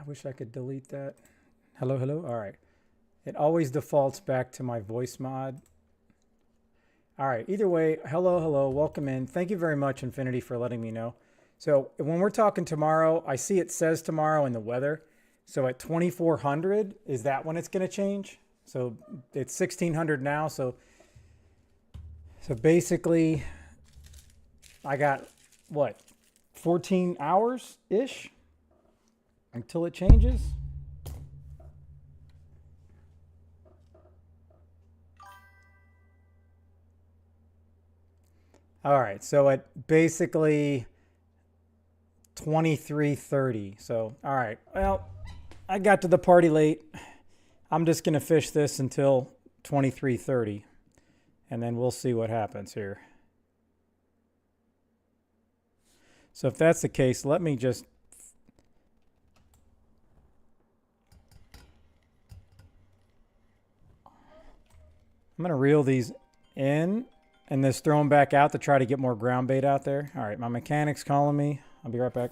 wish I could delete that. Hello, hello. All right. It always defaults back to my voice mod. All right. Either way, hello, hello. Welcome in. Thank you very much, Infinity, for letting me know. So when we're talking tomorrow, I see it says tomorrow in the weather. So at 2400, is that when it's going to change? So it's 1600 now. So basically, I got what, 14 hours ish until it changes. All right, so at basically 23:30. So, all right. Well, I got to the party late. I'm just going to fish this until 23:30 and then we'll see what happens here. So if that's the case, let me just I'm going to reel these in and just throw them back out to try to get more ground bait out there. All right, my mechanic's calling me. I'll be right back.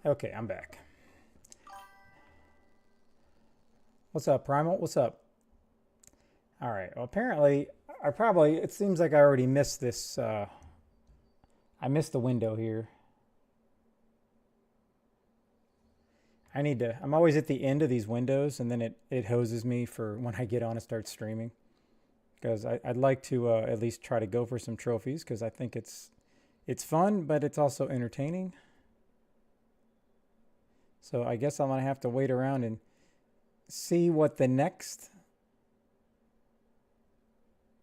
Okay, I'm back. What's up, Primal? What's up? All right. Well, apparently, it seems like I already missed this. I missed the window here. I'm always at the end of these windows, and then it hoses me for when I get on and start streaming. Because I'd like to at least try to go for some trophies, because I think it's fun, but it's also entertaining. So I guess I'm going to have to wait around and see what the next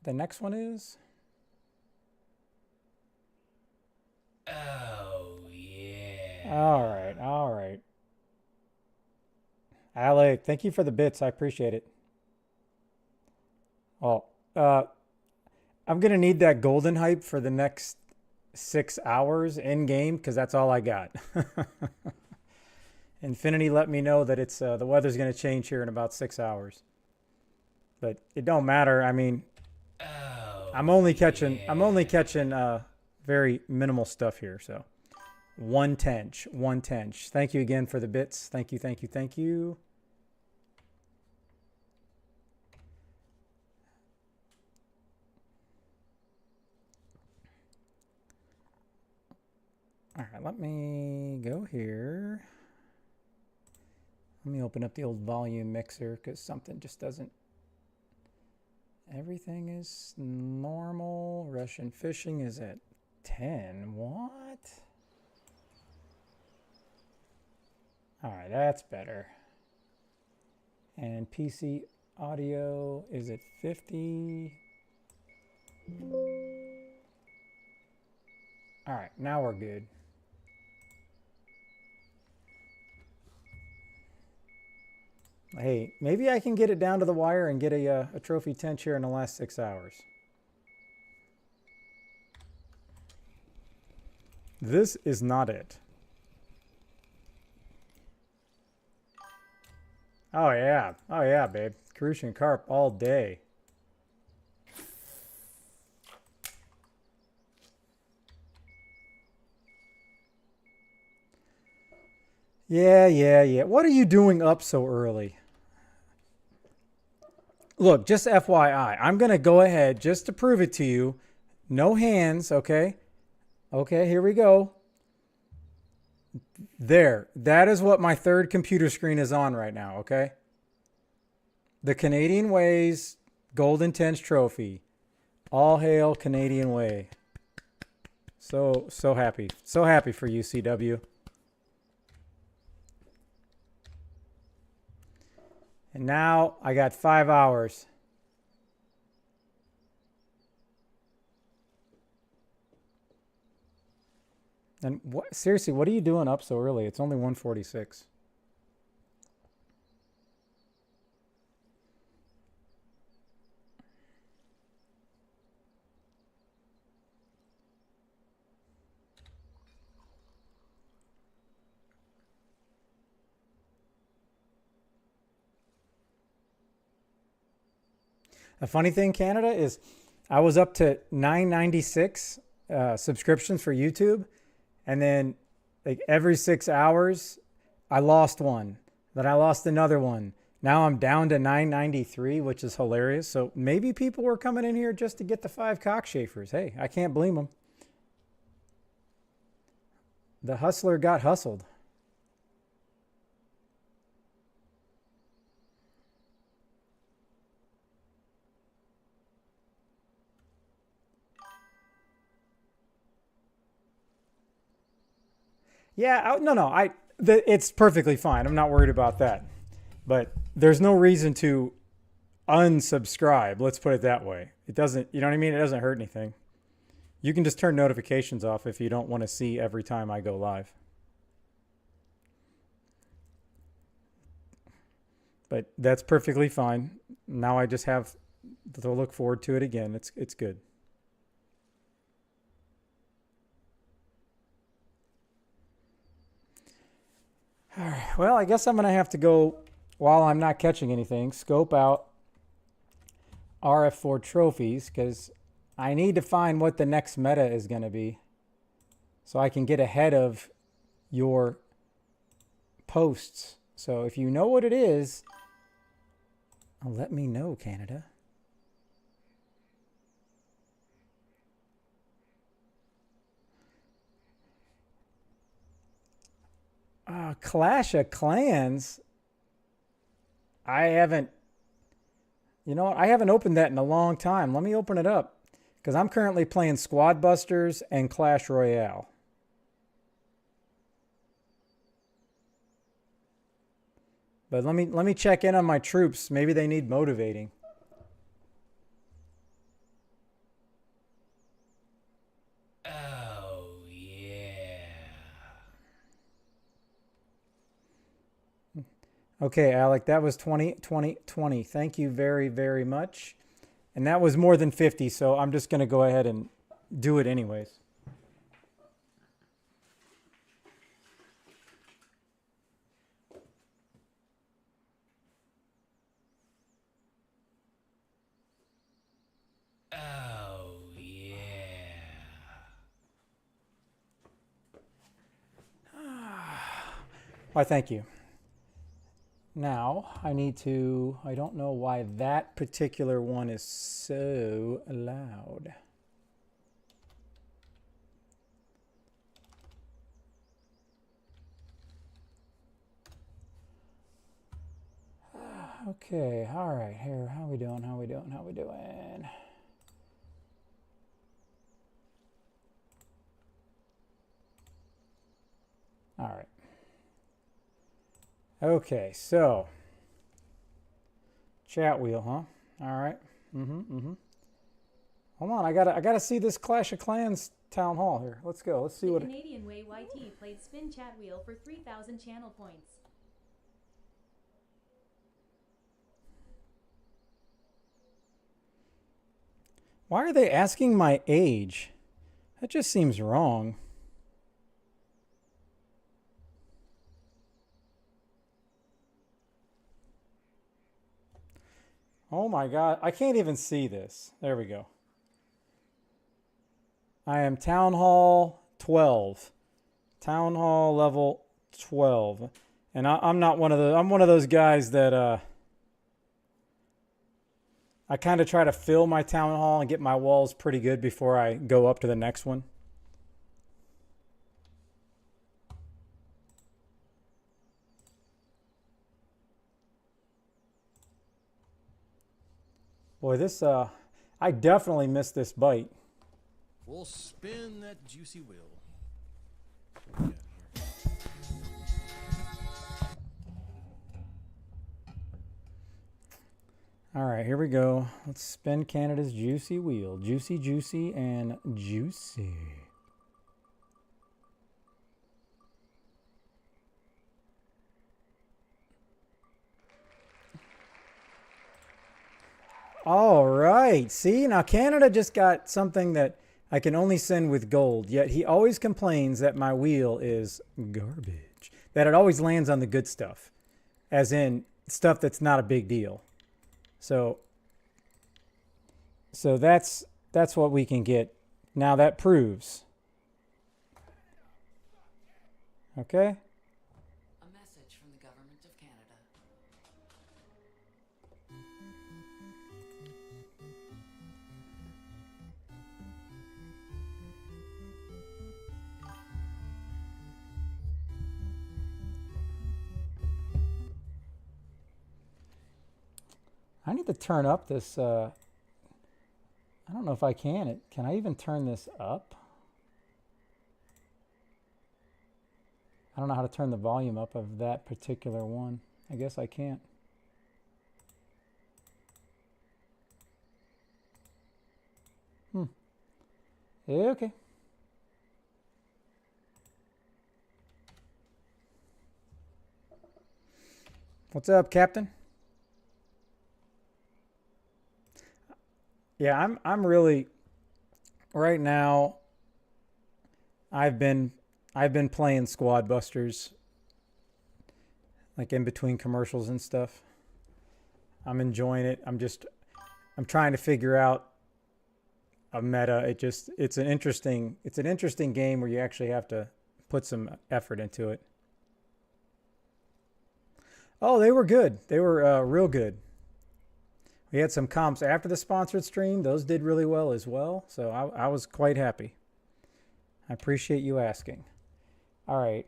one is. Oh, yeah. All right. Alec, thank you for the bits. I appreciate it. Well, I'm going to need that golden hype for the next 6 hours in game because that's all I got. Infinity let me know that it's the weather's going to change here in about 6 hours. But it don't matter. I mean, I'm only catching very minimal stuff here. So one tench. Thank you again for the bits. Thank you. All right, let me go here. Let me open up the old volume mixer because something just doesn't. Everything is normal. Russian fishing is at 10. What? All right, that's better. And PC audio is at 50. All right, now we're good. Hey, maybe I can get it down to the wire and get a trophy tench here in the last 6 hours. This is not it. Oh yeah, babe. Crucian carp all day. Yeah. What are you doing up so early? Look, just FYI, I'm going to go ahead just to prove it to you. No hands, okay? Okay, here we go. There. That is what my third computer screen is on right now, okay? The Canadian Way's Golden Tench Trophy. All hail Canadian Way. So happy. So happy for you, CW. And now I got 5 hours. And what, seriously, what are you doing up so early? It's only 1:46. The funny thing, Canada, is I was up to 996 subscriptions for YouTube. And then like every 6 hours, I lost one. Then I lost another one. Now I'm down to 993, which is hilarious. So maybe people were coming in here just to get the 5 cockchafers. Hey, I can't blame them. The hustler got hustled. Yeah, no. It's perfectly fine. I'm not worried about that. But there's no reason to unsubscribe. Let's put it that way. It doesn't, you know what I mean? It doesn't hurt anything. You can just turn notifications off if you don't want to see every time I go live. But that's perfectly fine. Now I just have to look forward to it again. It's good. All right. Well, I guess I'm going to have to go, while I'm not catching anything, scope out RF4 trophies because I need to find what the next meta is going to be so I can get ahead of your posts. So if you know what it is, let me know, Canada. Clash of Clans. I haven't, you know what? I haven't opened that in a long time. Let me open it up because I'm currently playing Squad Busters and Clash Royale. But let me check in on my troops. Maybe they need motivating. Oh, yeah. Okay, Alec, that was 20. Thank you very, very much. And that was more than 50, so I'm just going to go ahead and do it anyways. Why, thank you. Now, I need to... I don't know why that particular one is so loud. Okay, all right, here, how we doing, how we doing, how we doing? All right. Okay, so, chat wheel, huh? All right, Hold on, I gotta see this Clash of Clans town hall here. Let's go, let's see the what... Canadian Way YT played Spin Chat Wheel for 3,000 channel points. Why are they asking my age? That just seems wrong. Oh my God, I can't even see this. There we go. I am Town Hall 12. Town Hall level 12. And I'm not one of the, I'm one of those guys that I kind of try to fill my town hall and get my walls pretty good before I go up to the next one. Boy, this, I definitely missed this bite. We'll spin that juicy wheel. Yeah, here. All right, here we go. Let's spin Canada's juicy wheel. Juicy, juicy, and juicy. All right. See, now Canada just got something that I can only send with gold, yet he always complains that my wheel is garbage, that it always lands on the good stuff, as in stuff that's not a big deal. So that's what we can get. Now that proves. Okay? A message from the government of Canada. I need to turn up this, I don't know if I can. Can I even turn this up? I don't know how to turn the volume up of that particular one. I guess I can't. Yeah, okay. What's up, Captain? Yeah, I'm really right now. I've been playing Squad Busters, like in between commercials and stuff. I'm enjoying it. I'm trying to figure out a meta. It's an interesting game where you actually have to put some effort into it. Oh, they were good. They were real good. We had some comps after the sponsored stream. Those did really well as well. So I was quite happy. I appreciate you asking. All right.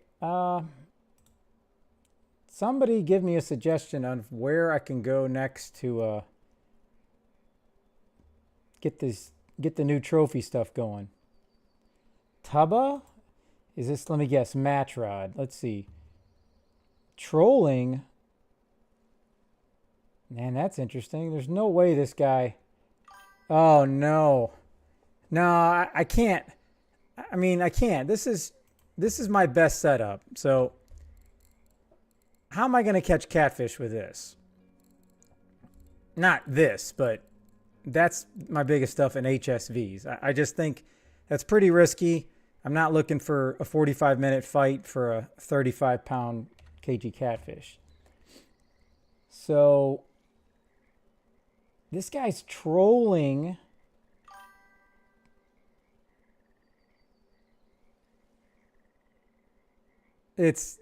Somebody give me a suggestion on where I can go next to get the new trophy stuff going. Tubba? Is this, let me guess, Match Rod. Let's see. Trolling. Man, that's interesting. There's no way this guy... Oh, no. No, I can't. I mean, I can't. This is my best setup. So, how am I going to catch catfish with this? Not this, but that's my biggest stuff in HSVs. I just think that's pretty risky. I'm not looking for a 45-minute fight for a 35-pound kg catfish. So... this guy's trolling.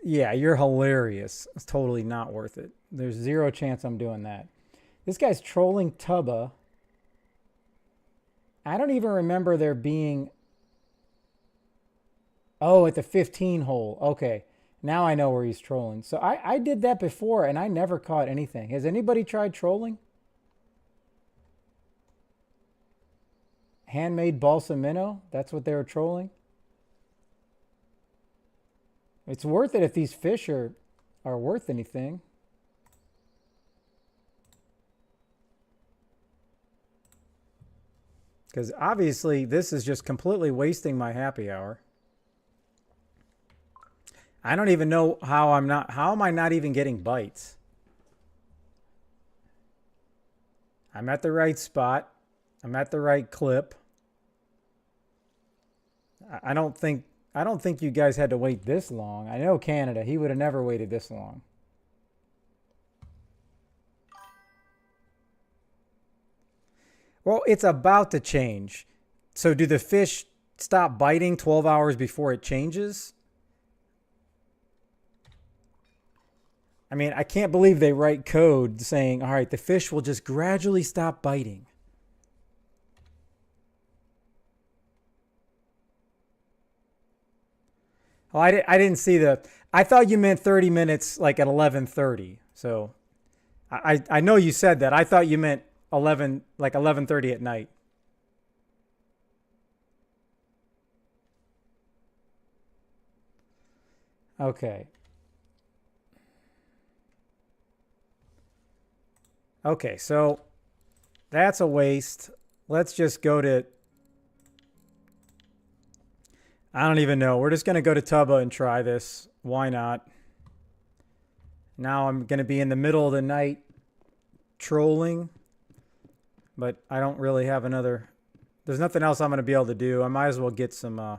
Yeah, you're hilarious. It's totally not worth it. There's zero chance I'm doing that. This guy's trolling Tubba. I don't even remember there being... Oh, at the 15 hole. Okay. Now I know where he's trolling. So I did that before and I never caught anything. Has anybody tried trolling? Handmade balsa minnow? That's what they were trolling? It's worth it if these fish are worth anything. Because obviously this is just completely wasting my happy hour. I don't even know how am I not even getting bites? I'm at the right spot. I'm at the right clip. I don't think you guys had to wait this long. I know Canada, he would have never waited this long. Well, it's about to change. So do the fish stop biting 12 hours before it changes? I mean, I can't believe they write code saying, all right, the fish will just gradually stop biting. Oh, I didn't see I thought you meant 30 minutes like at 11:30. So I know you said that. I thought you meant 11:30 at night. Okay. Okay, so that's a waste. Let's just go to... I don't even know. We're just going to go to Tubba and try this. Why not? Now I'm going to be in the middle of the night trolling. But I don't really have another... There's nothing else I'm going to be able to do. I might as well get some...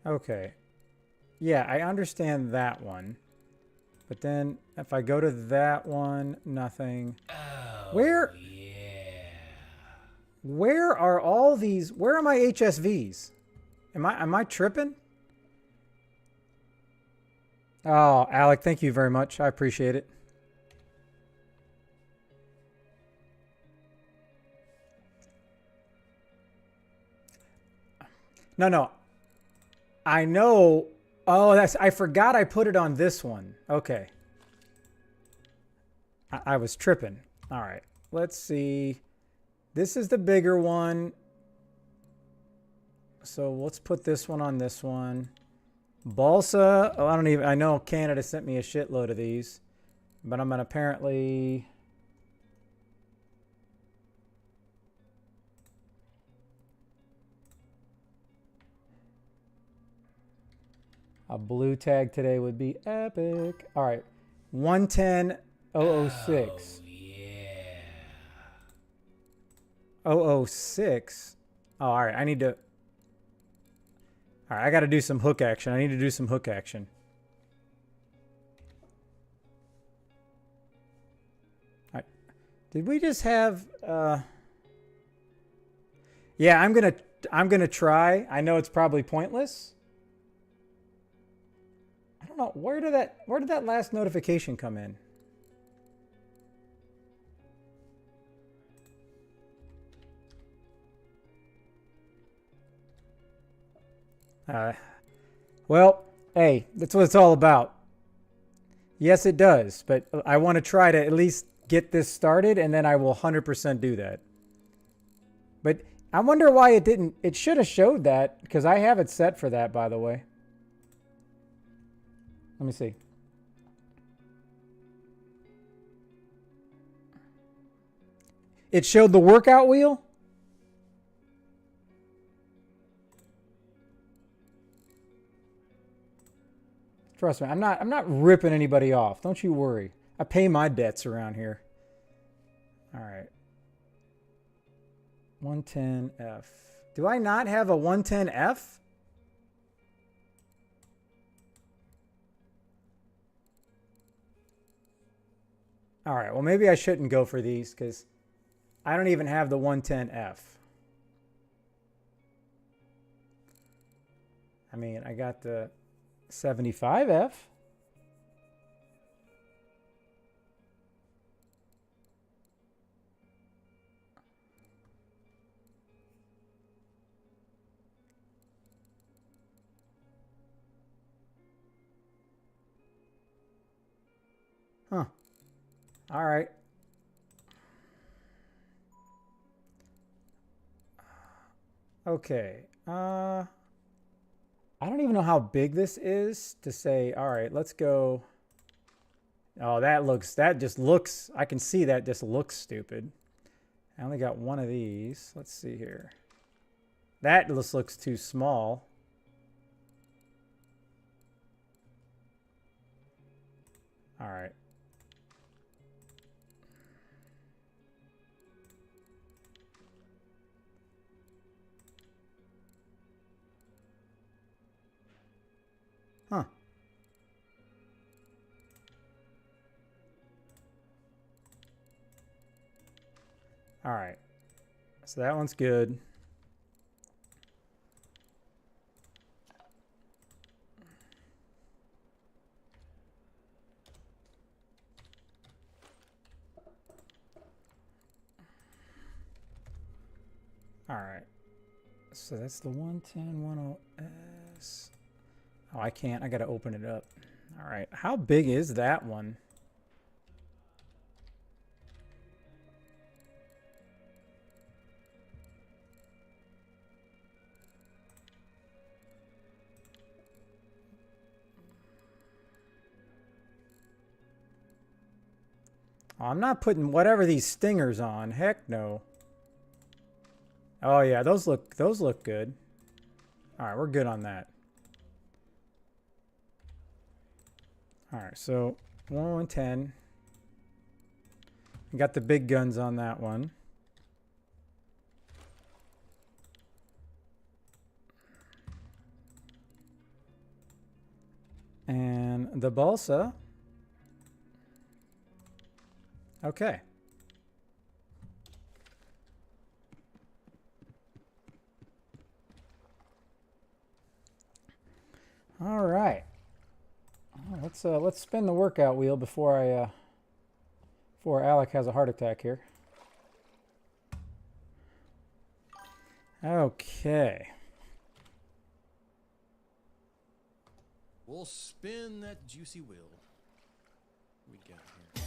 Okay. Yeah, I understand that one. But then if I go to that one, nothing. Oh, Where yeah. where are all these? Where are my HSVs? Am I tripping? Oh, Alec, thank you very much. I appreciate it. No. I know. Oh, I forgot I put it on this one. Okay. I was tripping. All right. Let's see. This is the bigger one. So let's put this one on this one. Balsa. Oh, I know Canada sent me a shitload of these. But I'm going to apparently... A blue tag today would be epic. All right. 110-006. Oh, yeah. 006. Oh, all right. I need to... All right. I got to do some hook action. I need to do some hook action. All right. Did we just have... Yeah, I'm gonna try. I know it's probably pointless. I don't know. Where did that last notification come in? Well, hey, that's what it's all about. Yes, it does, but I want to try to at least get this started, and then I will 100% do that. But I wonder why it didn't. It should have showed that, because I have it set for that, by the way. Let me see. It showed the workout wheel? Trust me, I'm not ripping anybody off. Don't you worry. I pay my debts around here. All right. 110F. Do I not have a 110F? All right, well, maybe I shouldn't go for these because I don't even have the 110F. I mean, I got the 75F. Huh. All right. Okay. I don't even know how big this is to say, all right, let's go. Oh, that just looks, I can see that just looks stupid. I only got one of these. Let's see here. That just looks too small. All right. Huh. All right. So that one's good. All right. So that's the 11010S. Oh, I can't. I got to open it up. All right. How big is that one? Oh, I'm not putting whatever these stingers on. Heck no. Oh yeah, those look good. All right, we're good on that. All right, so 110. Got the big guns on that one. And the balsa. Okay. All right. Let's spin the workout wheel before Alec has a heart attack here. Okay. We'll spin that juicy wheel. What we got here?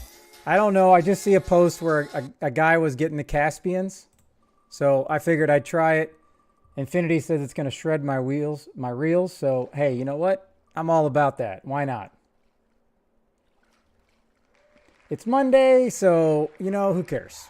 I don't know. I just see a post where a guy was getting the Caspians, so I figured I'd try it. Infinity says it's going to shred my reels. So hey, you know what? I'm all about that. Why not? It's Monday, so you know, who cares?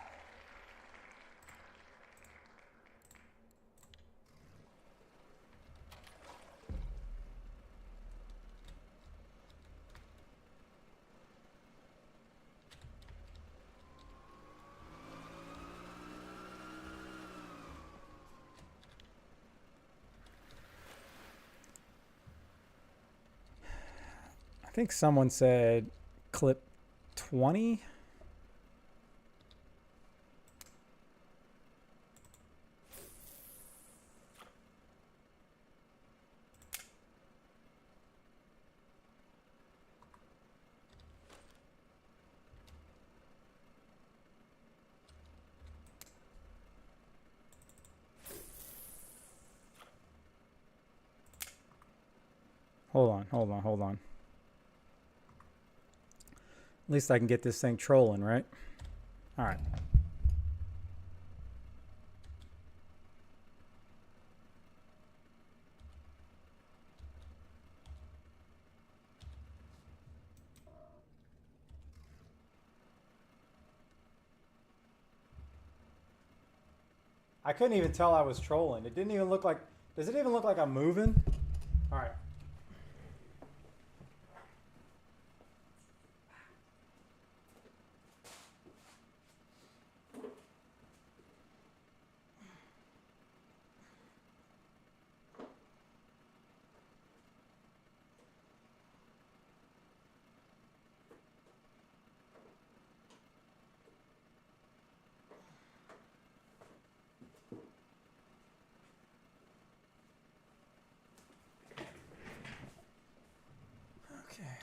I think someone said clip 20. Hold on. At least I can get this thing trolling, right? All right. I couldn't even tell I was trolling. It didn't even look like, does it even look like I'm moving? All right.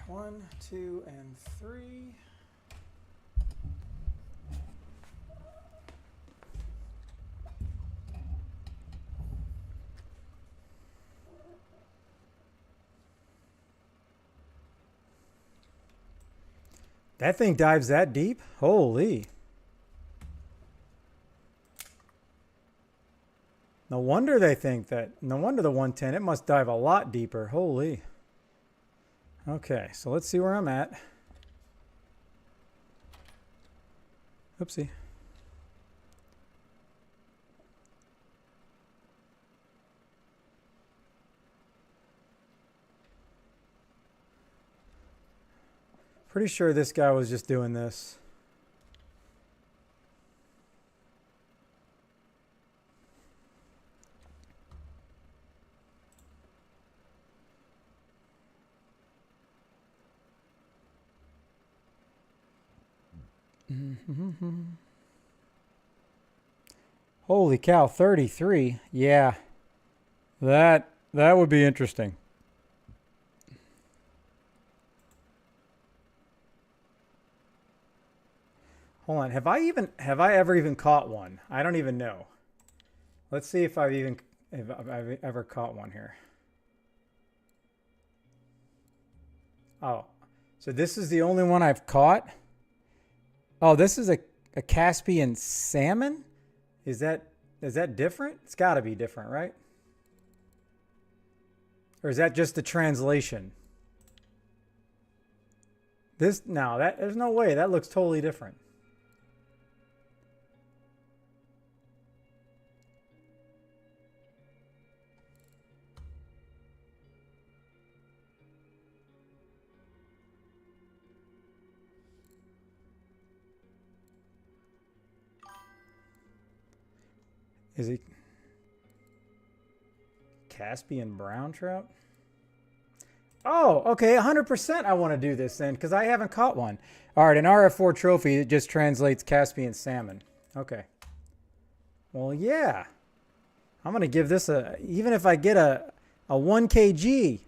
1, 2, and 3. That thing dives that deep? Holy. No wonder they think that. No wonder the 110. It must dive a lot deeper. Holy. Okay, so let's see where I'm at. Oopsie. Pretty sure this guy was just doing this. Holy cow, 33. Yeah. That would be interesting. Hold on. Have I ever even caught one? I don't even know. Let's see if I've ever caught one here. Oh. So this is the only one I've caught? Oh, this is a Caspian salmon? Is that different? It's got to be different, right? Or is that just the translation? There's no way. That looks totally different. Is he Caspian brown trout? Oh, okay, 100% I want to do this then because I haven't caught one. All right, an RF4 trophy, it just translates Caspian salmon. Okay. Well, yeah. I'm going to give this even if I get a 1 kg,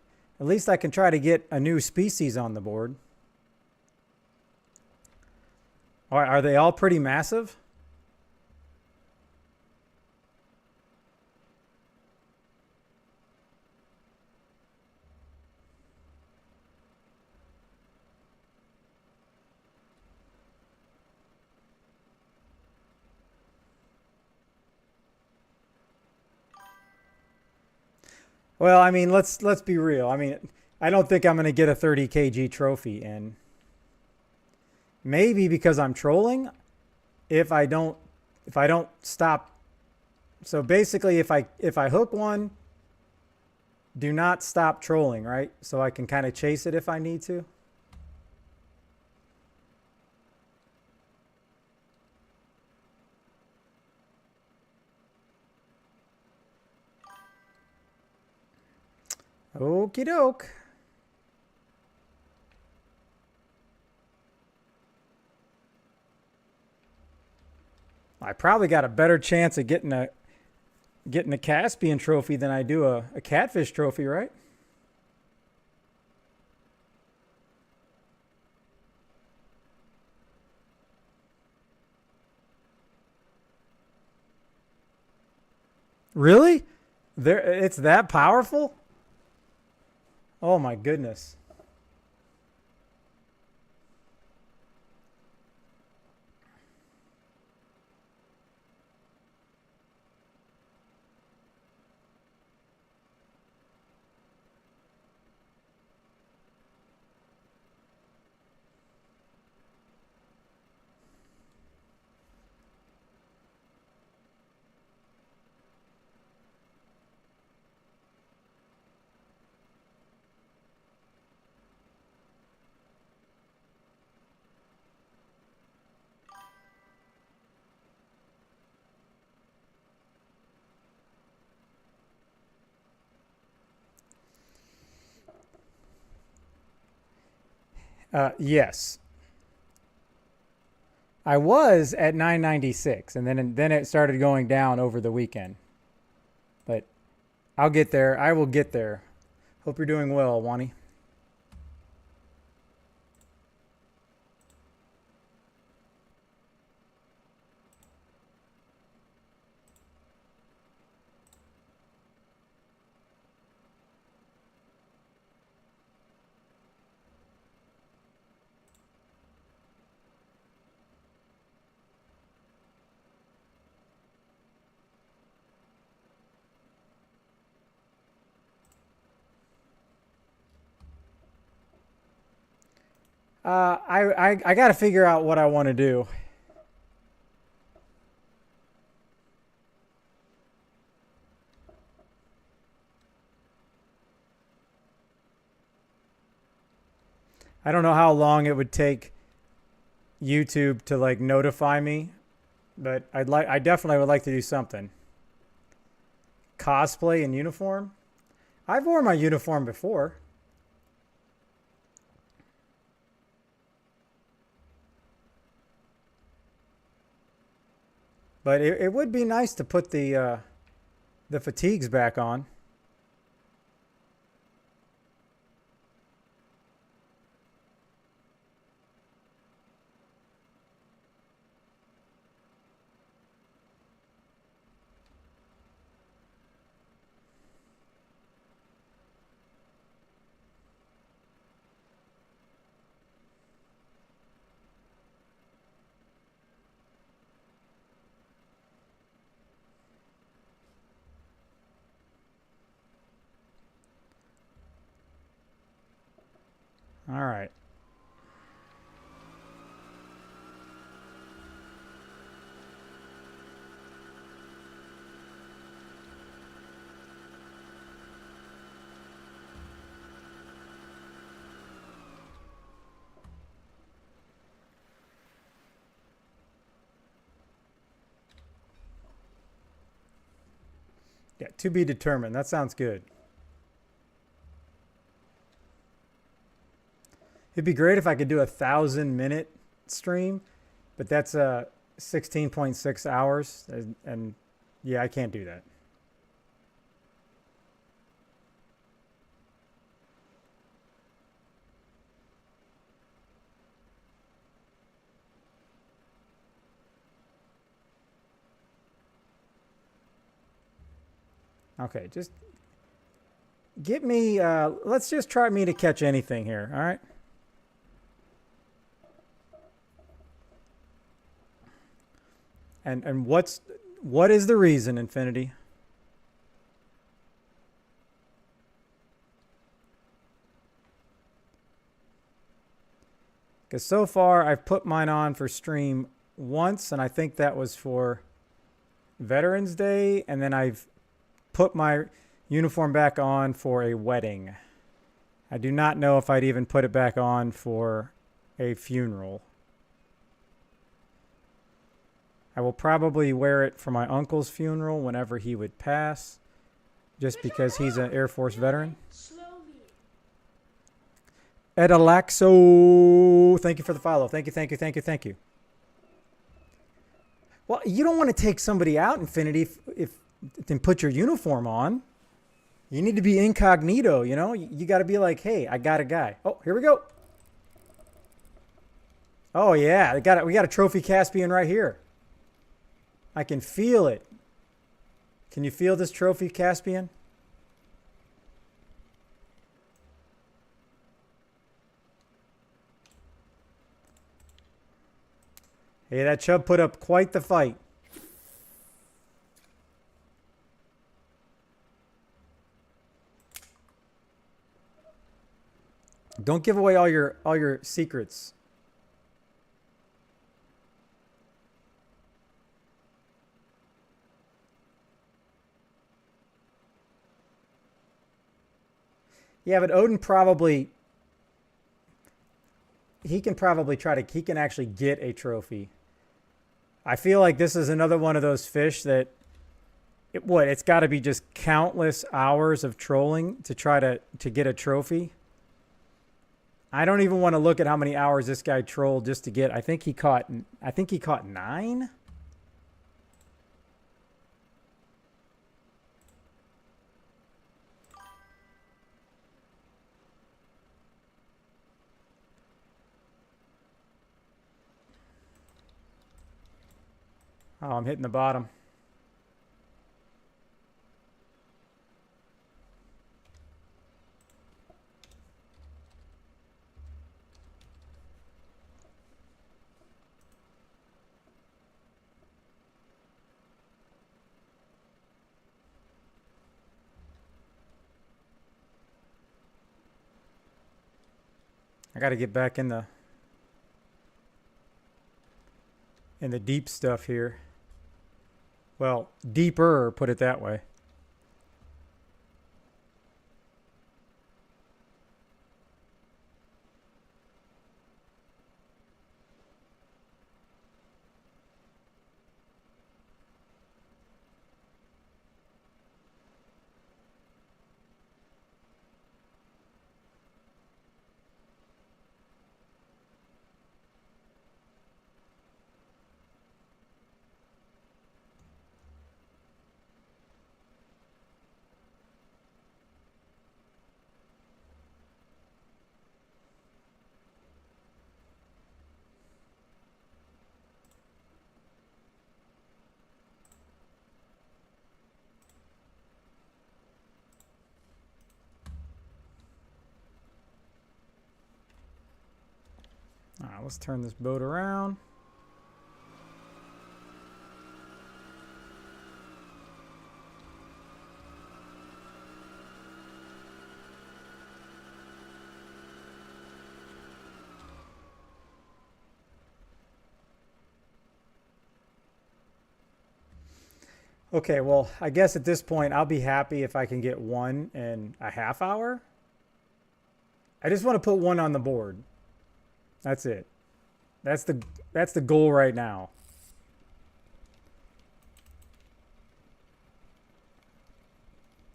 at least I can try to get a new species on the board. All right, are they all pretty massive? Well, I mean, let's be real. I mean, I don't think I'm going to get a 30 kg trophy, and maybe because I'm trolling, if I don't stop. So basically, if I hook one, do not stop trolling, right? So I can kind of chase it if I need to. Okie doke. I probably got a better chance of getting a Caspian trophy than I do a catfish trophy, right? Really? It's that powerful? Oh my goodness. Yes. I was at 996, and then it started going down over the weekend. But I'll get there. I will get there. Hope you're doing well, Wani. I got to figure out what I want to do. I don't know how long it would take YouTube to like notify me, but I definitely would like to do something. Cosplay in uniform? I've worn my uniform before. But it would be nice to put the fatigues back on. All right. Yeah, to be determined. That sounds good. It'd be great if I could do 1,000-minute stream, but that's 16.6 hours, and yeah, I can't do that. Okay, just get me, let's just try me to catch anything here, all right? And what is the reason, Infinity? Because so far I've put mine on for stream once, and I think that was for Veterans Day, and then I've put my uniform back on for a wedding. I do not know if I'd even put it back on for a funeral. I will probably wear it for my uncle's funeral whenever he would pass, just because he's an Air Force veteran. Edalaxo, thank you for the follow. Thank you, thank you, thank you, thank you. Well, you don't want to take somebody out, Infinity, if then put your uniform on. You need to be incognito, you know? You got to be like, hey, I got a guy. Oh, here we go. Oh, yeah, we got a trophy Caspian right here. I can feel it. Can you feel this trophy Caspian? Hey, that chub put up quite the fight. Don't give away all your secrets. Yeah, but Odin probably he can actually get a trophy. I feel like this is another one of those fish that it's got to be just countless hours of trolling to try to get a trophy. I don't even want to look at how many hours this guy trolled just to get. I think he caught 9. Oh, I'm hitting the bottom. I got to get back in the in the deep stuff here. Well, deeper, put it that way. All right, let's turn this boat around. Okay, well, I guess at this point I'll be happy if I can get one in a half hour. I just want to put one on the board. That's it. That's the goal right now.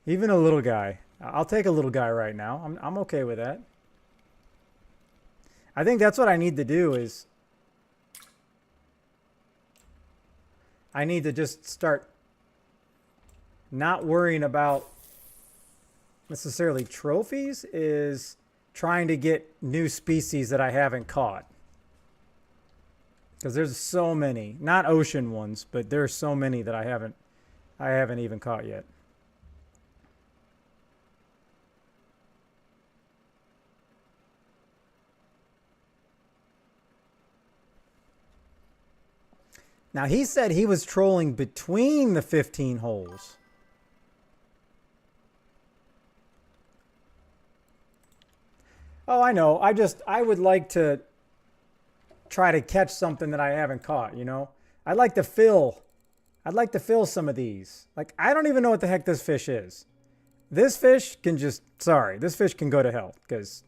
Even a little guy. I'll take a little guy right now. I'm okay with that. I think that's what I need to do is I need to just start not worrying about necessarily trophies, is trying to get new species that I haven't caught. Because there's so many, not ocean ones, but there's so many that I haven't even caught yet. Now he said he was trolling between the 15 holes. Oh, I know. I would like to try to catch something that I haven't caught, you know? I'd like to fill some of these. Like, I don't even know what the heck this fish is. This fish can this fish can go to hell because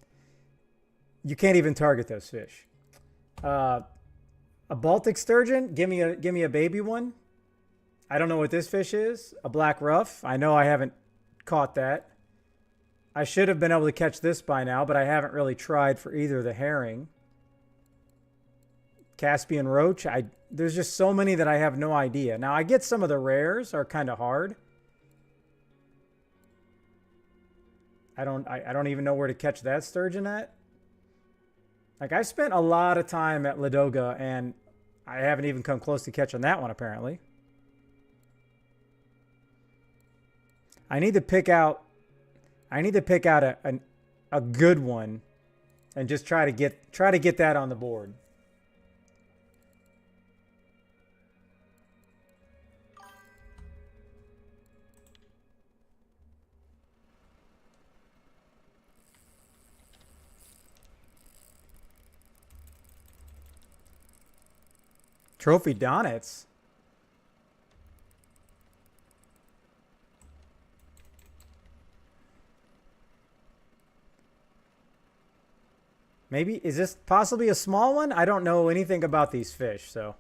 you can't even target those fish. A Baltic sturgeon, give me a baby one. I don't know what this fish is. A black ruff. I know I haven't caught that. I should have been able to catch this by now, but I haven't really tried for either the herring. Caspian roach. There's just so many that I have no idea. Now I get some of the rares are kind of hard. I don't even know where to catch that sturgeon at. Like, I spent a lot of time at Ladoga and I haven't even come close to catching that one apparently. I need to pick out a good one and just try to get that on the board. Trophy Donnets. Maybe, is this possibly a small one? I don't know anything about these fish, so.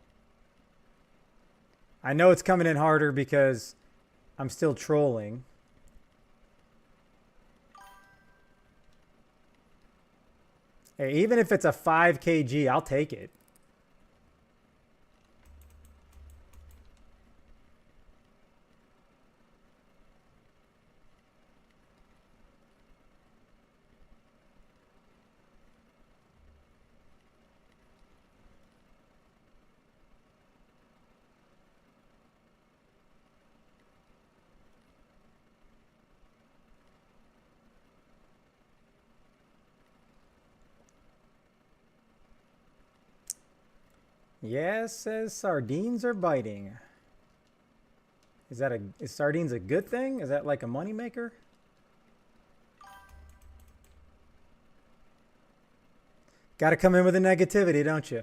I know it's coming in harder because I'm still trolling. Hey, even if it's a 5 kg, I'll take it. Yes, says sardines are biting. Is sardines a good thing? Is that like a moneymaker? Got to come in with the negativity, don't you?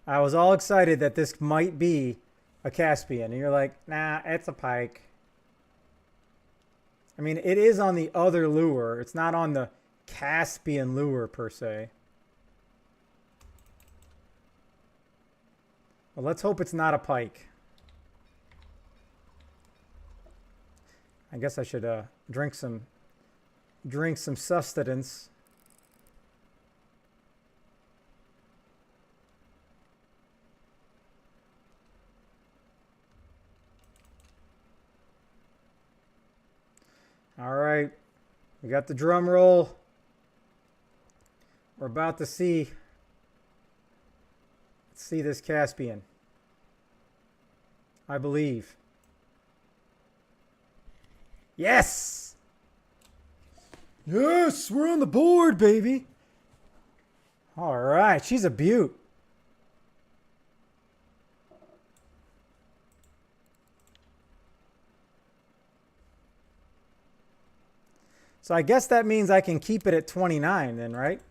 I was all excited that this might be a Caspian. And you're like, nah, it's a pike. I mean, it is on the other lure. It's not on the Caspian lure per se. Well, let's hope it's not a pike. I guess I should drink some sustenance. All right, we got the drum roll. We're about to see this Caspian. I believe. Yes! Yes, we're on the board, baby. All right, she's a beaut. So I guess that means I can keep it at 29 then, right?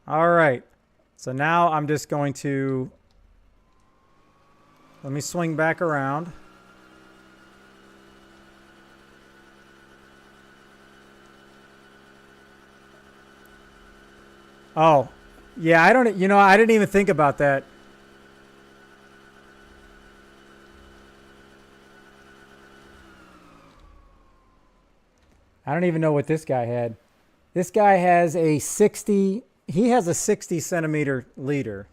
All right. So now I'm just going to, let me swing back around. Oh, yeah, I didn't even think about that. I don't even know what this guy had. This guy has a 60, he has a 60 centimeter leader.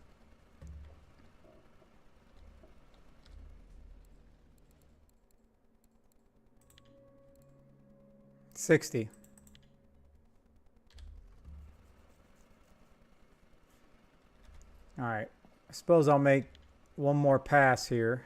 $60. All right. I suppose I'll make one more pass here.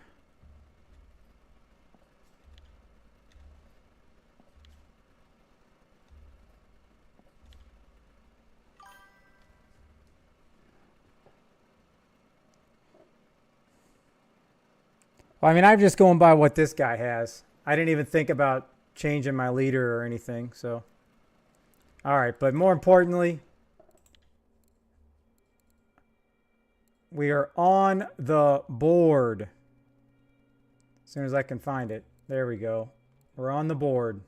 Well, I mean, I'm just going by what this guy has. I didn't even think about changing my leader or anything. So, all right. But more importantly, we are on the board. As soon as I can find it. There we go. We're on the board.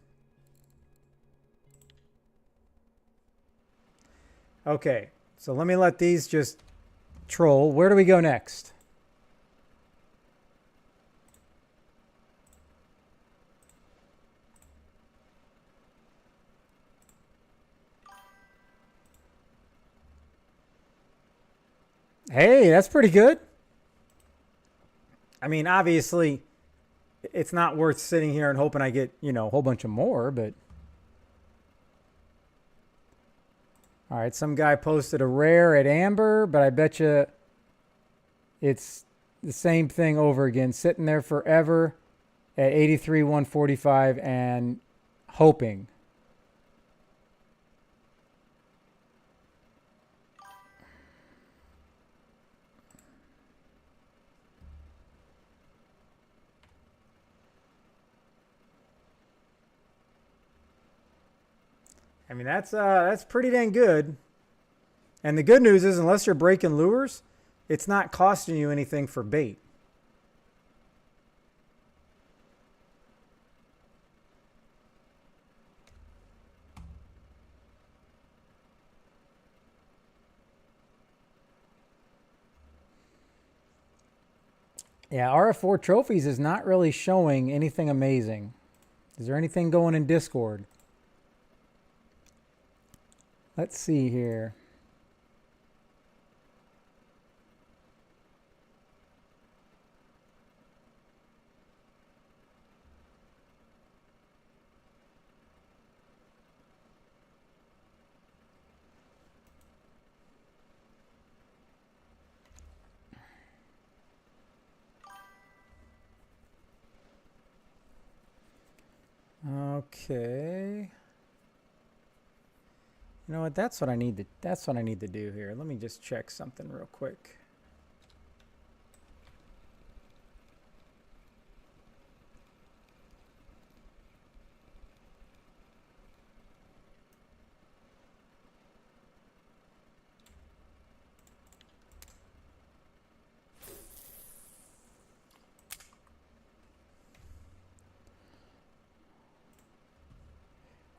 Okay. So let me let these just troll. Where do we go next? Hey, that's pretty good. I mean, obviously, it's not worth sitting here and hoping I get, a whole bunch of more, but. All right, some guy posted a rare at Amber, but I bet you it's the same thing over again, sitting there forever at 83, 145 and hoping. I mean, that's pretty dang good. And the good news is, unless you're breaking lures, it's not costing you anything for bait. Yeah, RF4 Trophies is not really showing anything amazing. Is there anything going in Discord? Let's see here. Okay. You know what? That's what I need to do here. Let me just check something real quick.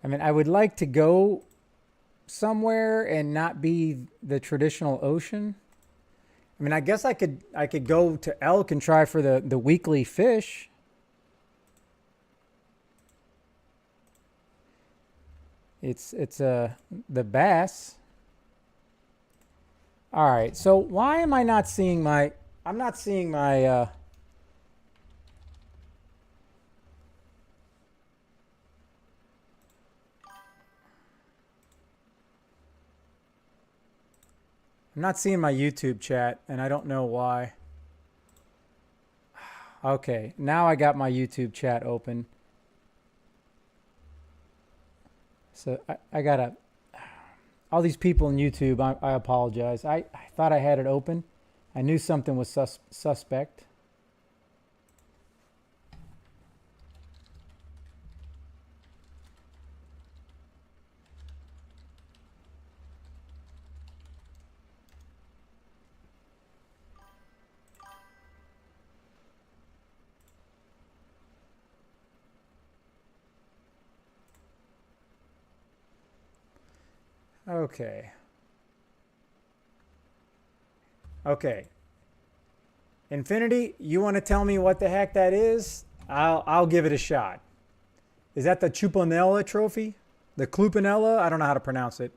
I mean, I would like to go somewhere and not be the traditional ocean. I mean, I guess I could go to Elk and try for the weekly fish. It's the bass. All right. So why am I not seeing my? I'm not seeing my. I'm not seeing my YouTube chat, and I don't know why. Okay, now I got my YouTube chat open. So I gotta, all these people in YouTube, I apologize. I thought I had it open. I knew something was suspect. Okay. Okay. Infinity, you want to tell me what the heck that is? I'll give it a shot. Is that the Chupanella trophy? The Clupanella? I don't know how to pronounce it.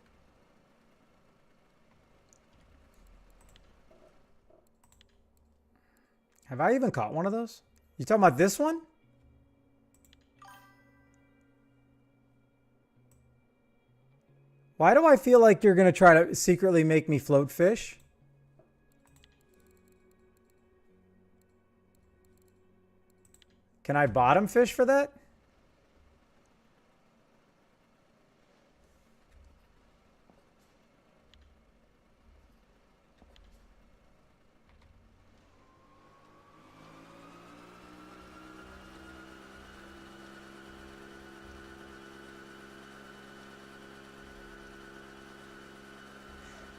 Have I even caught one of those? You talking about this one? Why do I feel like you're going to try to secretly make me float fish? Can I bottom fish for that?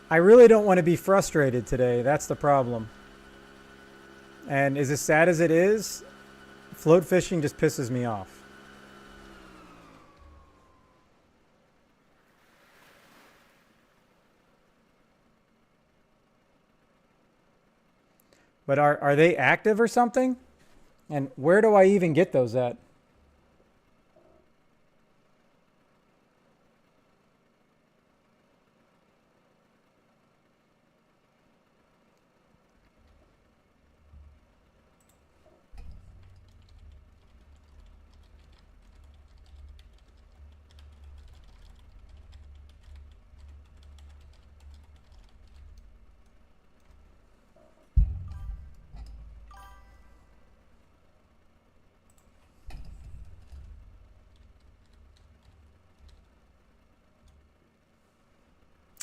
I really don't want to be frustrated today. That's the problem. And as sad as it is, float fishing just pisses me off. But are they active or something? And where do I even get those at?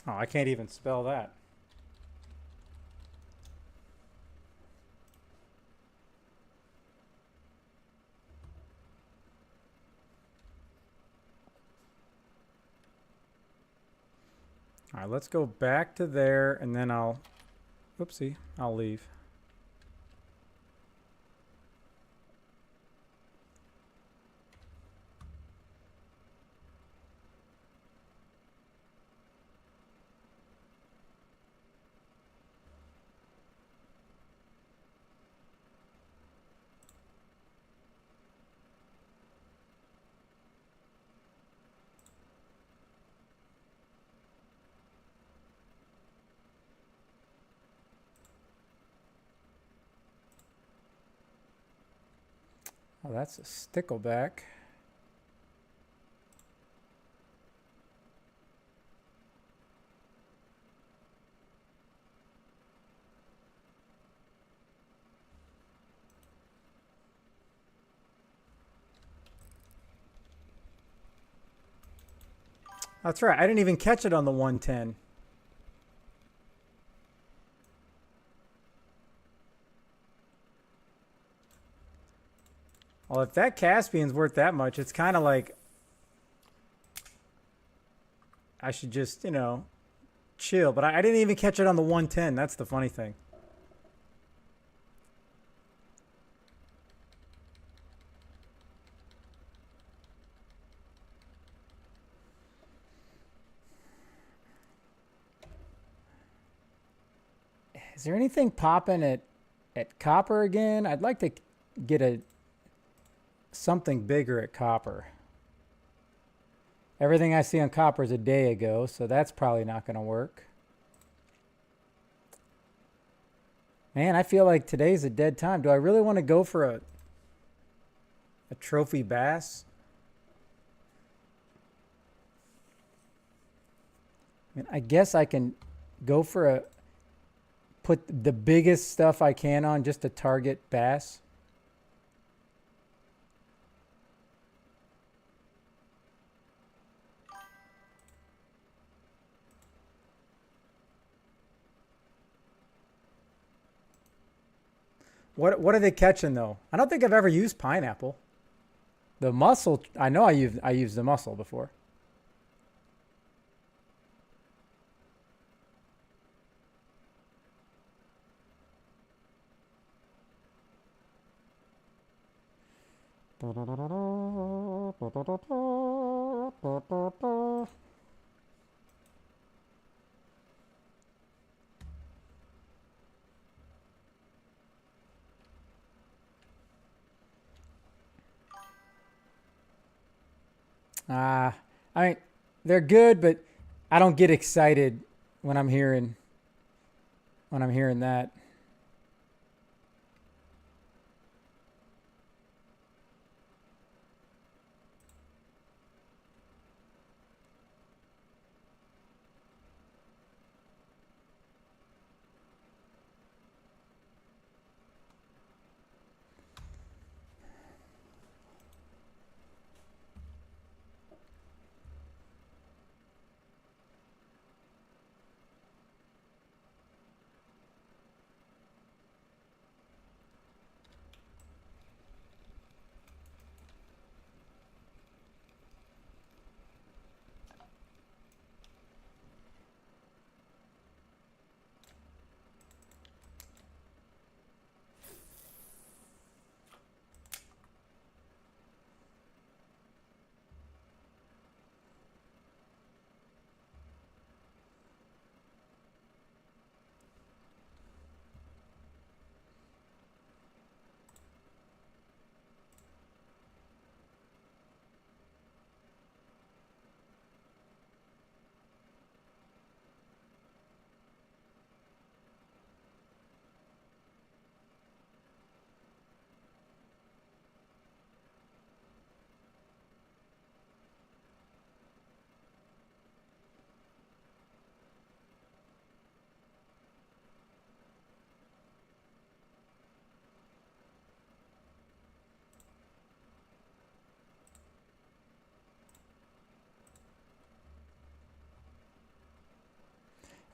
Oh, I can't even spell that. All right, let's go back to there and then I'll leave. Oh, that's a stickleback. That's right. I didn't even catch it on the 110. Well, if that Caspian's worth that much, it's kind of like I should just, chill. But I didn't even catch it on the 110. That's the funny thing. Is there anything popping at copper again? I'd like to get something bigger at copper. Everything I see on copper is a day ago, so that's probably not going to work. Man, I feel like today's a dead time. Do I really want to go for a trophy bass? I mean, I guess I can go for put the biggest stuff I can on just to target bass. What are they catching though? I don't think I've ever used pineapple. The mussel, I know I used the mussel before. I mean, they're good, but I don't get excited when I'm hearing that.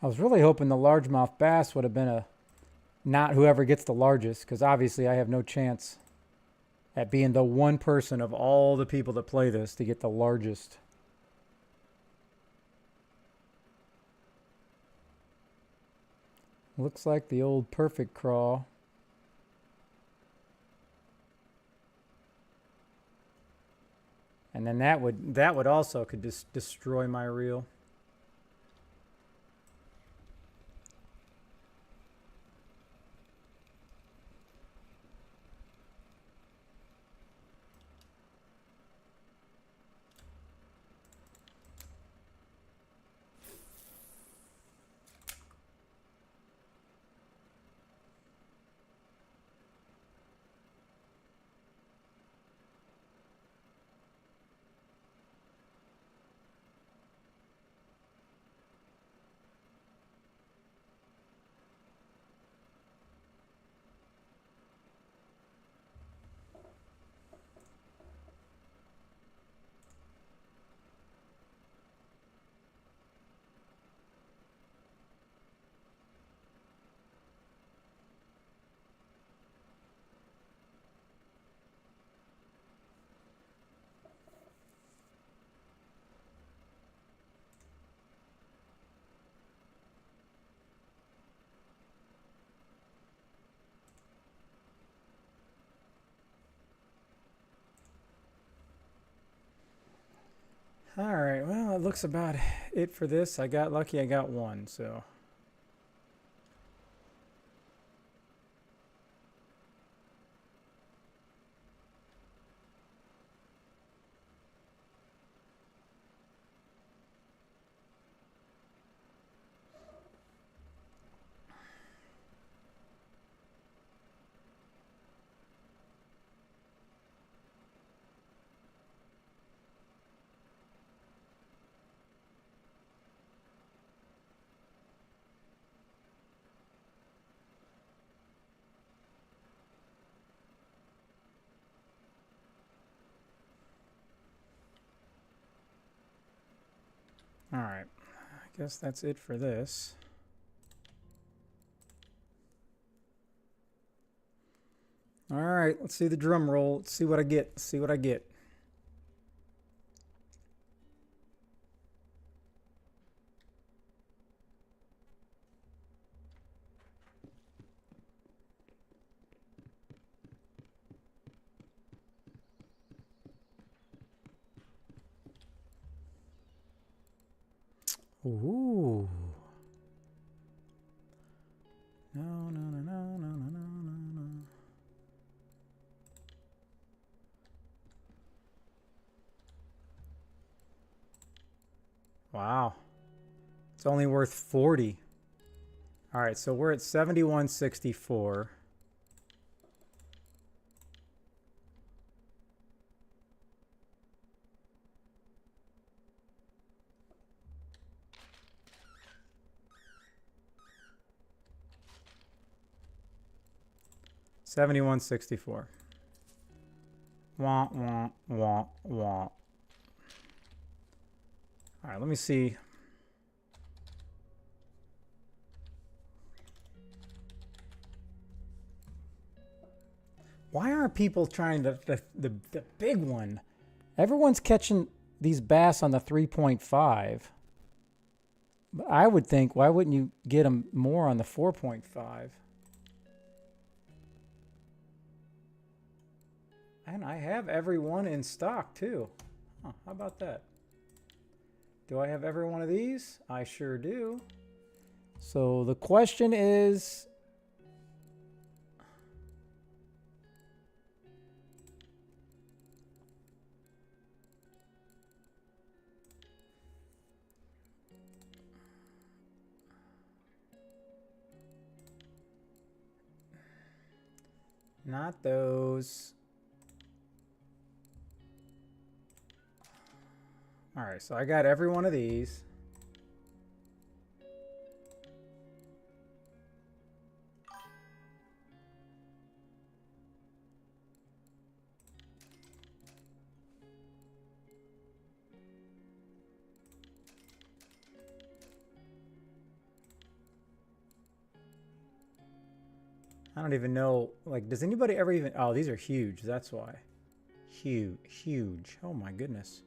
I was really hoping the largemouth bass would have been not whoever gets the largest, because obviously I have no chance at being the one person of all the people that play this to get the largest. Looks like the old perfect crawl. And then that would also could just destroy my reel. All right, well, it looks about it for this. I got lucky, I got one, so. All right. I guess that's it for this. All right, let's see the drum roll. Let's see what I get. Let's see what I get. Ooh. No, no, no, no, no, no, no, no, no. Wow. It's only worth 40. All right, so we're at 71.64. $71.64. Wah, wah, wah, wah. All right, let me see. Why aren't people trying the big one? Everyone's catching these bass on the 3.5. But I would think, why wouldn't you get them more on the 4.5? And I have every one in stock too. Huh, how about that? Do I have every one of these? I sure do. So the question is, not those. All right, so I got every one of these. I don't even know, like, does anybody ever even, oh, these are huge, that's why. Huge, huge, oh my goodness.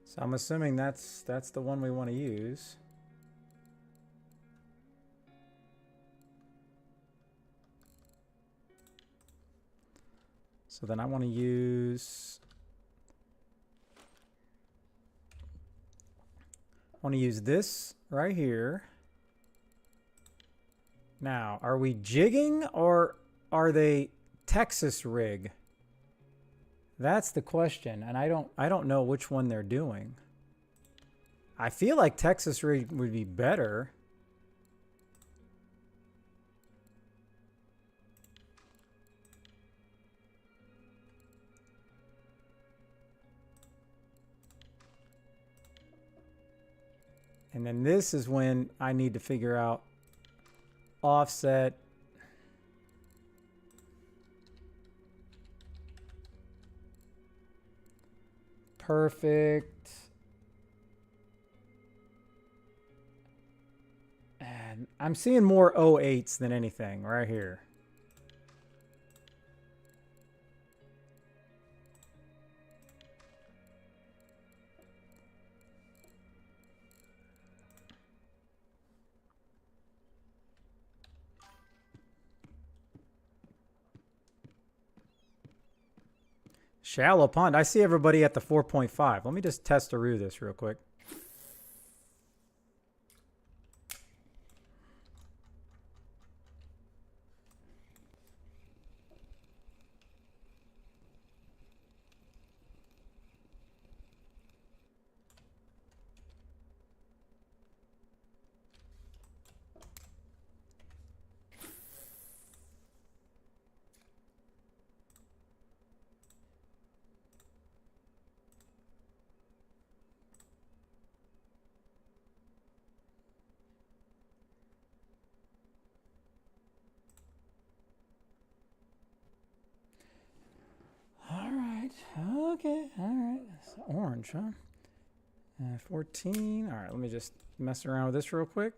So I'm assuming that's the one we want to use. So then I want to use this right here. Now, are we jigging or are they Texas rig? That's the question, and I don't know which one they're doing. I feel like Texas rig would be better. And then this is when I need to figure out offset. Perfect. And I'm seeing more 08s than anything right here. Shallow pond. I see everybody at the 4.5. Let me just test through this real quick. Okay, all right. It's orange, huh? 14. All right, let me just mess around with this real quick.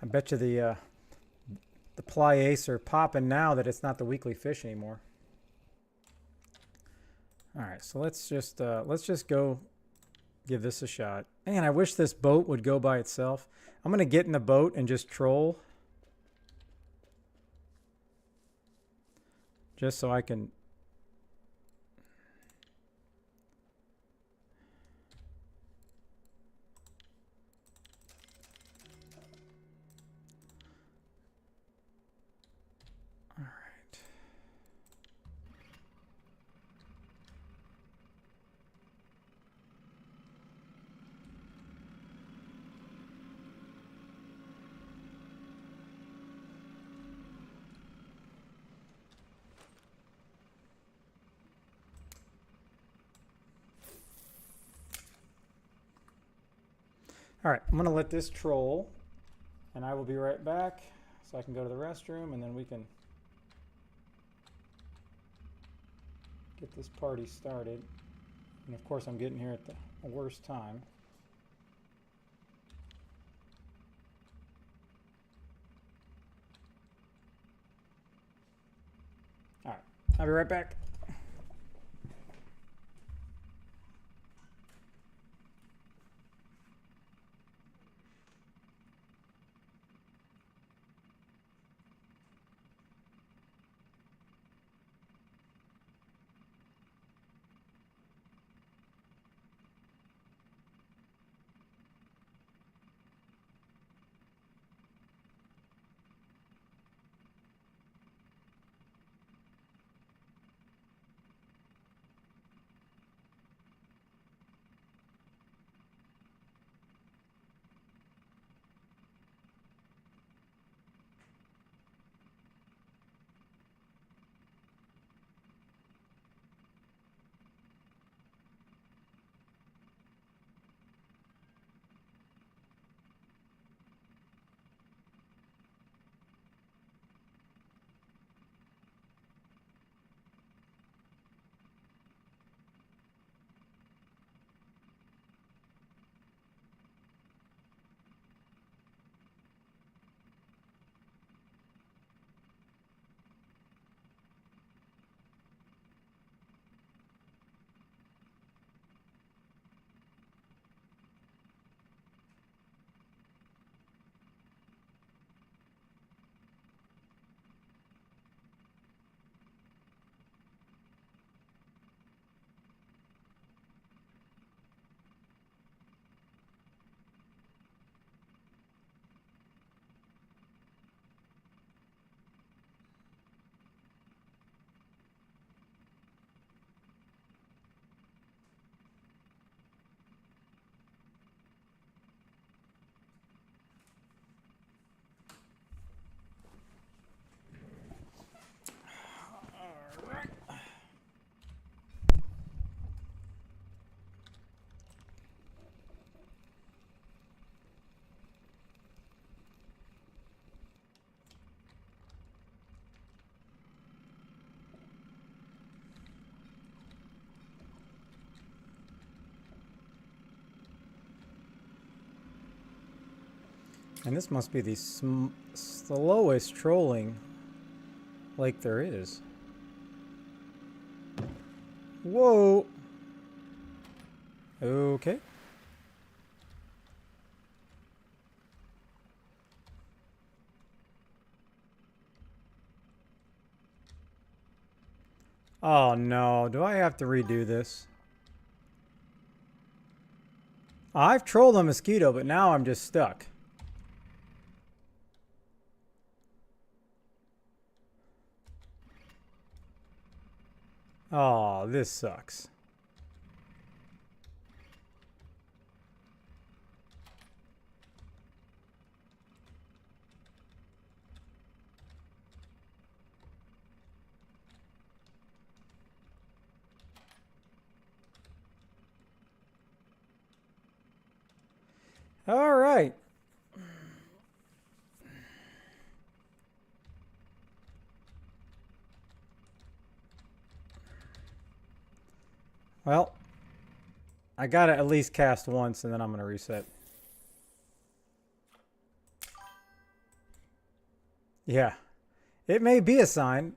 I bet you the ply-ace are popping now that it's not the weekly fish anymore. All right, so let's just go give this a shot. Man, I wish this boat would go by itself. I'm gonna get in the boat and just troll, just so I can. All right. All right, I'm gonna let this troll, and I will be right back so I can go to the restroom, and then we can get this party started. And of course, I'm getting here at the worst time. All right, I'll be right back. And this must be the slowest trolling lake there is. Whoa. Okay. Oh no, do I have to redo this? I've trolled a mosquito, but now I'm just stuck. Oh, this sucks. All right. Well, I gotta at least cast once and then I'm gonna reset. Yeah. It may be a sign.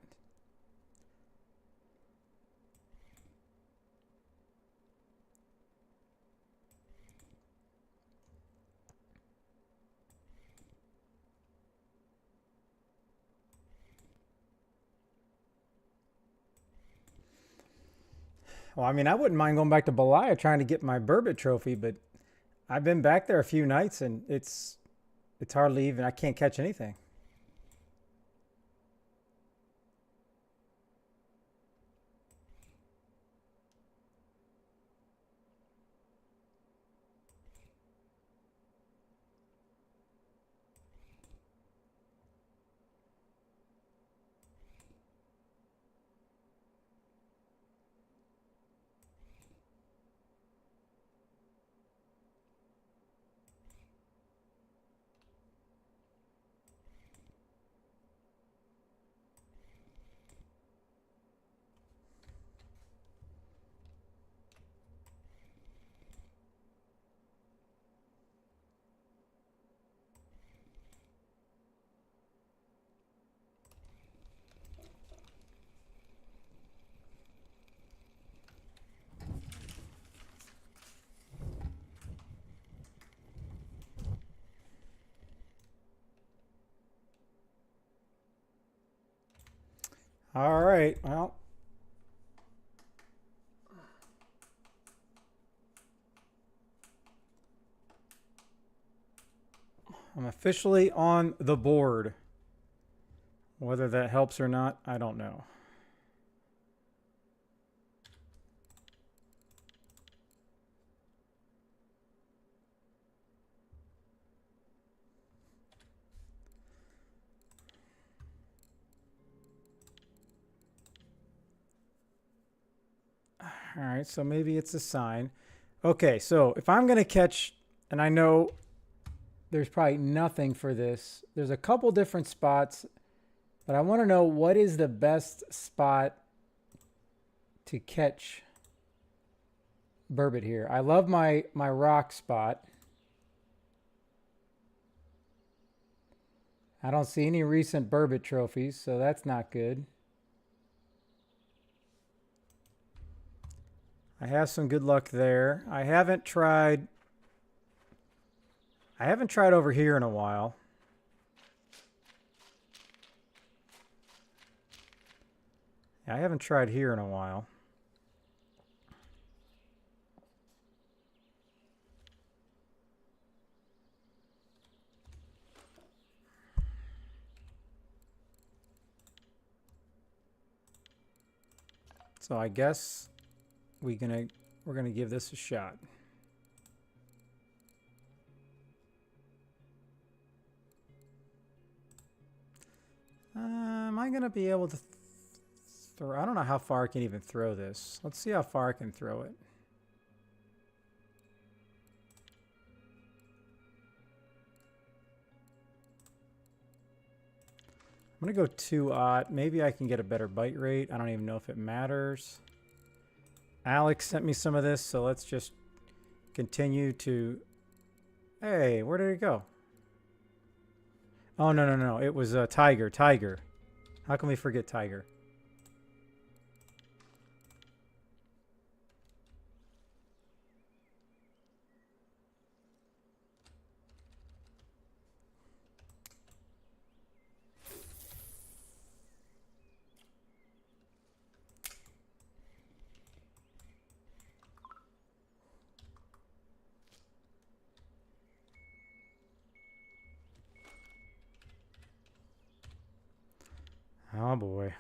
Well, I mean, I wouldn't mind going back to Belaya trying to get my Burbot trophy, but I've been back there a few nights and it's hardly even, I can't catch anything. All right, well. I'm officially on the board. Whether that helps or not, I don't know. All right, so maybe it's a sign. Okay, so if I'm going to catch, and I know there's probably nothing for this. There's a couple different spots, but I want to know what is the best spot to catch burbot here. I love my rock spot. I don't see any recent burbot trophies, so that's not good. I have some good luck there. I haven't tried over here in a while. Yeah, I haven't tried here in a while. So I guess we're gonna give this a shot. Am I gonna be able to throw? I don't know how far I can even throw this. Let's see how far I can throw it. I'm gonna go 2-aught. Maybe I can get a better bite rate. I don't even know if it matters. Alex sent me some of this, so let's just continue to... Hey, where did it go? Oh, no. It was Tiger. Tiger. How can we forget Tiger? boy.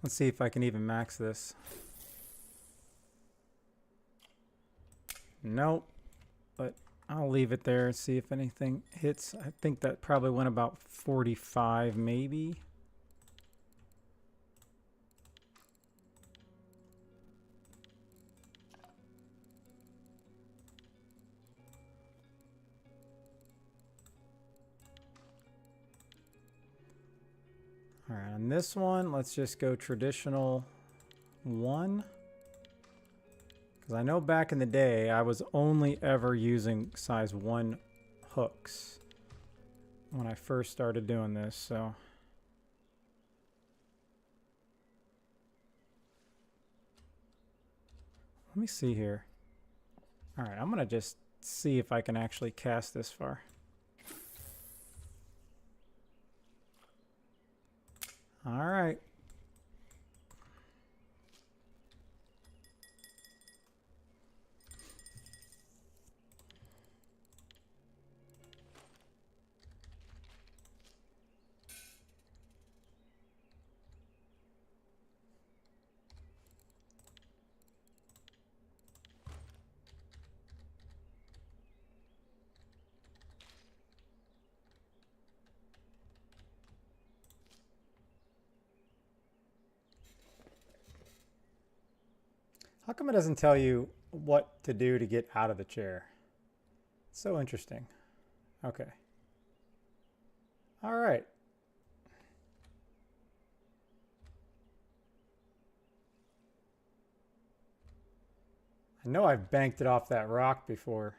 Let's see if I can even max this. Nope. But I'll leave it there and see if anything hits. I think that probably went about 45 maybe. All right, on this one, let's just go traditional 1. Because I know back in the day, I was only ever using size 1 hooks when I first started doing this, so. Let me see here. All right, I'm going to just see if I can actually cast this far. All right. How come it doesn't tell you what to do to get out of the chair? It's so interesting. Okay. All right. I know I've banked it off that rock before.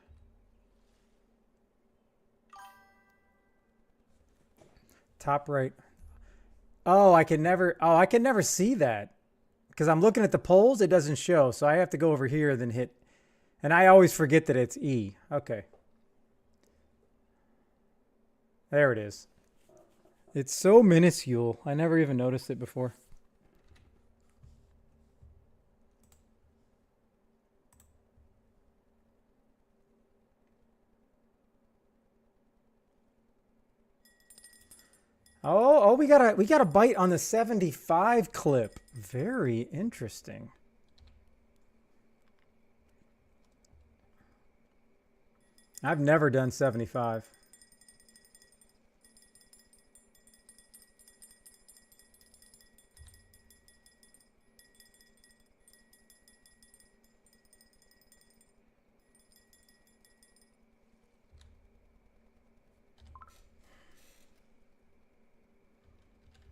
Top right. Oh, I can never see that. Because I'm looking at the poles, it doesn't show. So I have to go over here, then hit. And I always forget that it's E. Okay. There it is. It's so minuscule. I never even noticed it before. Oh, we got a bite on the 75 clip. Very interesting. I've never done 75.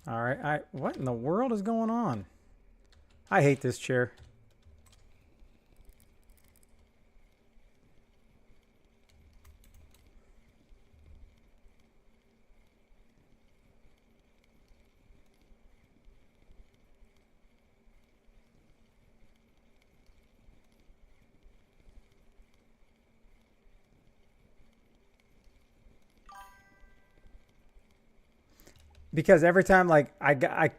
All right, what in the world is going on? I hate this chair. Because every time, like, I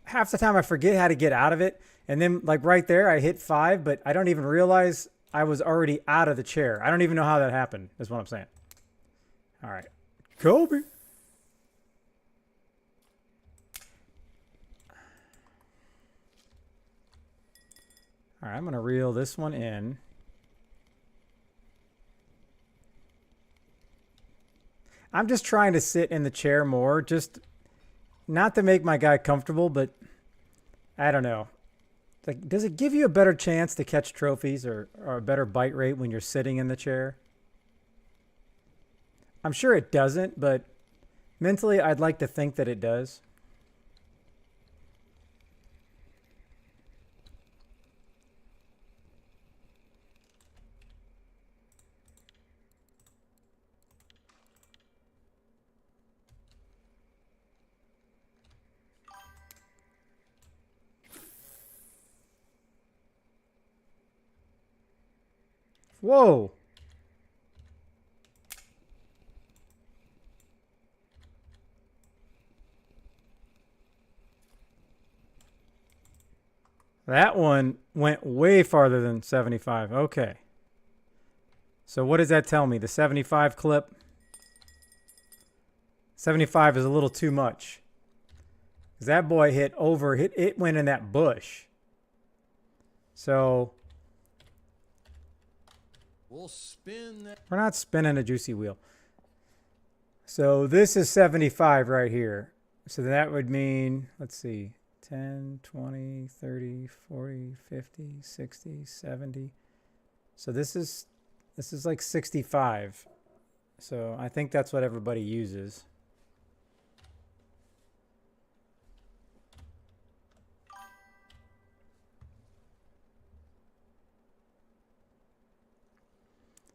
half the time I forget how to get out of it. And then, like, right there, I hit 5, but I don't even realize I was already out of the chair. I don't even know how that happened, is what I'm saying. All right. Kobe. All right, I'm going to reel this one in. I'm just trying to sit in the chair more, just not to make my guy comfortable, but I don't know. Like, does it give you a better chance to catch trophies or a better bite rate when you're sitting in the chair? I'm sure it doesn't, but mentally I'd like to think that it does. Whoa. That one went way farther than 75. Okay. So what does that tell me? The 75 clip? 75 is a little too much. 'Cause that boy it went in that bush. So We'll spin that. we're not spinning a juicy wheel. So this is 75 right here. So that would mean, let's see, 10, 20, 30, 40, 50, 60, 70. So this is like 65. So I think that's what everybody uses.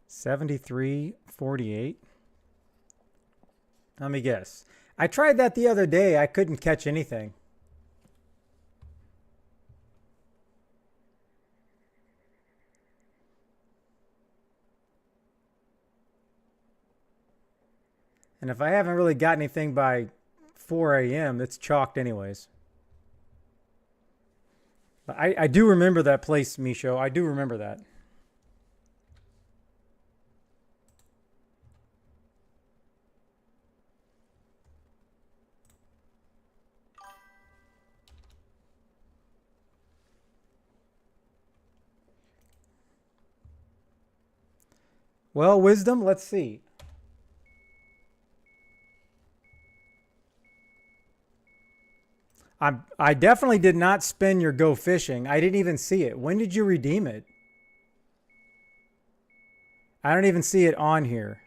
$73.48. Let me guess. I tried that the other day. I couldn't catch anything. And if I haven't really got anything by 4 a.m., it's chalked anyways. But I do remember that place, Misho. I do remember that. Well, wisdom, let's see. I definitely did not spin your go fishing. I didn't even see it. When did you redeem it? I don't even see it on here.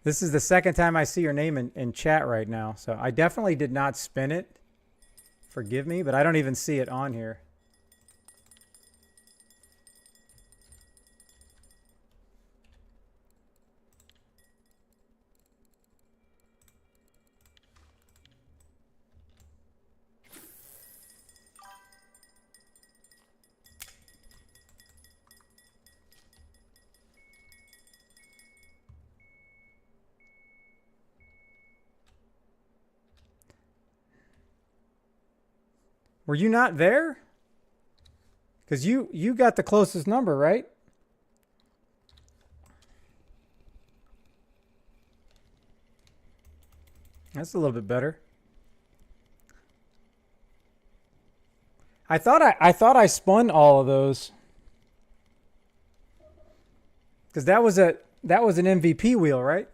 This is the second time I see your name in chat right now. So I definitely did not spin it. Forgive me, but I don't even see it on here. Were you not there? Because you got the closest number, right? That's a little bit better. I thought I spun all of those. Because that was an MVP wheel, right?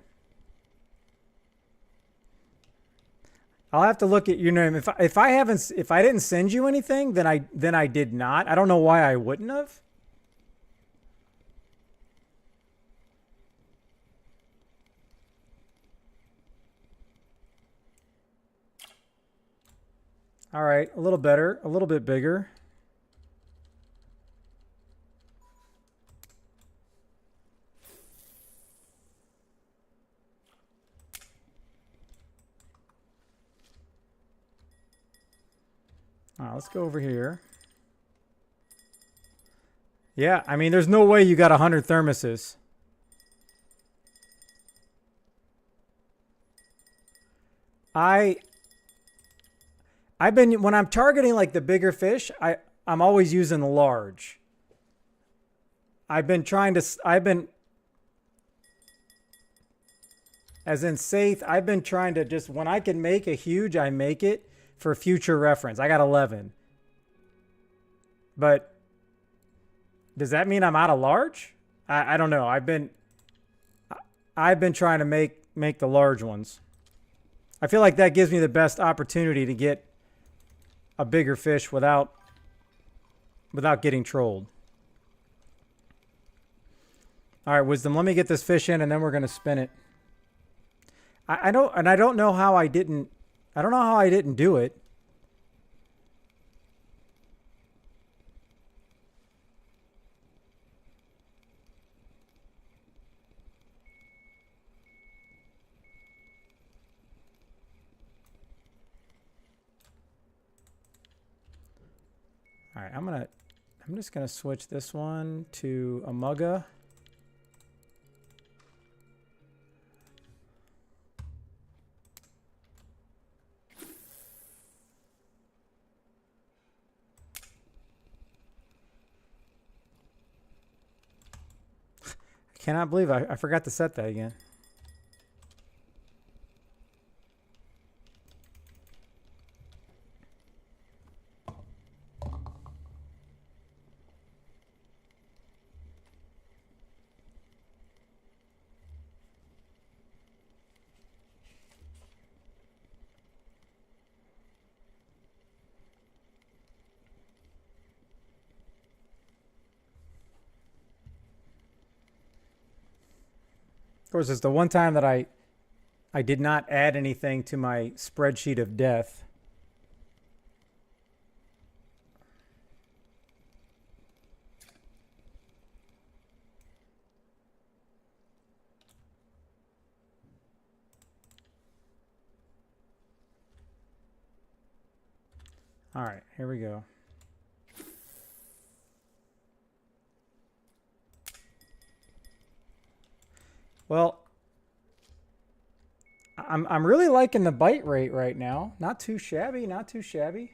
I'll have to look at your name. If I didn't send you anything, then I did not. I don't know why I wouldn't have. All right, a little better, a little bit bigger. All right, let's go over here. Yeah, I mean, there's no way you got 100 thermoses. I've been, when I'm targeting like the bigger fish, I'm always using the large. I've been, as in safe, I've been trying to just, when I can make a huge, I make it for future reference. I got 11. But does that mean I'm out of large? I don't know. I've been trying to make the large ones. I feel like that gives me the best opportunity to get a bigger fish without getting trolled. All right, Wisdom, let me get this fish in and then we're going to spin it. I don't know how I didn't do it. All right, I'm just gonna switch this one to a mugga. I cannot believe I forgot to set that again. Of course, it's the one time that I did not add anything to my spreadsheet of death. All right, here we go. Well, I'm really liking the bite rate right now. Not too shabby, not too shabby.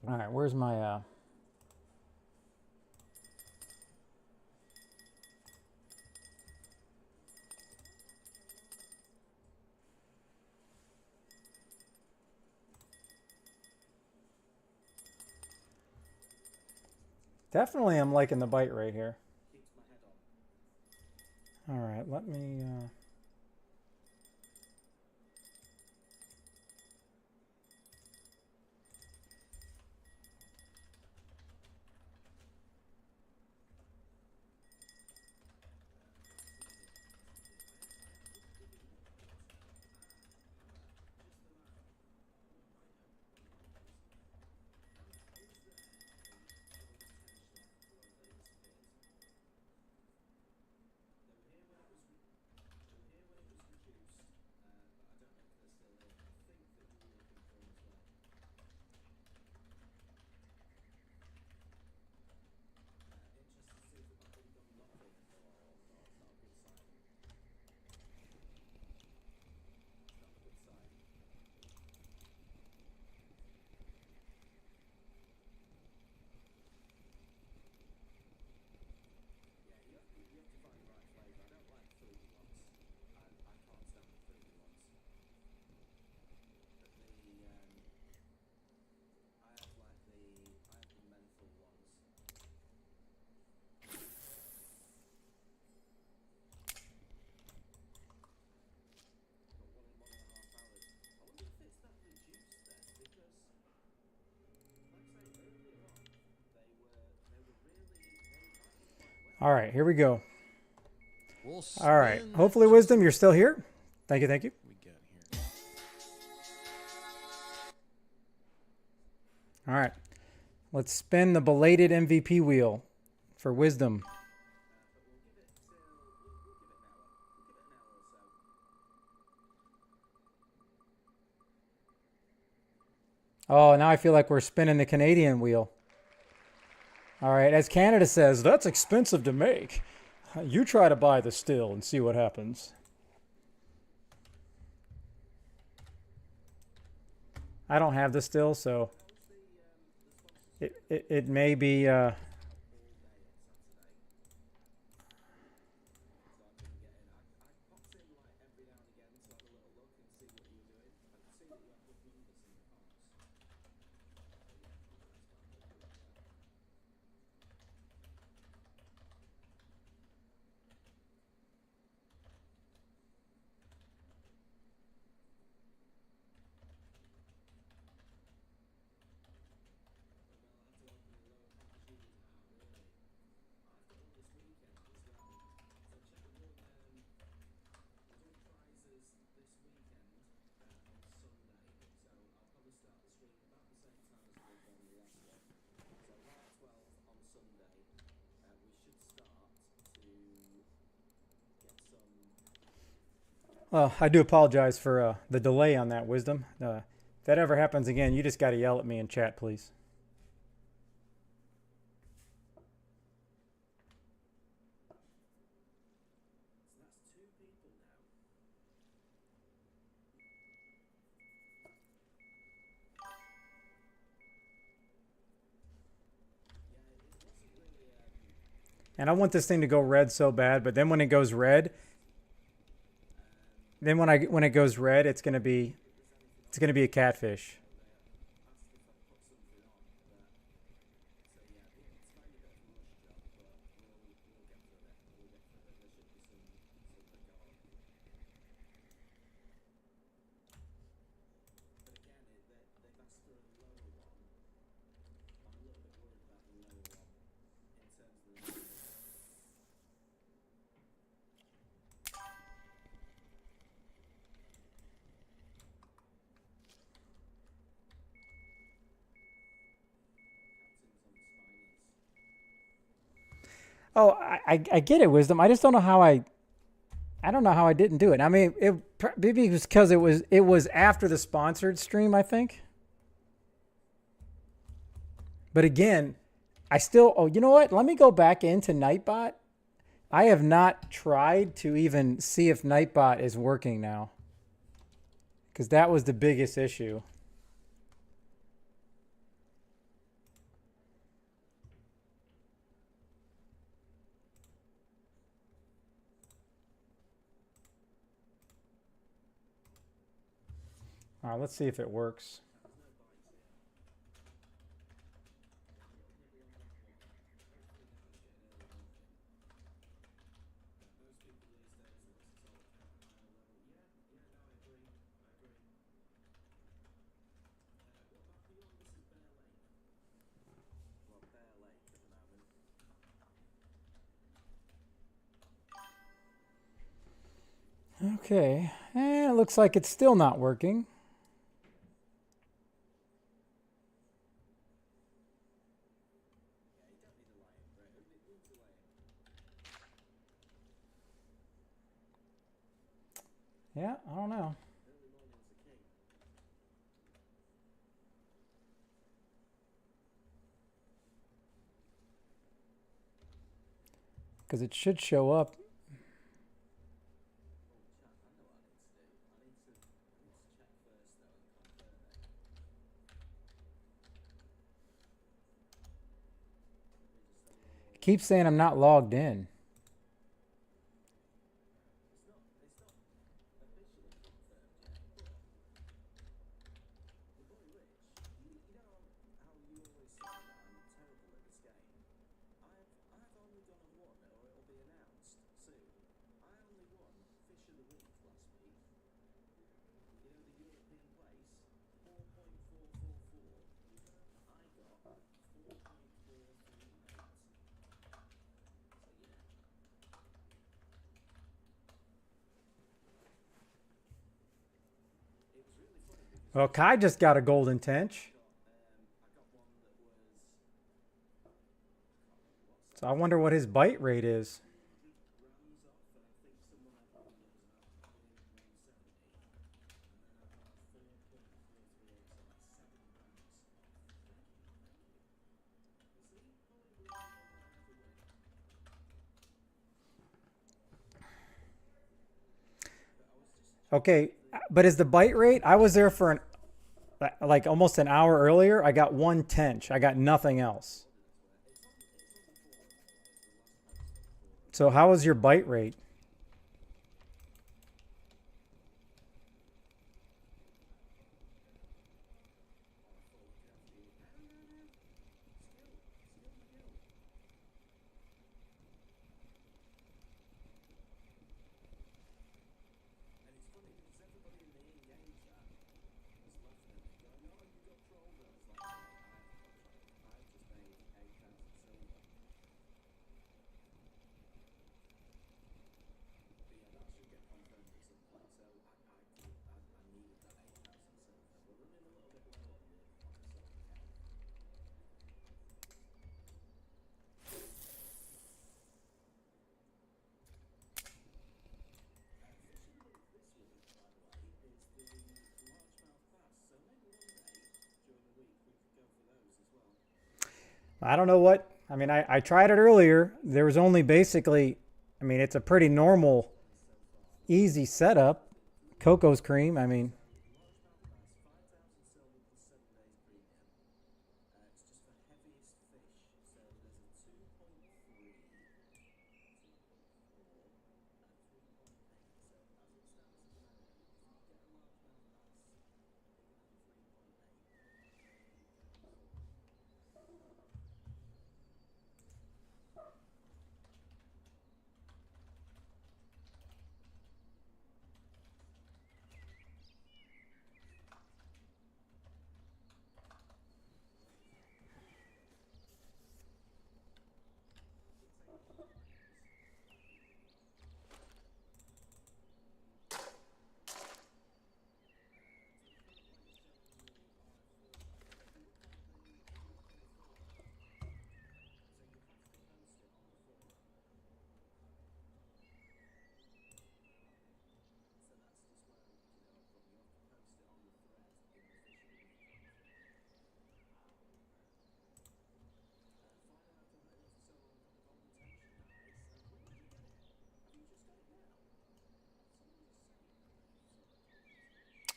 All right, where's my Definitely I'm liking the bite rate here. All right, let me All right, here we go. We'll All right. spin Hopefully, that Wisdom, you're still here. Thank you, thank you. we got here. All right. Let's spin the belated MVP wheel for Wisdom. Oh, now I feel like we're spinning the Canadian wheel. All right, as Canada says, that's expensive to make. You try to buy the still and see what happens. I don't have the still, so it may be Well, I do apologize for the delay on that, Wisdom. If that ever happens again, you just got to yell at me in chat, please. And I want this thing to go red so bad, but then when it goes red, then when it goes red, it's gonna be a catfish. Oh, I get it, Wisdom. I just don't know how I don't know how I didn't do it. I mean, maybe it was because it was after the sponsored stream, I think. But again, I still. Oh, you know what? Let me go back into Nightbot. I have not tried to even see if Nightbot is working now, because that was the biggest issue. All right, let's see if it works. Okay, it looks like it's still not working. Yeah, I don't know. Because it should show up. It keeps saying I'm not logged in. Well, Kai just got a golden tench. So I wonder what his bite rate is. Okay, but is the bite rate? I was there for like almost an hour earlier. I got one tench. I got nothing else. So how was your bite rate? I don't know what. I mean, I tried it earlier. There was only basically, I mean, it's a pretty normal, easy setup. Coco's cream, I mean.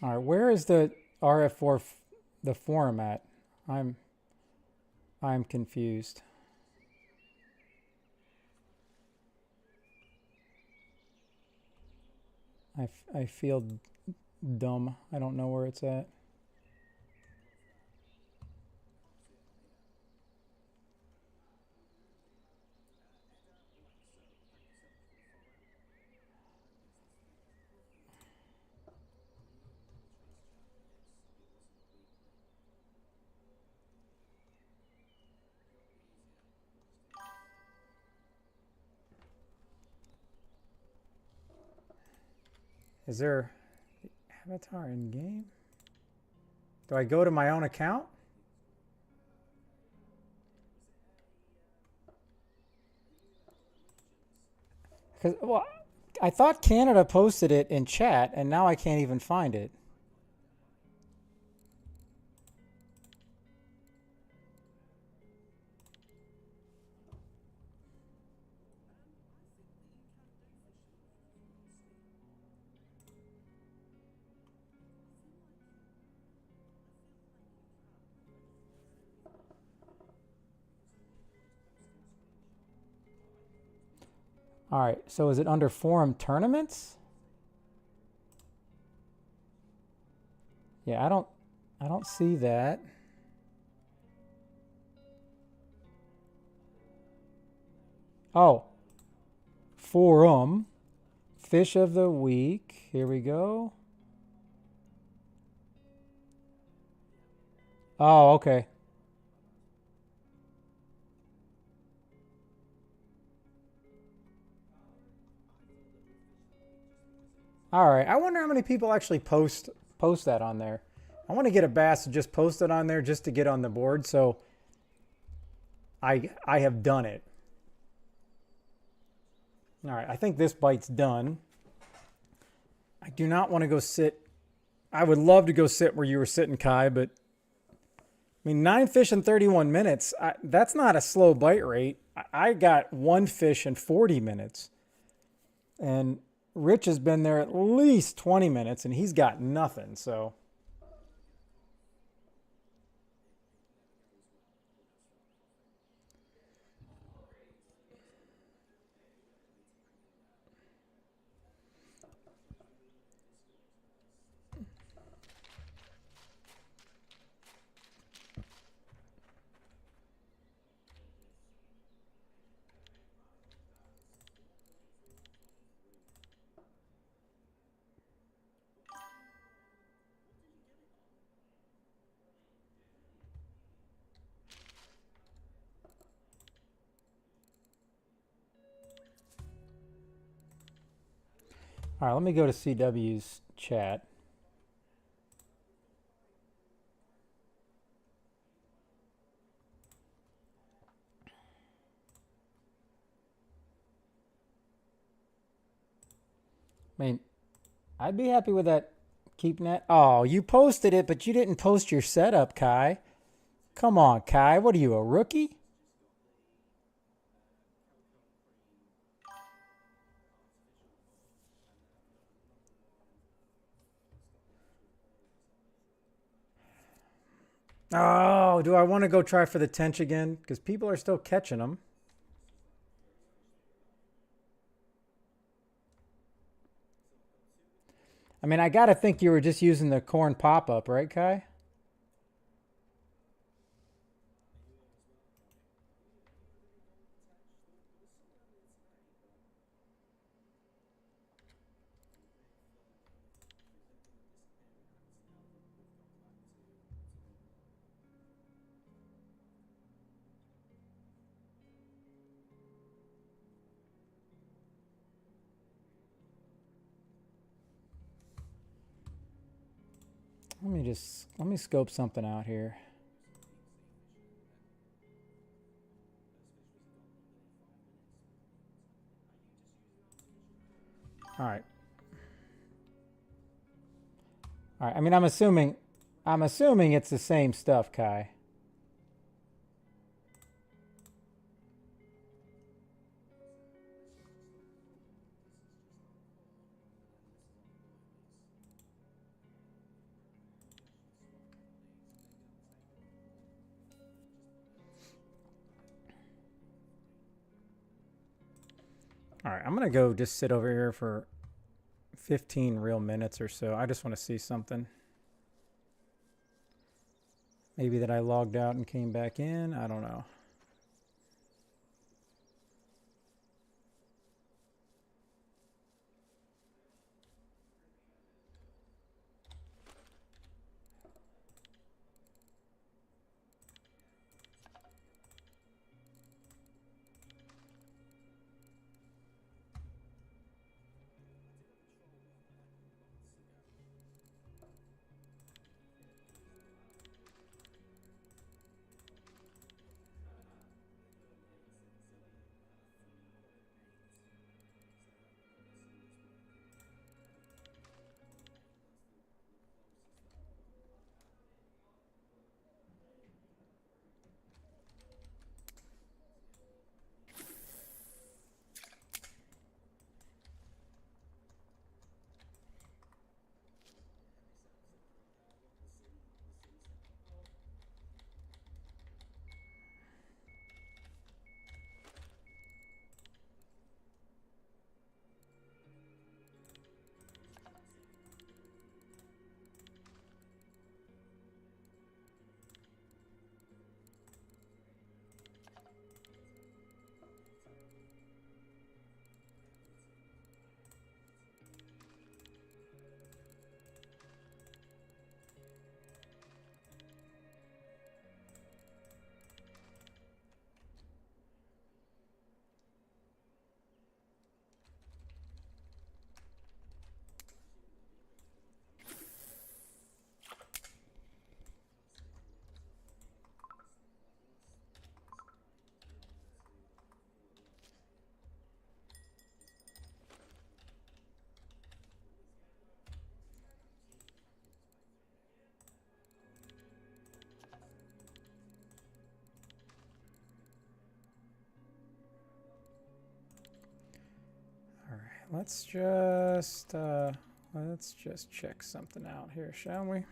All right, where is the RF4 the forum at? I'm confused. I feel dumb. I don't know where it's at. Is there avatar in game? Do I go to my own account? Because, well, I thought Canada posted it in chat, and now I can't even find it. All right, so is it under forum tournaments? Yeah, I don't see that. Oh, forum, fish of the week. Here we go. Oh, okay. All right. I wonder how many people actually post that on there. I want to get a bass to just post it on there just to get on the board. So I have done it. All right. I think this bite's done. I do not want to go sit. I would love to go sit where you were sitting, Kai, but I mean, 9 fish in 31 minutes. That's not a slow bite rate. I got 1 fish in 40 minutes. And Rich has been there at least 20 minutes, and he's got nothing, so. All right, let me go to CW's chat. I mean, I'd be happy with that keep net. Oh, you posted it, but you didn't post your setup, Kai. Come on, Kai. What are you, a rookie? Oh, do I want to go try for the Tench again? Because people are still catching them. I mean, I got to think you were just using the corn pop-up, right, Kai? Let me scope something out here. All right. All right. I mean, I'm assuming it's the same stuff, Kai. All right, I'm going to go just sit over here for 15 real minutes or so. I just want to see something. Maybe that I logged out and came back in. I don't know. Let's just check something out here, shall we?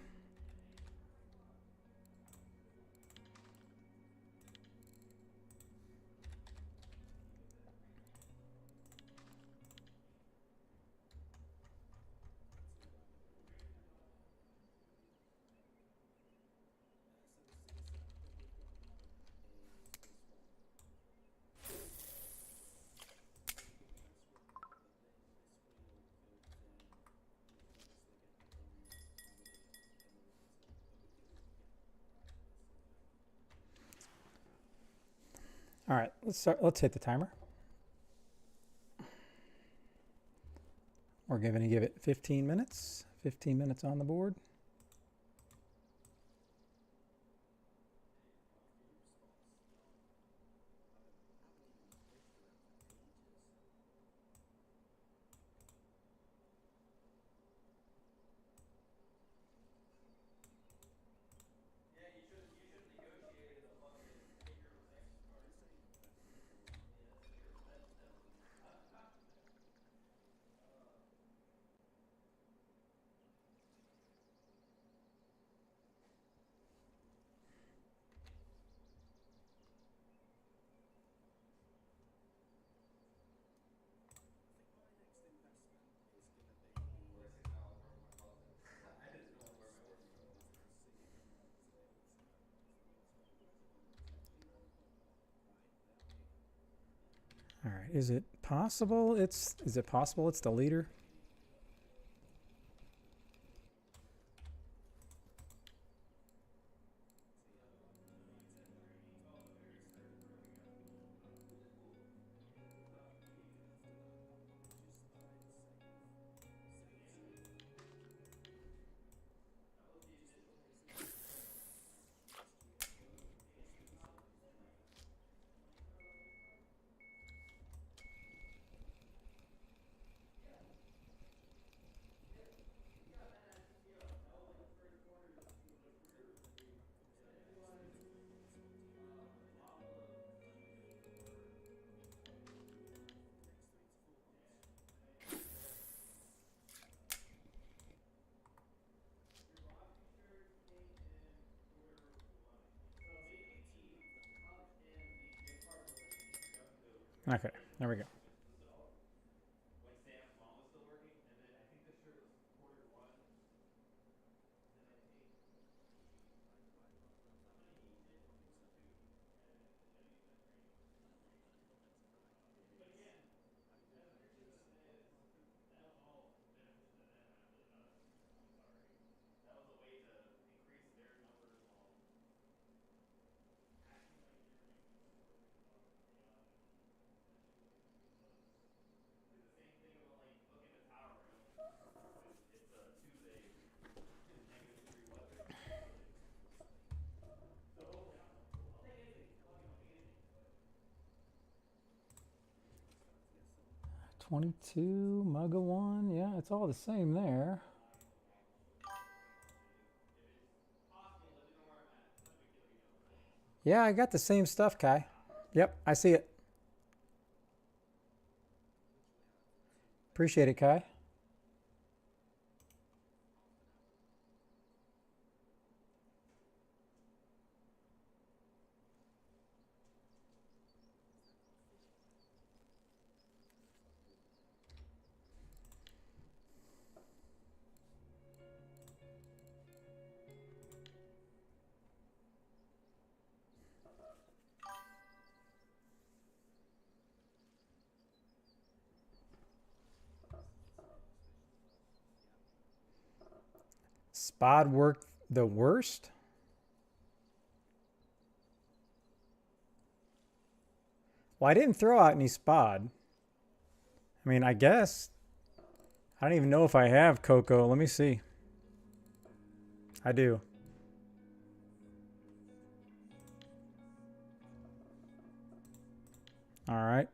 All right, let's hit the timer. We're going to give it 15 minutes. 15 minutes on the board. All right, is it possible is it possible it's the leader? Okay, there we go. $22, Mugga 1, yeah, it's all the same there. Yeah, I got the same stuff, Kai. Yep, I see it. Appreciate it, Kai. Spod worked the worst? Well, I didn't throw out any spod. I mean, I guess. I don't even know if I have Coco. Let me see. I do. All right.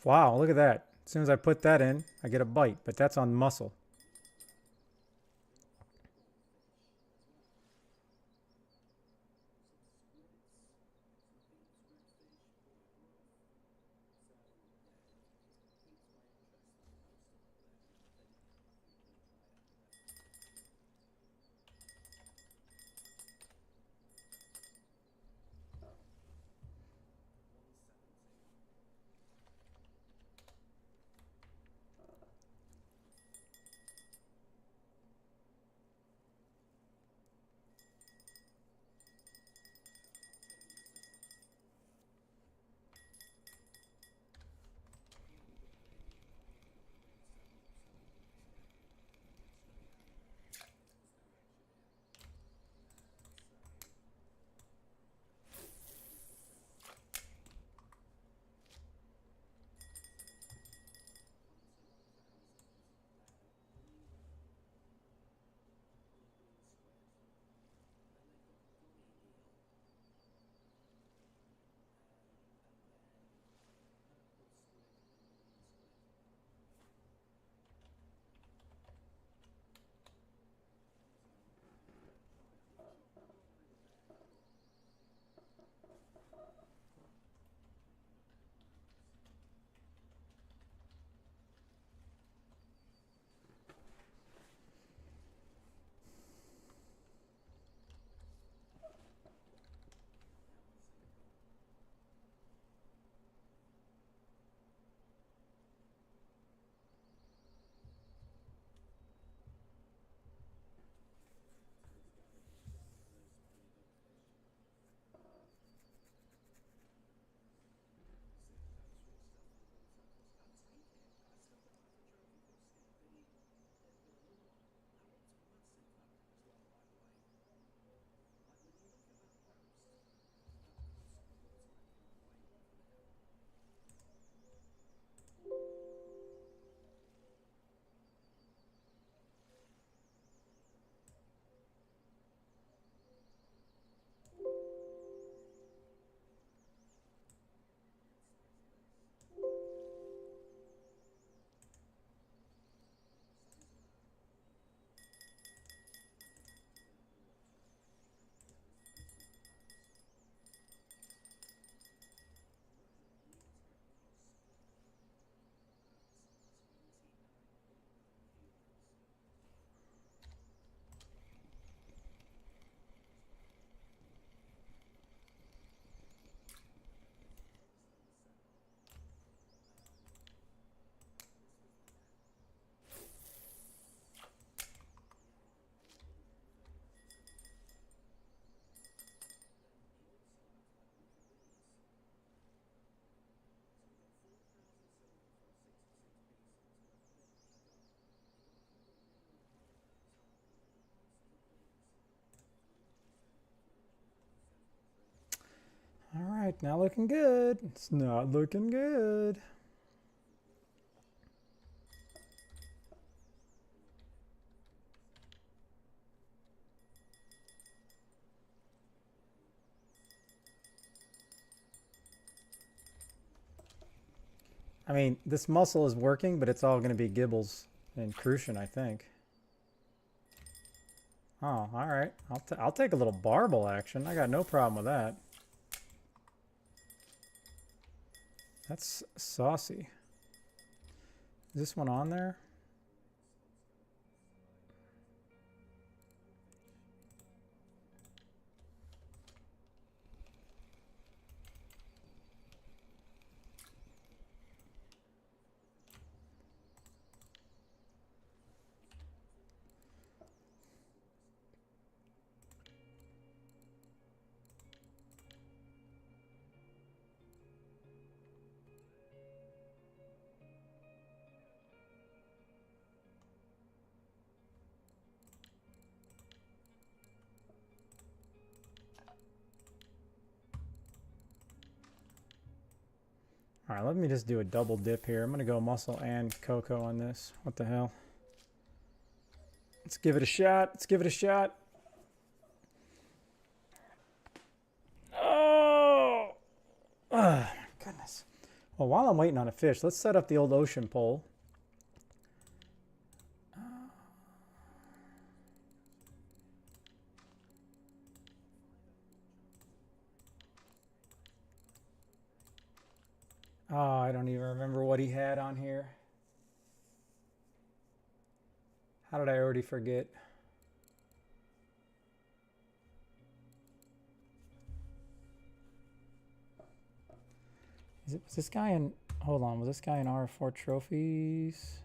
Wow, look at that. As soon as I put that in, I get a bite, but that's on muscle. right, not looking good. It's not looking good. I mean, this muscle is working, but it's all going to be Gibbles and Crucian, I think. Oh, all right. I'll take a little barbel action. I got no problem with that. That's saucy. Is this one on there? All right, let me just do a double dip here. I'm going to go muscle and cocoa on this. What the hell? Let's give it a shot. Let's give it a shot. Oh! Oh, my goodness. Well, while I'm waiting on a fish, let's set up the old ocean pole. Oh, I don't even remember what he had on here. How did I already forget? Was this guy in... Hold on, was this guy in R4 trophies?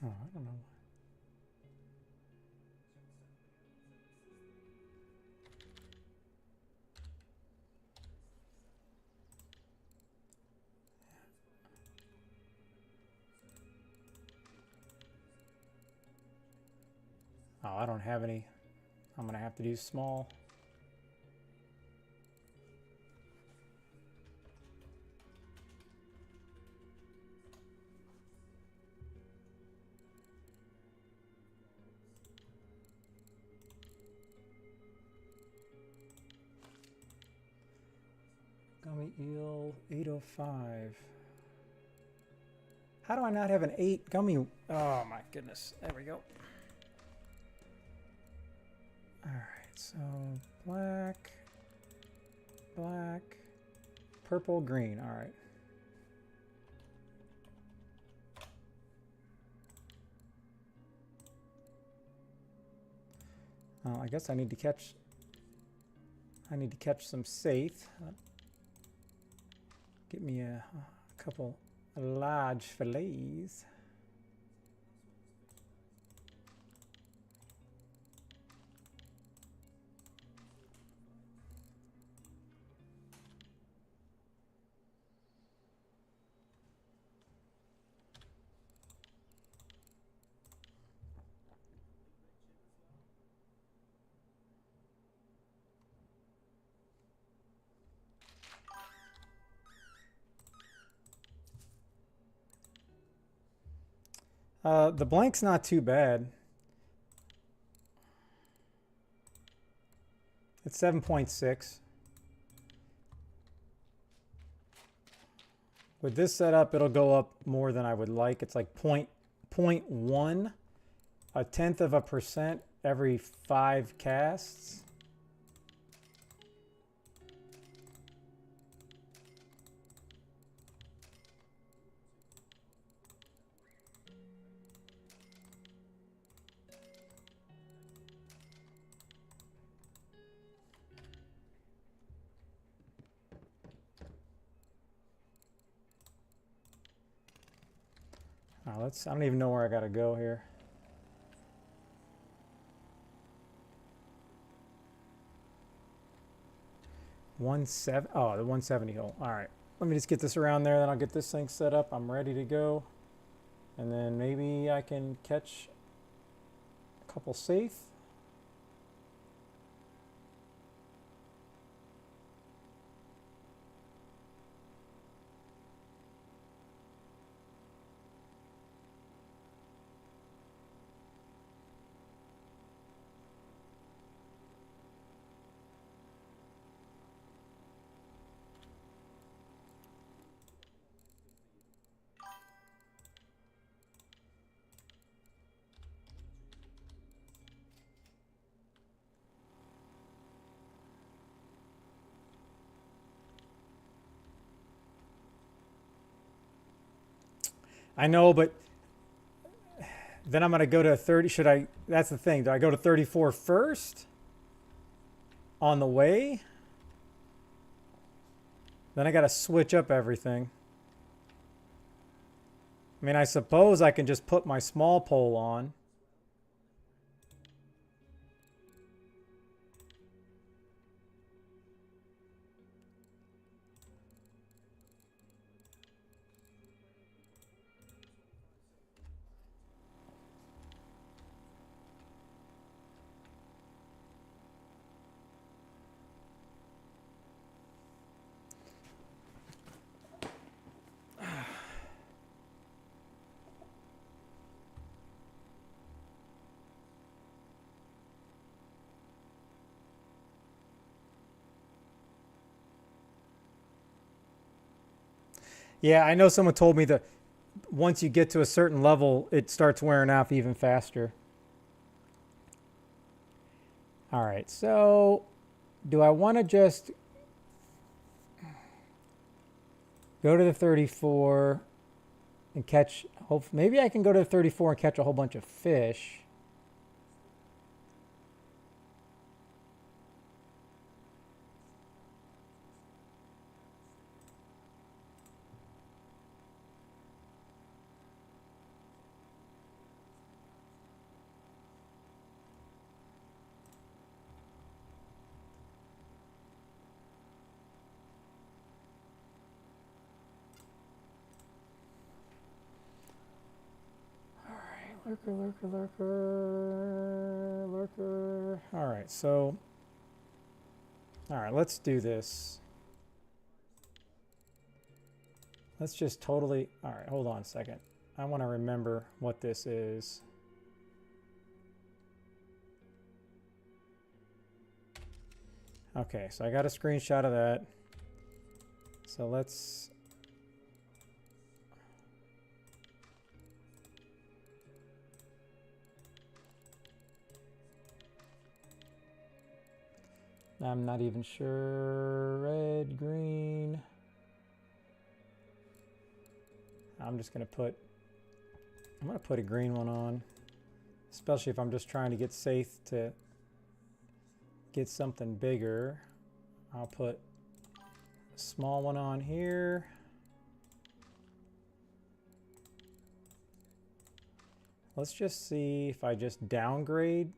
Oh, I don't know. Oh, I don't have any. I'm going to have to do small. Gummy eel 805. How do I not have an 8 gummy? Oh my goodness. There we go. All right, so black, black, purple, green. All right. I guess I need to catch some safe. Get me a couple large fillets. The blank's not too bad. It's 7.6. With this setup, it'll go up more than I would like. It's like 0.1, a tenth of a percent every 5 casts. I don't even know where I gotta go here. The 170 hole. All right, let me just get this around there, then I'll get this thing set up. I'm ready to go. And then maybe I can catch a couple safe. I know, but then I'm going to go to 30. Should I? That's the thing. Do I go to 34 first on the way? Then I got to switch up everything. I mean, I suppose I can just put my small pole on. Yeah, I know someone told me that once you get to a certain level, it starts wearing off even faster. All right, so do I want to just go to the 34 and catch, maybe I can go to the 34 and catch a whole bunch of fish. Lurker. All right, so, all right, let's do this. Let's just totally, all right, hold on a second. I want to remember what this is. Okay, so I got a screenshot of that. So let's, I'm not even sure. Red, green. I'm gonna put a green one on, especially if I'm just trying to get safe to get something bigger. I'll put a small one on here. Let's just see if I just downgrade.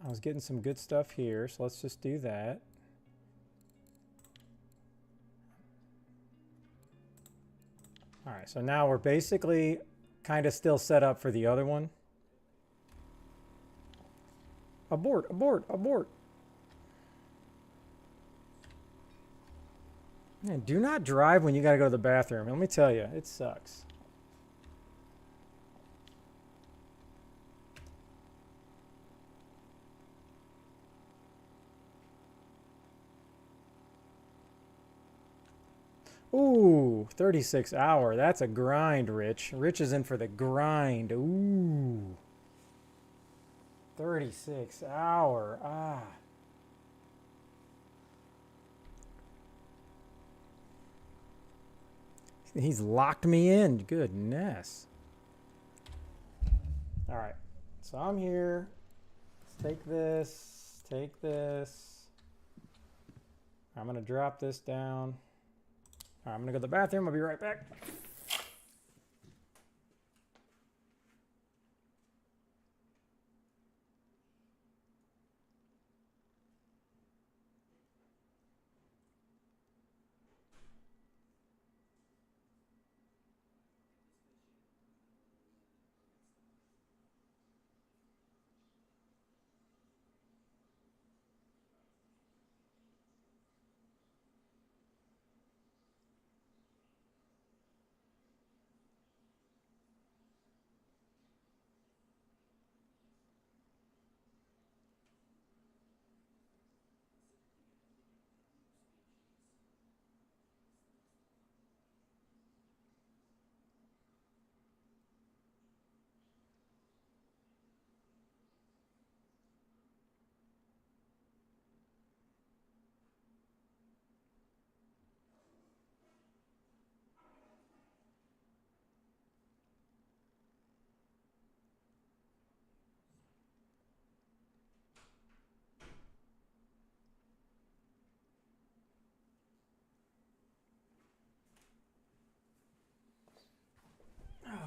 I was getting some good stuff here, so let's just do that. All right, so now we're basically kind of still set up for the other one. Abort, abort, abort. Man, do not drive when you got to go to the bathroom. Let me tell you, it sucks. Ooh, 36 hour. That's a grind, Rich. Rich is in for the grind. Ooh. 36 hour. Ah. He's locked me in. Goodness. All right. So I'm here. Let's take this. Take this. I'm going to drop this down. All right, I'm going to go to the bathroom. I'll be right back.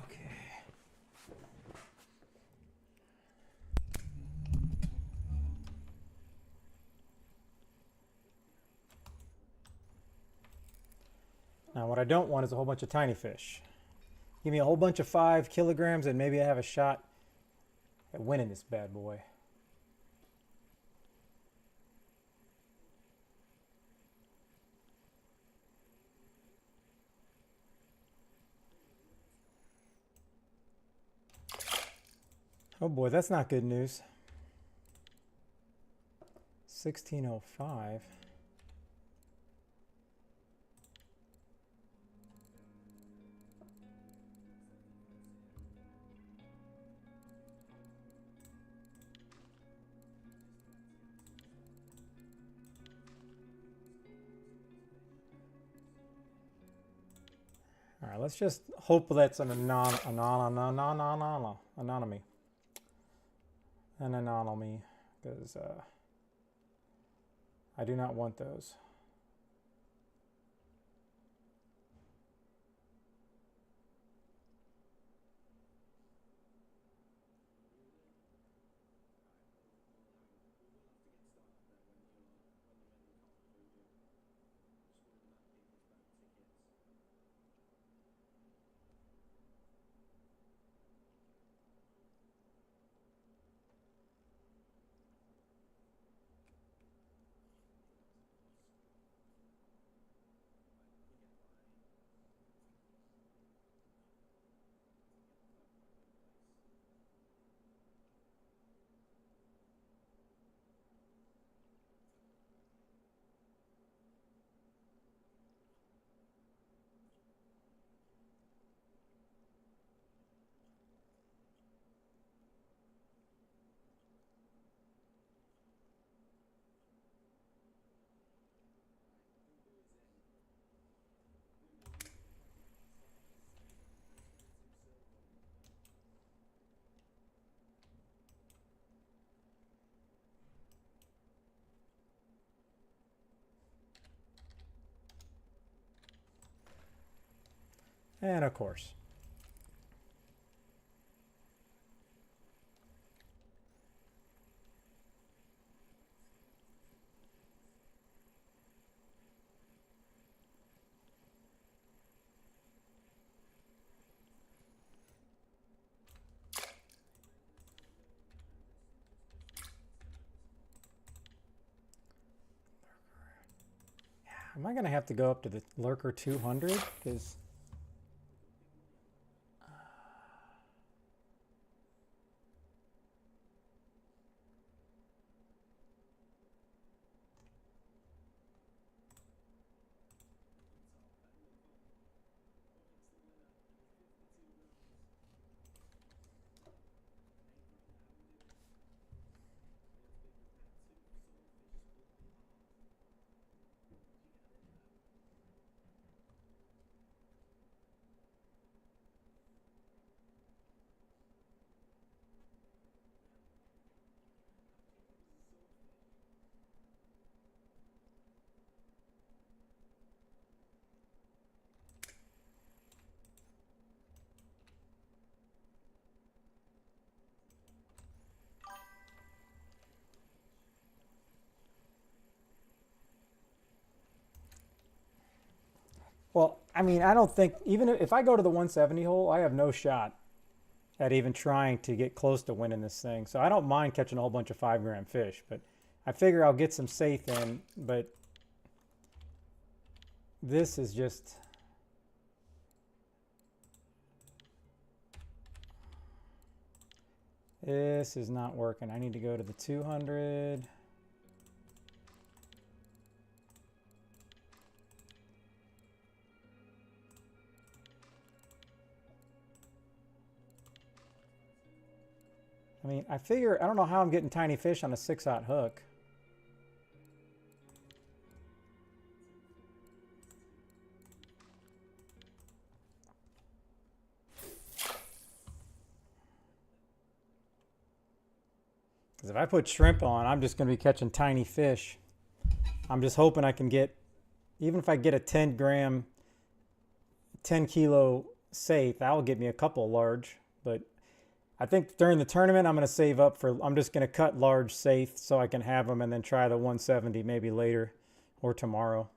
Okay. Now what I don't want is a whole bunch of tiny fish. Give me a whole bunch of 5 kilograms and maybe I have a shot at winning this bad boy. Oh boy, that's not good news. 1605. All right, let's just hope that's an anonymity, because I do not want those. And of course. Am I going to have to go up to the Lurker 200? Because... Well, I mean, I don't think, even if I go to the 170 hole, I have no shot at even trying to get close to winning this thing. So I don't mind catching a whole bunch of 5-gram fish, but I figure I'll get some safe in, but this is just... This is not working. I need to go to the 200. I mean, I figure, I don't know how I'm getting tiny fish on a 6/0 hook. Because if I put shrimp on, I'm just going to be catching tiny fish. I'm just hoping I can get, even if I get a 10 kilo safe, that'll get me a couple large. But I think during the tournament, I'm going to save up for, I'm just going to cut large safe so I can have them and then try the 170 maybe later or tomorrow.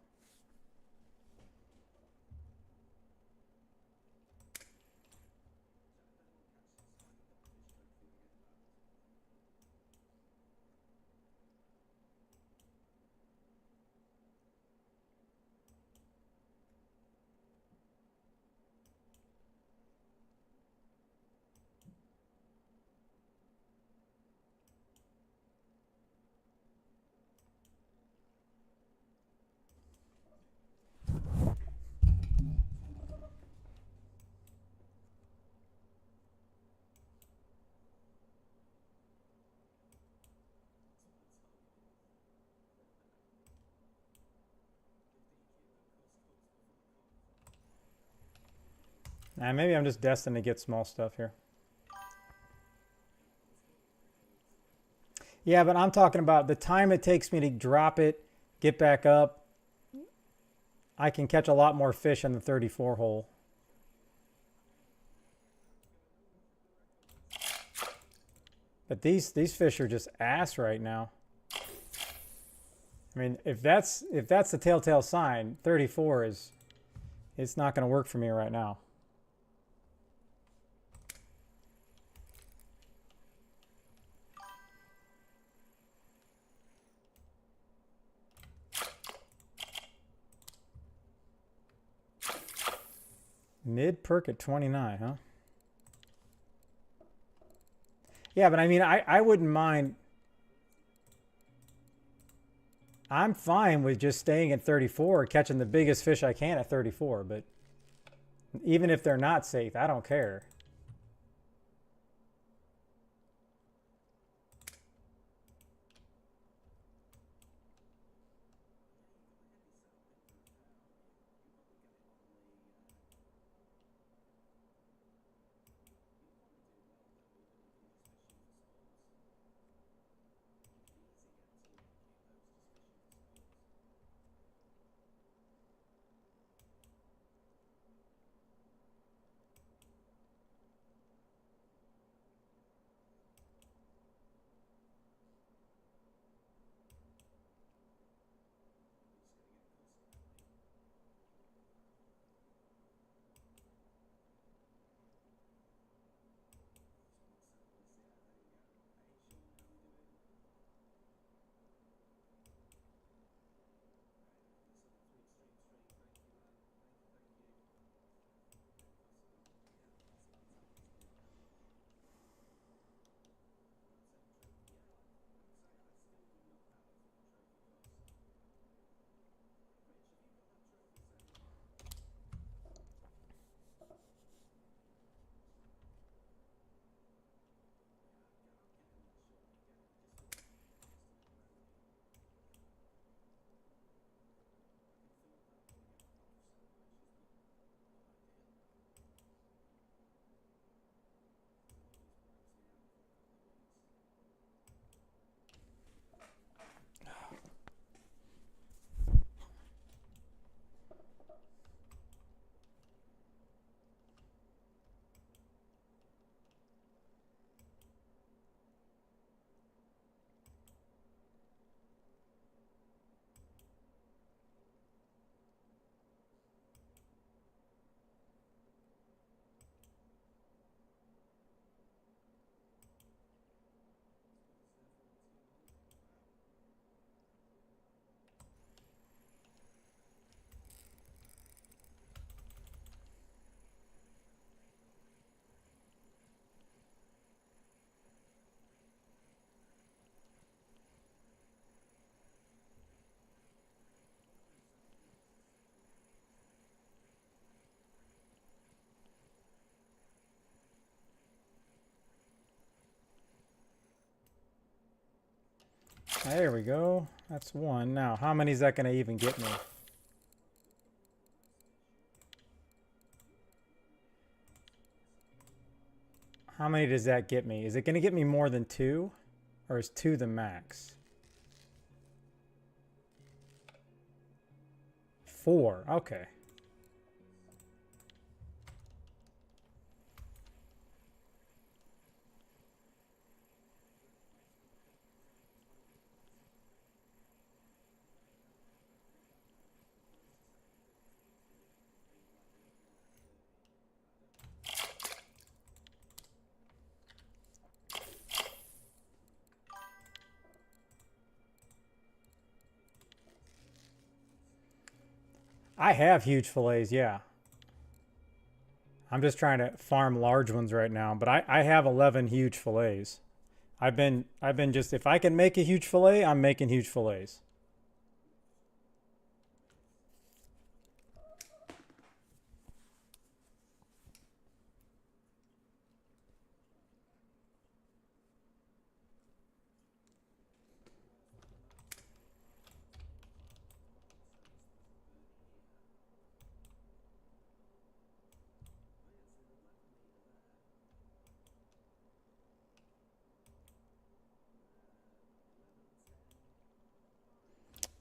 Nah, maybe I'm just destined to get small stuff here. Yeah, but I'm talking about the time it takes me to drop it, get back up. I can catch a lot more fish on the 34 hole. But these fish are just ass right now. I mean, if that's the telltale sign, 34 is, it's not going to work for me right now. Mid perk at 29, huh? Yeah, but I mean, I wouldn't mind. I'm fine with just staying at 34, catching the biggest fish I can at 34, but even if they're not safe, I don't care. There we go. That's one. Now, how many is that going to even get me? How many does that get me? Is it going to get me more than 2? Or is 2 the max? 4. Okay. I have huge fillets, yeah. I'm just trying to farm large ones right now, but I have 11 huge fillets. I've been just, if I can make a huge fillet, I'm making huge fillets.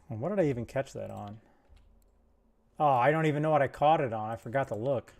And what did I even catch that on? Oh, I don't even know what I caught it on. I forgot to look.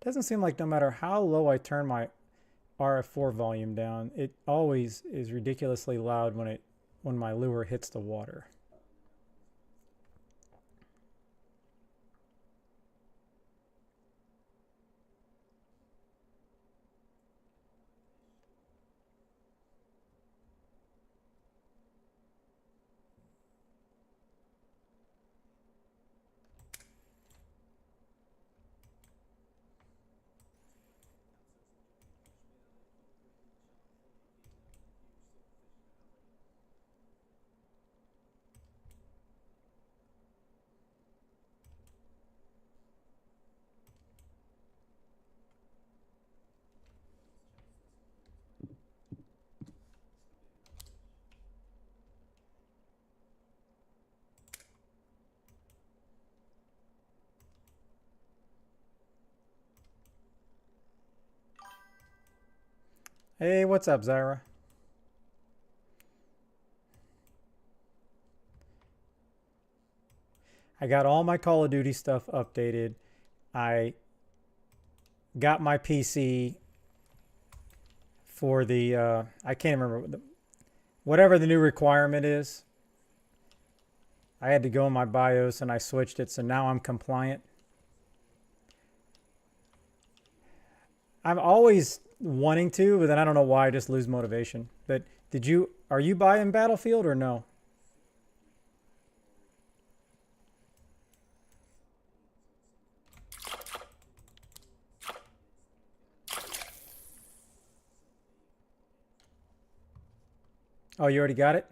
Doesn't seem like no matter how low I turn my RF4 volume down, it always is ridiculously loud when my lure hits the water. Hey, what's up, Zyra? I got all my Call of Duty stuff updated. I got my PC for the, I can't remember, whatever the new requirement is. I had to go in my BIOS and I switched it, so now I'm compliant. I'm always wanting to, but then I don't know why I just lose motivation. But are you buying Battlefield or no? Oh, you already got it?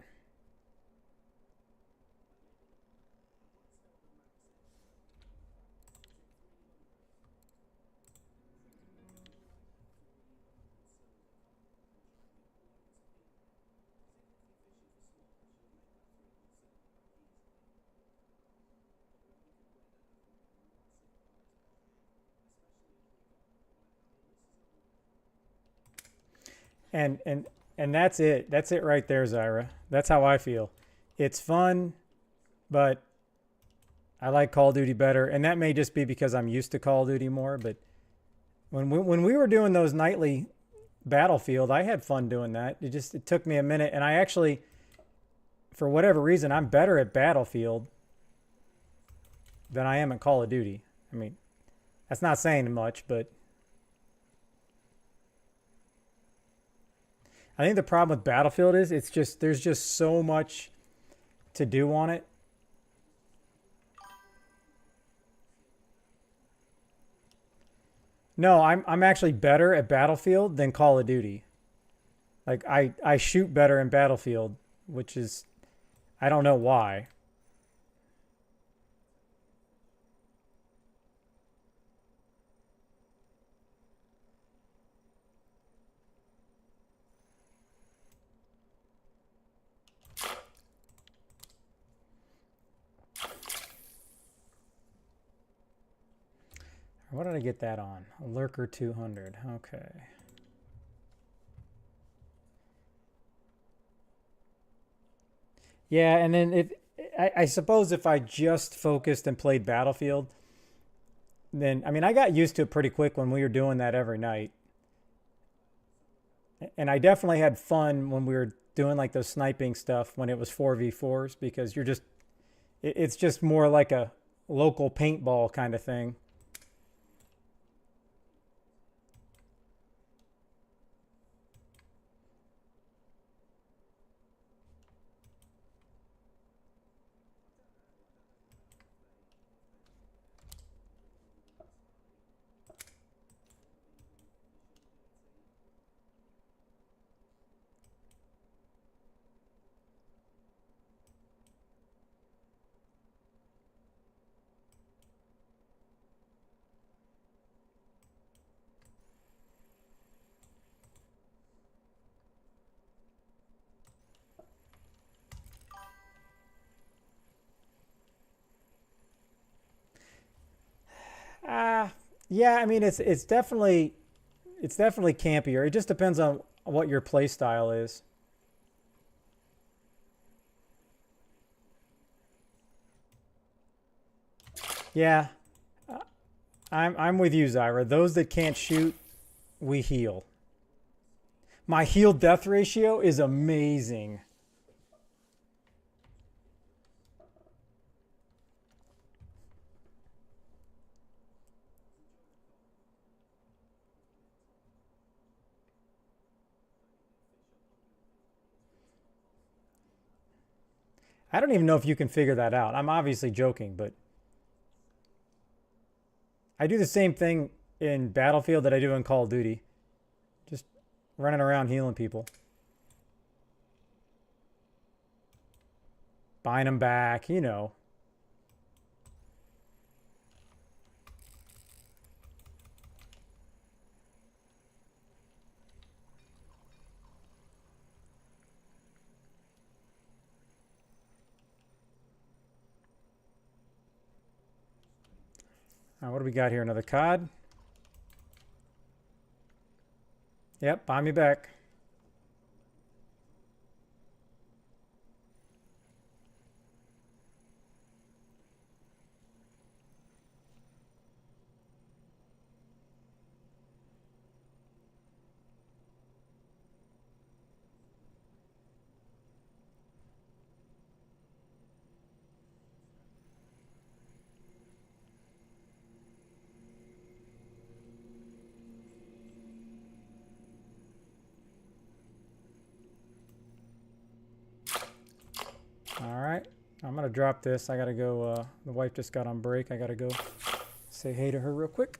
And that's it. That's it right there, Zyra. That's how I feel. It's fun, but I like Call of Duty better, and that may just be because I'm used to Call of Duty more. But when we were doing those nightly Battlefield, I had fun doing that. It took me a minute, and I actually, for whatever reason, I'm better at Battlefield than I am at Call of Duty. I mean, that's not saying much, but I think the problem with Battlefield is there's just so much to do on it. No, I'm actually better at Battlefield than Call of Duty. Like I shoot better in Battlefield, which is I don't know why. What did I get that on? A Lurker 200. Okay. Yeah, and then I suppose if I just focused and played Battlefield, then I mean I got used to it pretty quick when we were doing that every night. And I definitely had fun when we were doing like those sniping stuff when it was 4v4s because it's just more like a local paintball kind of thing. Yeah, I mean it's definitely campier. It just depends on what your play style is. Yeah, I'm with you, Zyra. Those that can't shoot, we heal. My heal death ratio is amazing. I don't even know if you can figure that out. I'm obviously joking, but I do the same thing in Battlefield that I do in Call of Duty. Just running around healing people. Buying them back, you know. All right, what do we got here? Another COD? Yep, buy me back. All right, I'm gonna drop this. I gotta go. The wife just got on break. I gotta go say hey to her real quick.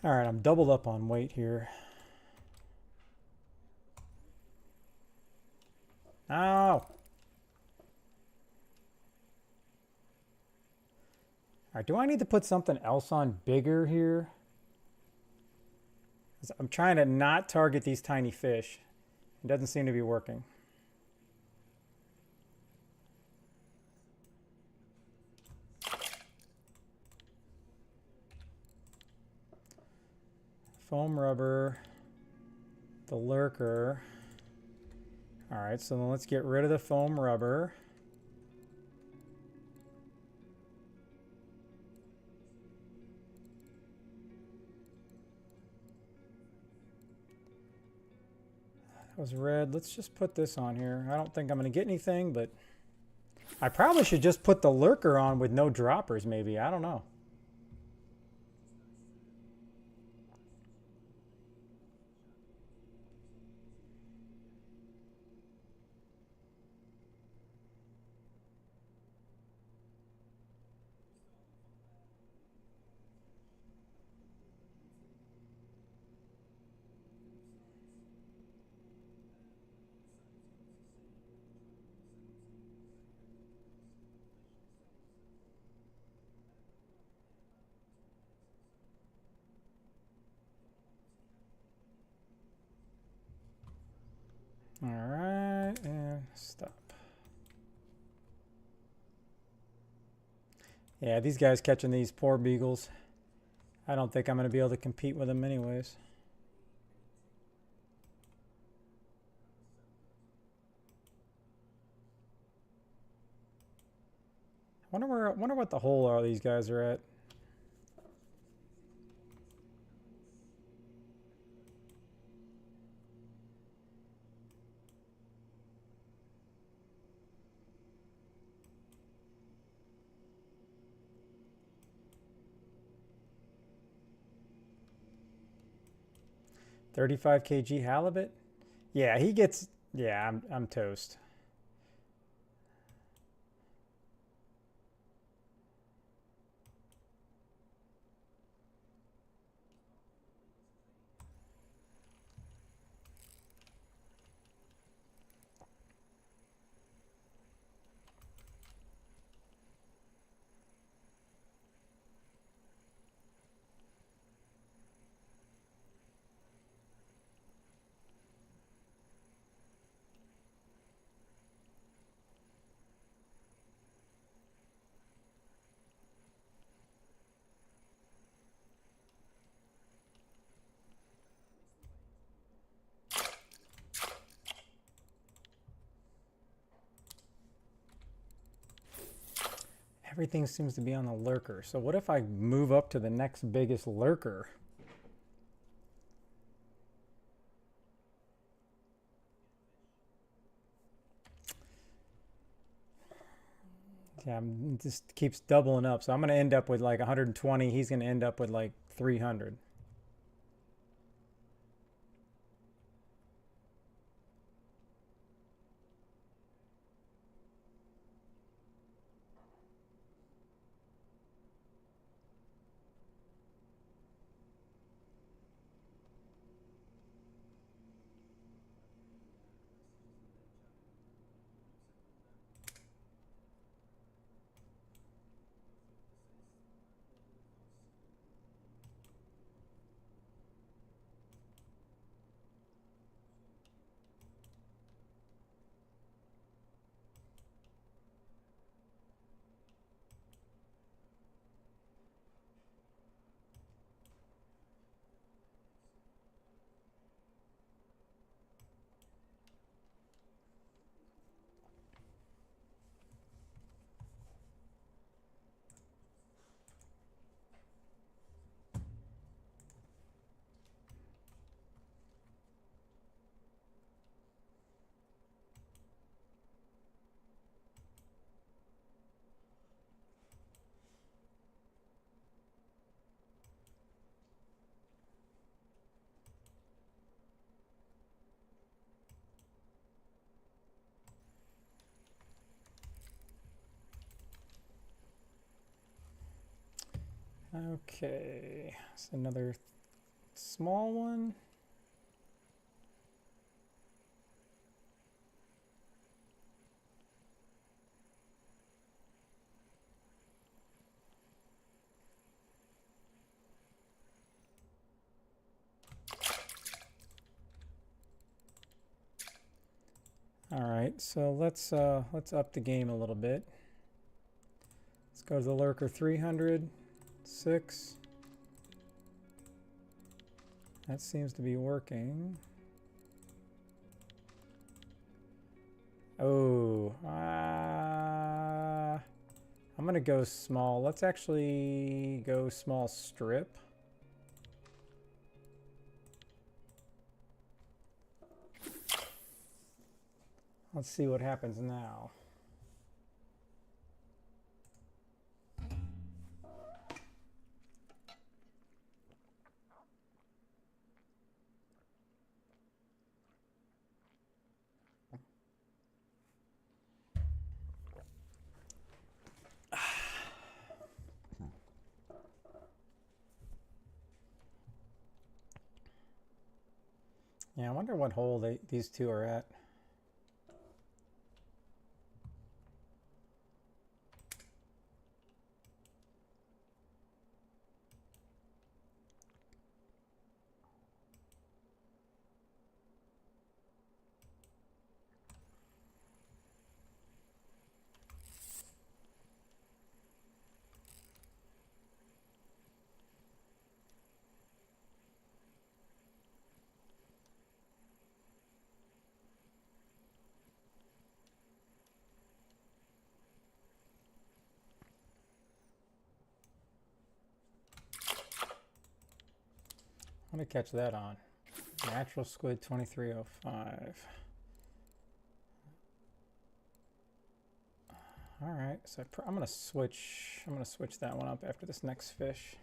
All right, I'm doubled up on weight here. Ow! All right, do I need to put something else on bigger here? I'm trying to not target these tiny fish. It doesn't seem to be working. Foam rubber, the lurker. All right, so then let's get rid of the foam rubber. That was red. Let's just put this on here. I don't think I'm going to get anything, but I probably should just put the lurker on with no droppers maybe. I don't know. All right, and stop. Yeah, these guys catching these poor beagles. I don't think I'm going to be able to compete with them anyways. Wonder what the hole all these guys are at. $35 kg halibut? Yeah, he gets. Yeah, I'm toast. Everything seems to be on the lurker. So what if I move up to the next biggest lurker? Yeah, it just keeps doubling up. So I'm going to end up with like 120. He's going to end up with like 300. Okay, so another small one. All right, so let's up the game a little bit. Let's go to the lurker 300, 6. That seems to be working. Oh, I'm gonna go small. Let's actually go small strip. Let's see what happens now. Yeah, I wonder what hole these two are at. I'm gonna catch that on. Natural squid 2305. All right, so I'm gonna switch that one up after this next fish.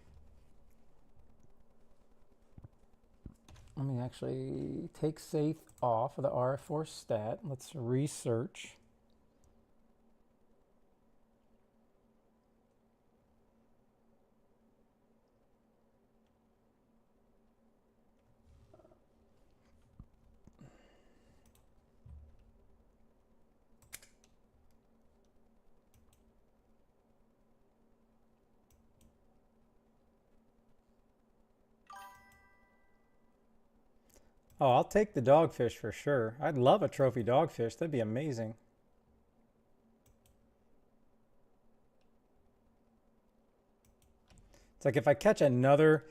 Let me actually take safe off of the RF4 stat. Let's research. Oh, I'll take the dogfish for sure. I'd love a trophy dogfish. That'd be amazing. It's like if I catch another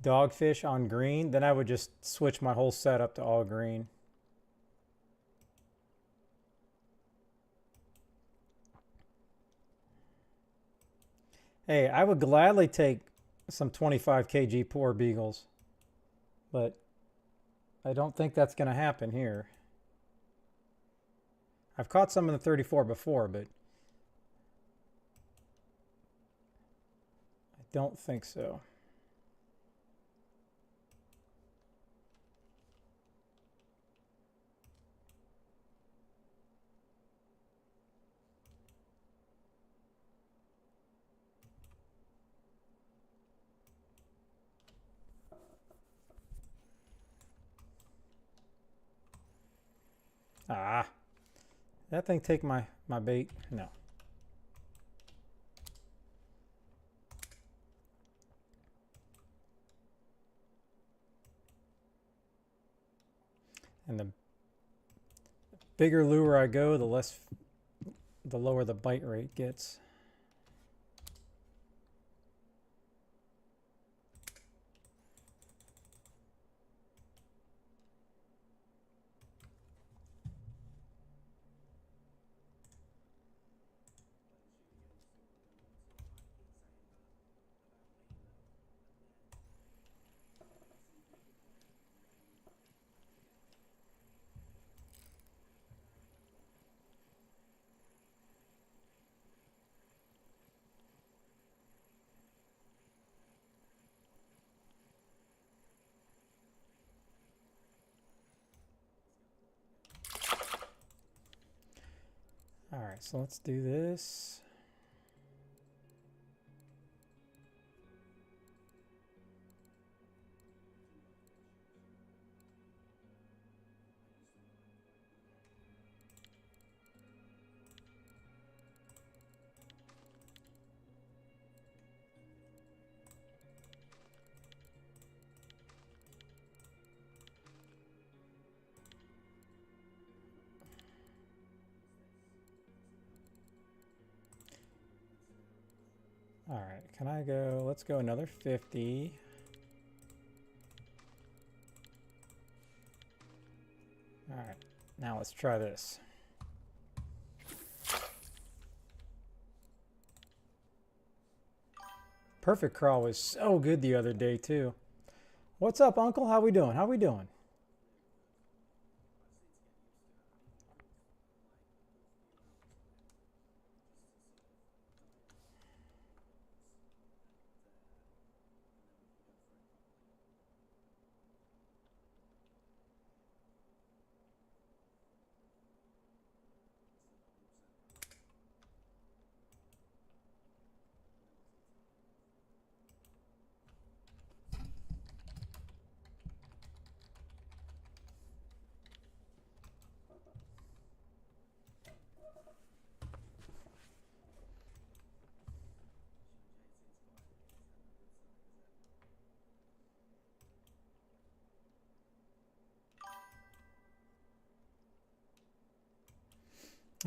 dogfish on green, then I would just switch my whole setup to all green. Hey, I would gladly take some 25 kg poor beagles, but I don't think that's going to happen here. I've caught some in the 34 before, but I don't think so. Ah, that thing take my bait? No. And the bigger lure I go, the lower the bite rate gets. All right, so let's do this. All right, can I go? Let's go another 50. All right, now let's try this. Perfect Crawl was so good the other day too. What's up, Uncle? How we doing? How we doing?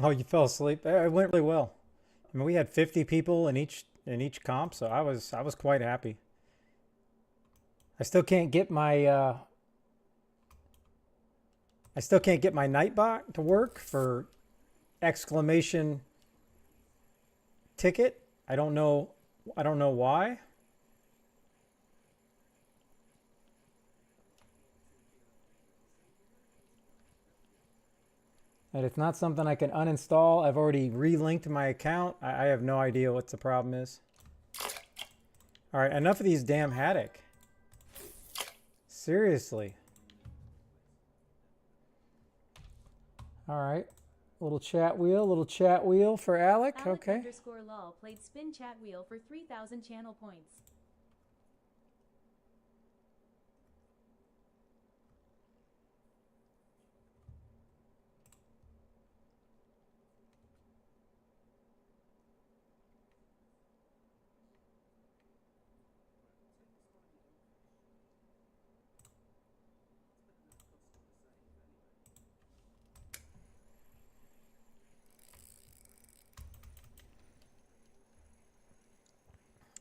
Oh, you fell asleep? It went really well. I mean, we had 50 people in each comp, so I was quite happy. I still can't get my Nightbot to work for exclamation ticket. I don't know why. And it's not something I can uninstall. I've already relinked my account. I have no idea what the problem is. All right, enough of these damn haddock. Seriously. All right, little chat wheel for Alec. Okay. _lol played spin chat wheel for 3,000 channel points.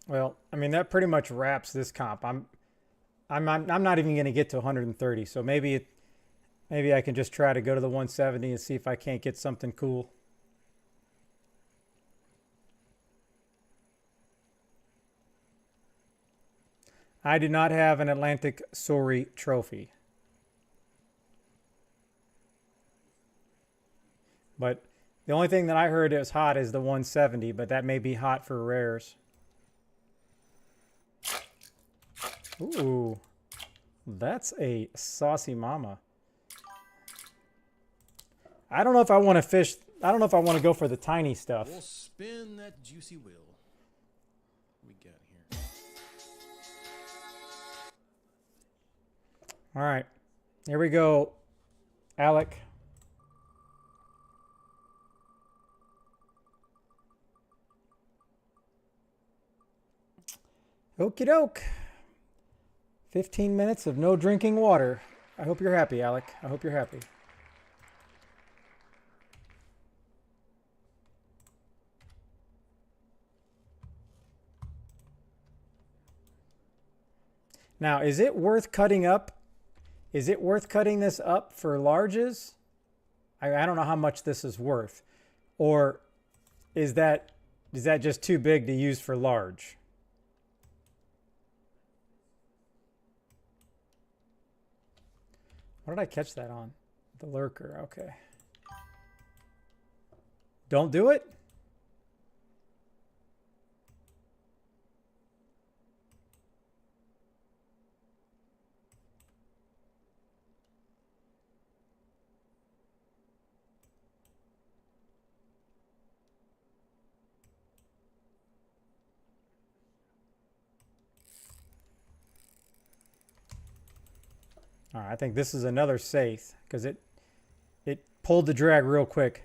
Well, I mean that pretty much wraps this comp. I'm not even going to get to 130. So maybe I can just try to go to the 170 and see if I can't get something cool. I do not have an Atlantic Sorry trophy. But the only thing that I heard is hot is the 170, but that may be hot for rares. Ooh, that's a saucy mama. I don't know if I want to fish. I don't know if I want to go for the tiny stuff. We'll spin that juicy wheel. We got here. All right, here we go, Alec. Okie doke. 15 minutes of no drinking water. I hope you're happy, Alec. I hope you're happy. Now, is it worth cutting up? Is it worth cutting this up for larges? I don't know how much this is worth. Or is that just too big to use for large? What did I catch that on? The lurker, okay. Don't do it? All right, I think this is another safe because it pulled the drag real quick.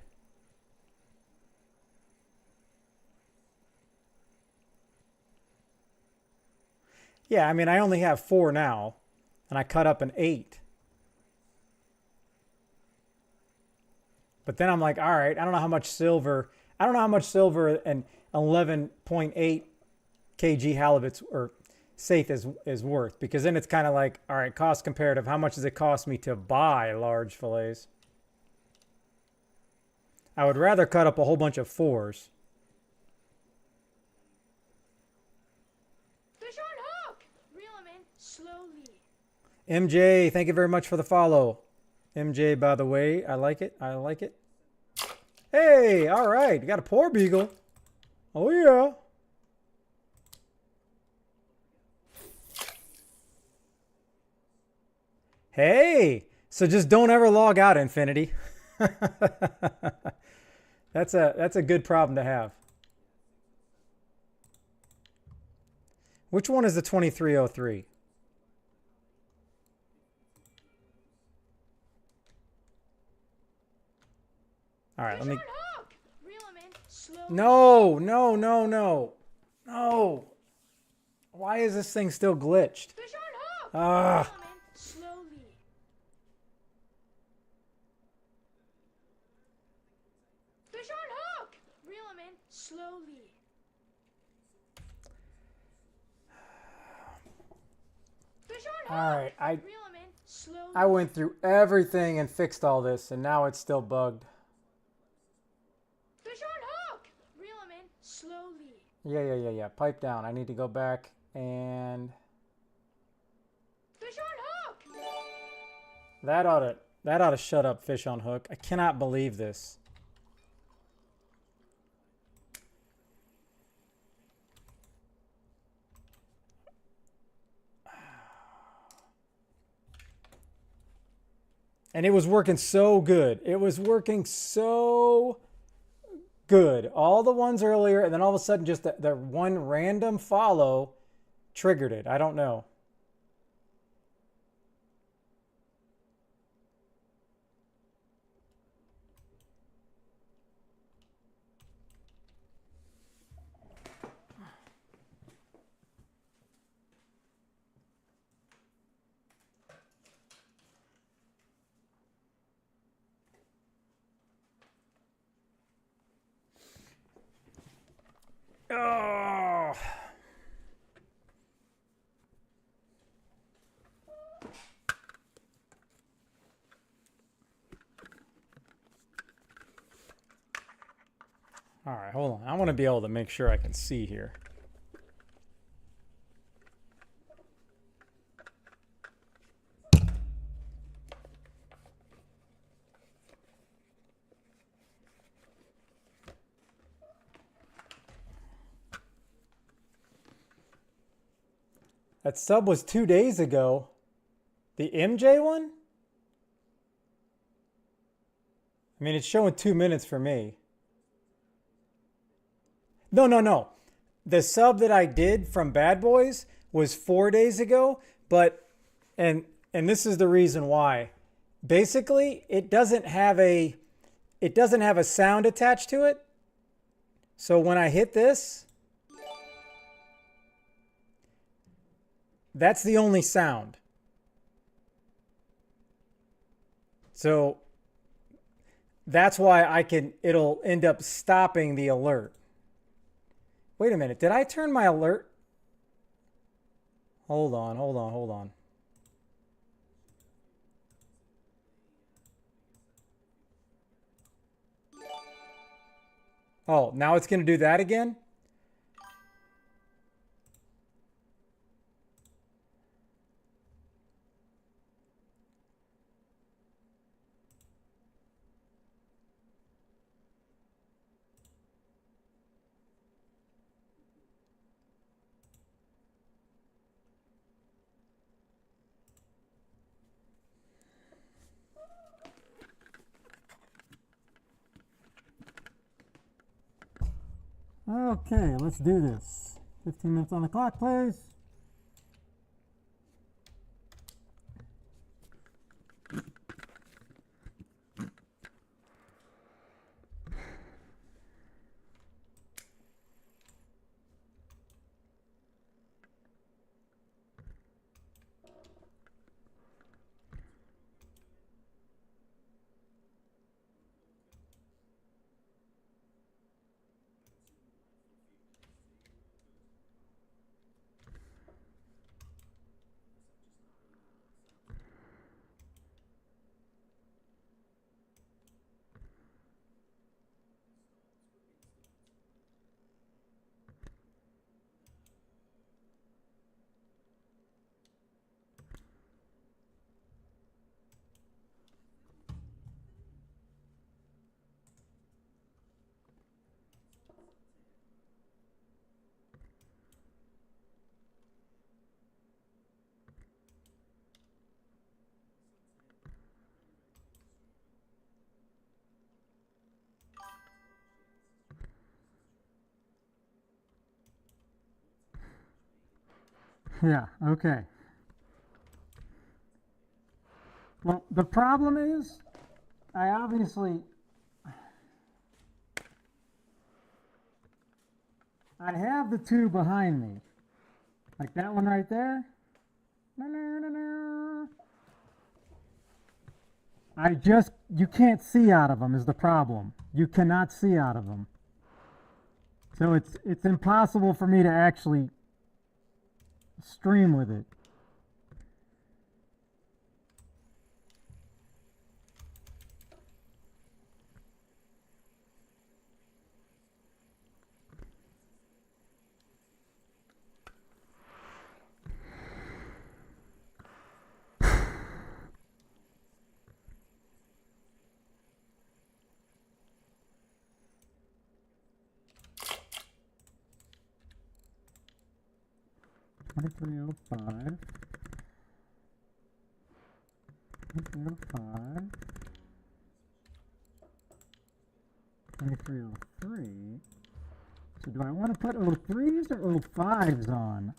Yeah, I mean, I only have 4 now, and I cut up an 8. But then I'm like, all right, I don't know how much silver and 11.8 kg halibuts or saithe is worth, because then it's kind of like, all right, cost comparative. How much does it cost me to buy large fillets? I would rather cut up a whole bunch of 4s. Fish on hook! Reel him in slowly. MJ, thank you very much for the follow. MJ, by the way, I like it. I like it. Hey, all right. You got a poor beagle. Oh, yeah. Hey, so just don't ever log out, Infinity. That's a good problem to have. Which one is the 2303? All right, let me. No, no, no, no, no. Why is this thing still glitched? Ah. Slowly. Fish on hook! Reel him in slowly. Fish on All hook! right, Reel him in slowly. I went through everything and fixed all this, and now it's still bugged. Fish on hook! Reel him in slowly. Yeah. Pipe down. I need to go back and Fish on hook! that ought to shut up, fish on hook. I cannot believe this. And it was working so good. It was working so good. All the ones earlier, and then all of a sudden just the one random follow triggered it. I don't know. Oh. All right, hold on. I want to be able to make sure I can see here. That sub was 2 days ago. The MJ one? I mean, it's showing 2 minutes for me. No. The sub that I did from Bad Boys was 4 days ago, but and this is the reason why. Basically, it doesn't have a sound attached to it. So when I hit this, that's the only sound. So that's why it'll end up stopping the alert. Wait a minute, did I turn my alert? Hold on. Oh, now it's going to do that again? Okay, let's do this. 15 minutes on the clock, please. Yeah, okay. Well, the problem is, I have the two behind me. Like that one right there. You can't see out of them is the problem. You cannot see out of them. So it's impossible for me to actually stream with it. $23.05. $23.05. $23.03. So do I want to put 03s or 05s on?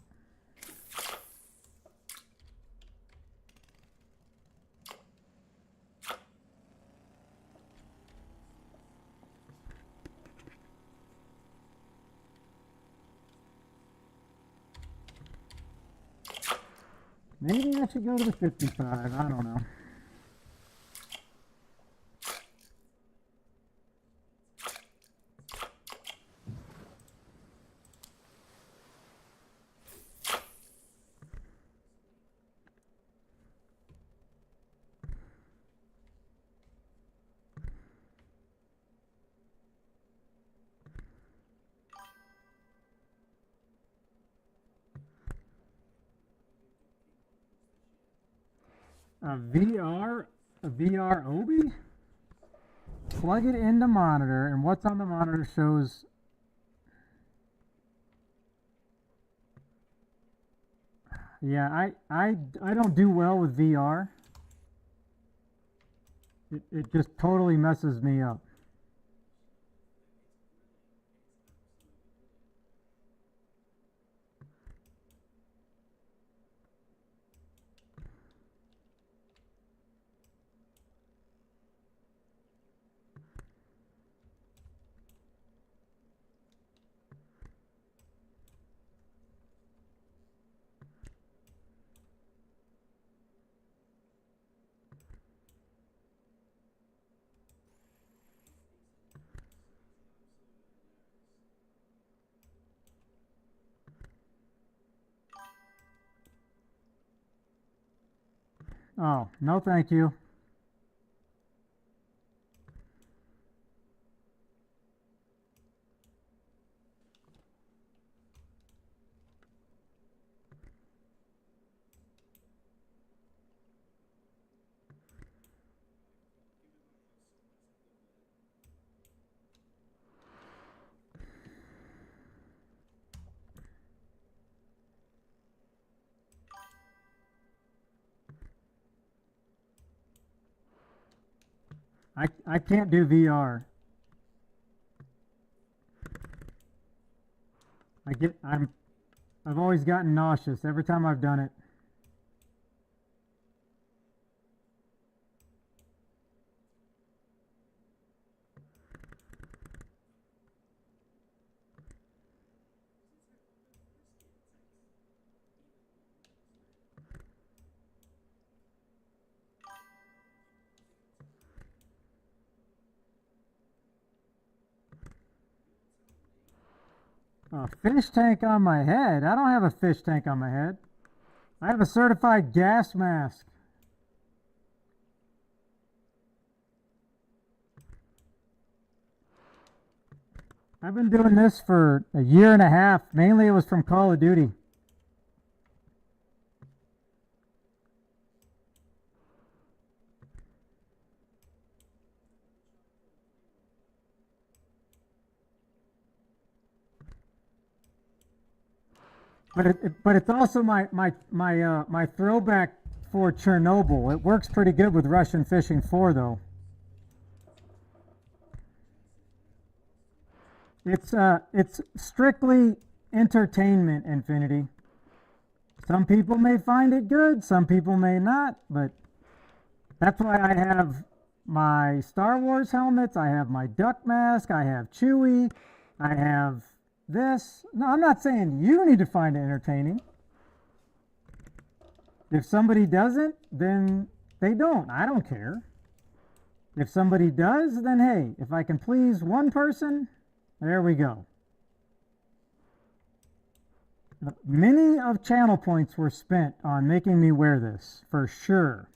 Maybe I should go to the 55. I don't know. A VR Obi? Plug it into monitor, and what's on the monitor shows. Yeah, I don't do well with VR. It just totally messes me up. Oh, no thank you. I can't do VR. I've always gotten nauseous every time I've done it. A fish tank on my head? I don't have a fish tank on my head. I have a certified gas mask. I've been doing this for a year and a half. Mainly it was from Call of Duty. But it's also my throwback for Chernobyl. It works pretty good with Russian Fishing 4 though. It's strictly entertainment, Infinity. Some people may find it good, some people may not, but that's why I have my Star Wars helmets, I have my duck mask, I have Chewie, I have this. No, I'm not saying you need to find it entertaining. If somebody doesn't, then they don't. I don't care. If somebody does, then hey, if I can please one person, there we go. Many of channel points were spent on making me wear this, for sure.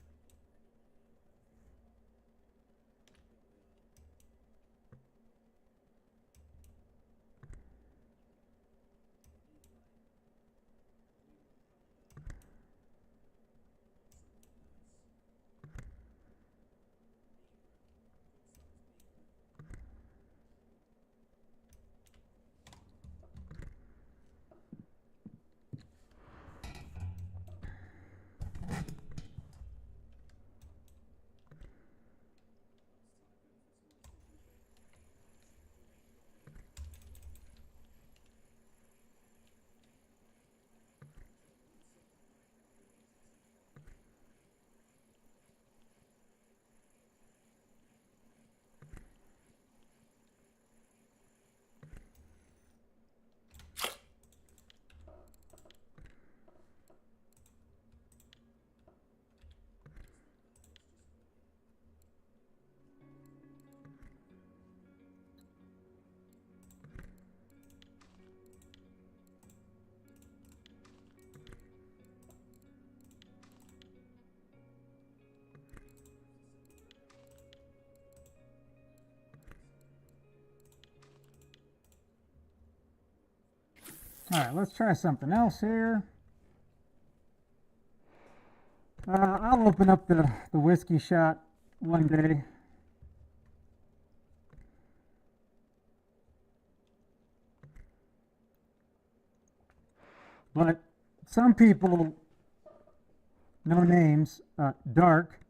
All right, let's try something else here. I'll open up the whiskey shot one day. But some people, no names, dark,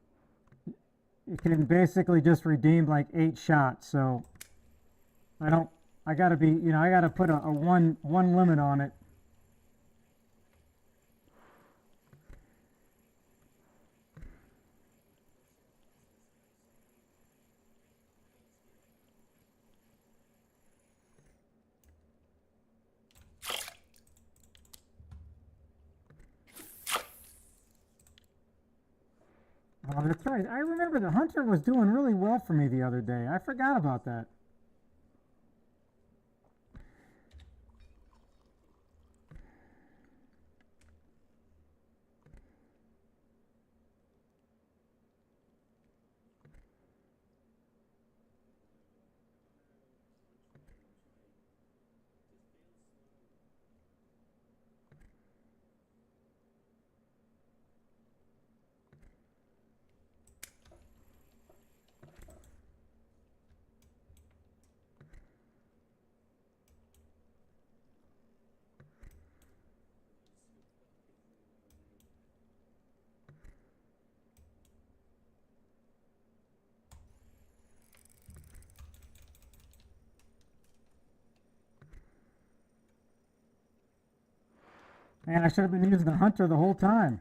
you can basically just redeem like 8 shots. So I gotta be, I gotta put a one limit on it. Oh, that's right. I remember the hunter was doing really well for me the other day. I forgot about that. Man, I should have been using the hunter the whole time.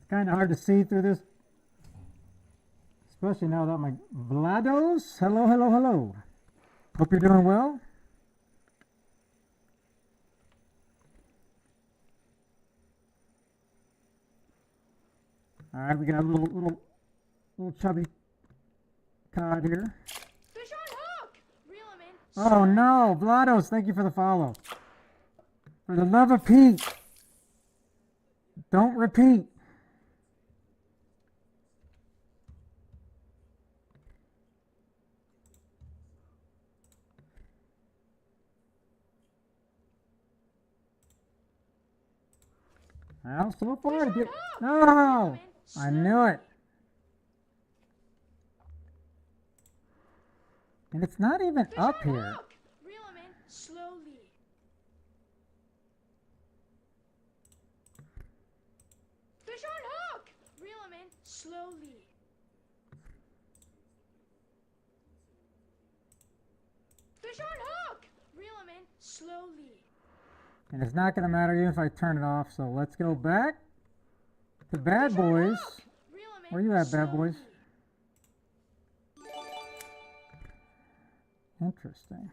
Kind of hard to see through this, especially now that my Vlados. Hello, hello, hello. Hope you're doing well. All right, we got a little chubby cod here. Fish on hook! Reel him in. Oh no, Vlados, thank you for the follow. For the love of Pete, don't repeat. Well, so far I did. Hook! No! Reel 'em in I knew it. And it's not even Fish up on here. hook! Reel 'em in slowly. Fish on hook! Reel 'em in slowly. Fish on hook! Reel 'em in slowly. And it's not going to matter even if I turn it off. So let's go back to Bad Fish on Boys. hook! Reel 'em in Where you at, Bad Boys? slowly. Interesting.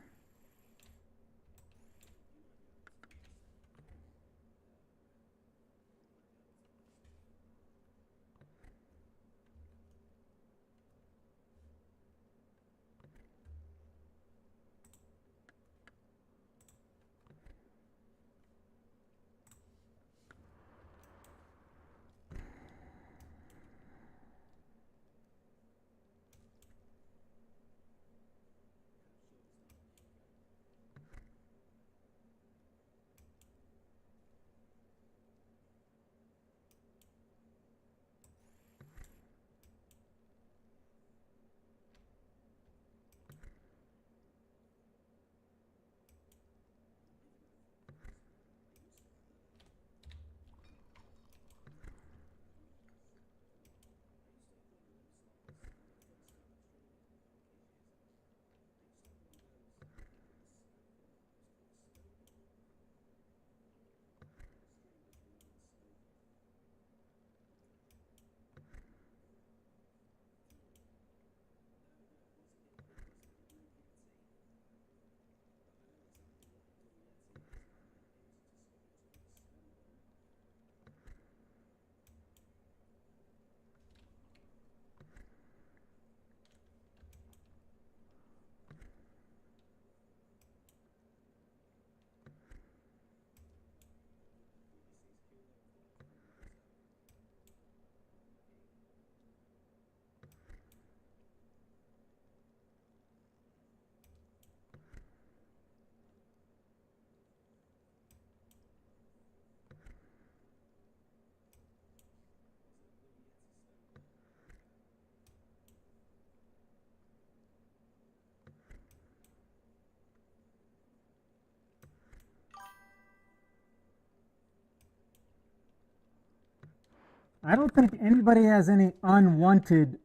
I don't think anybody has any unwanted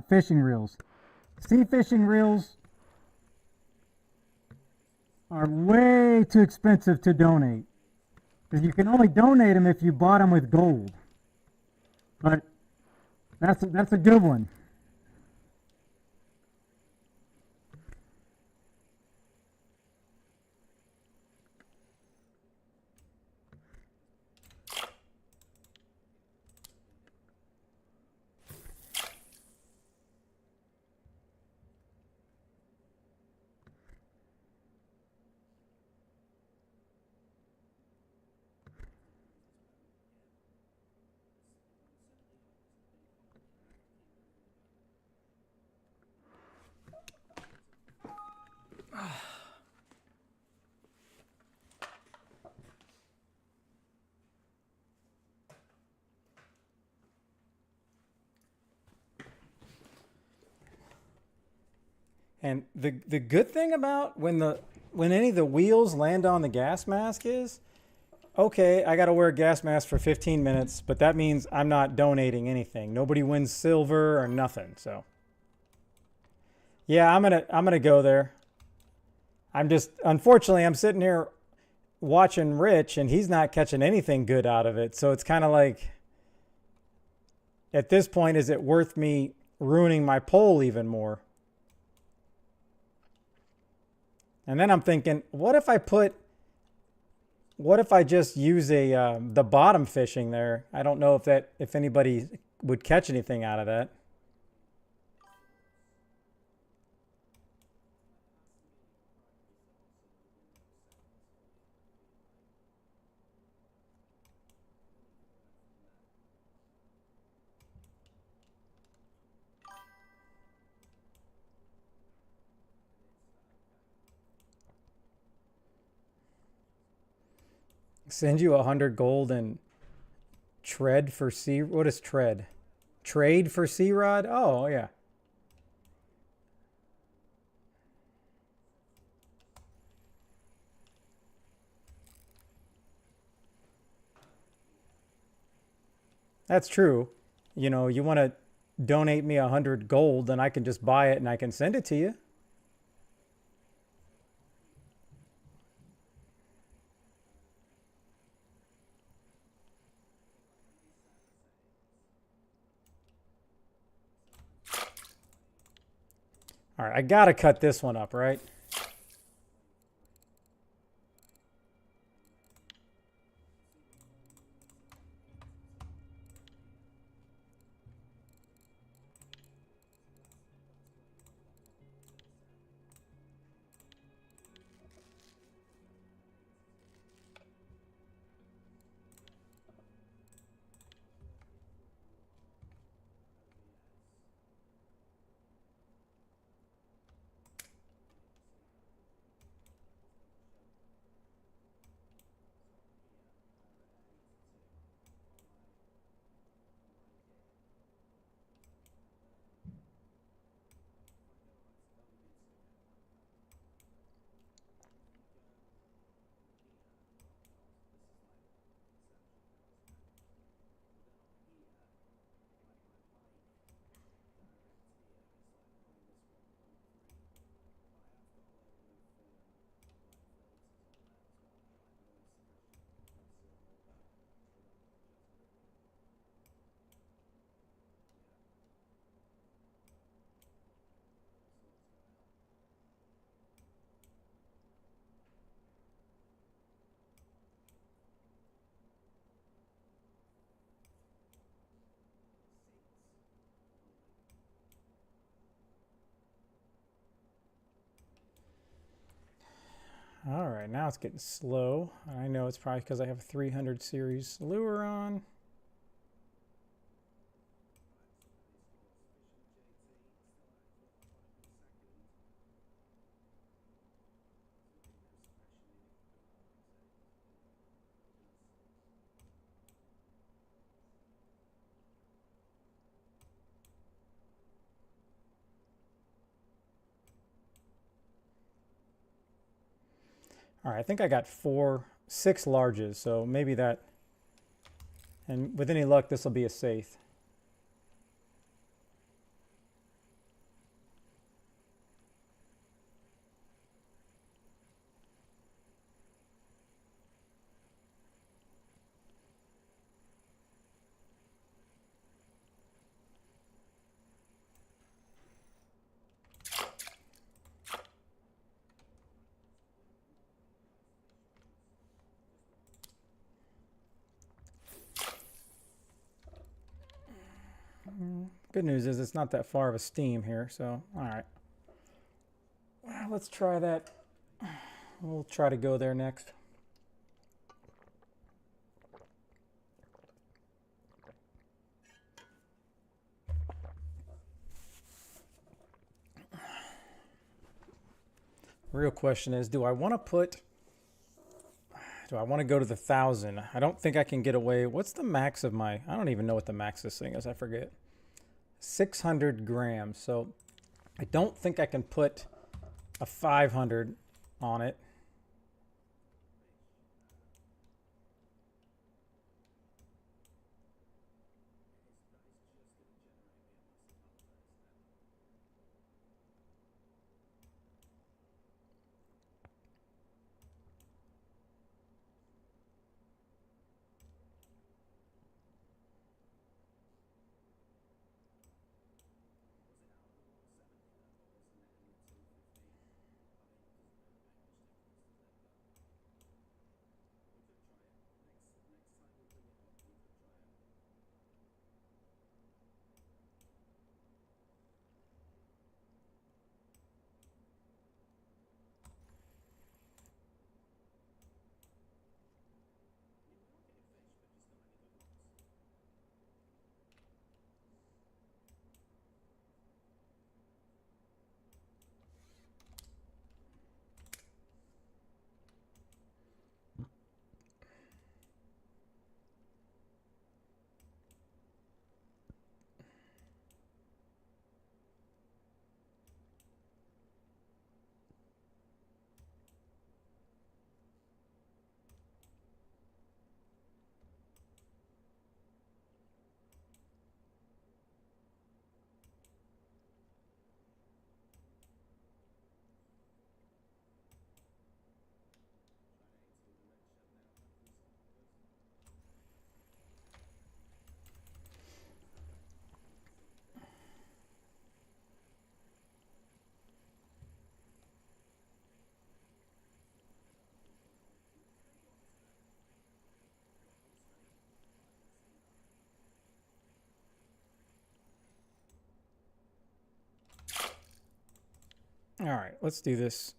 fishing reels. Sea fishing reels are way too expensive to donate. Because you can only donate them if you bought them with gold. But that's a good one. And the good thing about when any of the wheels land on the gas mask is, okay, I got to wear a gas mask for 15 minutes, but that means I'm not donating anything. Nobody wins silver or nothing. So yeah, I'm gonna go there. Unfortunately, I'm sitting here watching Rich, and he's not catching anything good out of it. So it's kind of like, at this point, is it worth me ruining my poll even more? And then I'm thinking, what if I just use the bottom fishing there? I don't know if anybody would catch anything out of that. Send you 100 gold and Tread for sea. What is tread? Trade for sea rod? Oh, yeah. That's true. You know, you want to donate me 100 gold, then I can just buy it and I can send it to you. All right, I gotta cut this one up, right? All right, now it's getting slow. I know it's probably because I have a 300 series lure on. All right, I think I got 6 larges, so maybe that, and with any luck, this will be a safe. Good news is it's not that far of a steam here, so all right. Let's try that. We'll try to go there next. Real question is, do I want to go to the 1,000? I don't think I can get away. What's the max of my, I don't even know what the max this thing is, I forget. 600 grams, so I don't think I can put a 500 on it. All right, let's do this.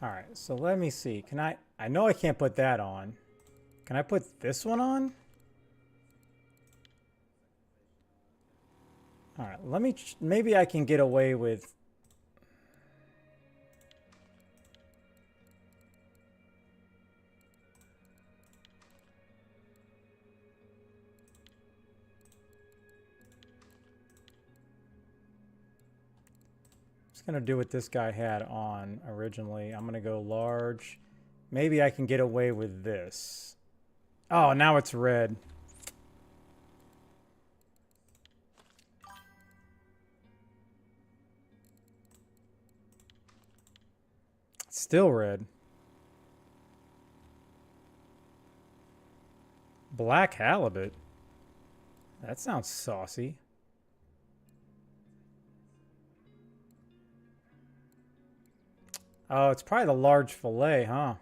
All right, so let me see. Can I know I can't put that on. Can I put this one on? All right, let me, maybe I can get away with. Just gonna do what this guy had on originally. I'm gonna go large. Maybe I can get away with this. Oh, now it's red. Still red. Black halibut. That sounds saucy. Oh, it's probably the large fillet, huh?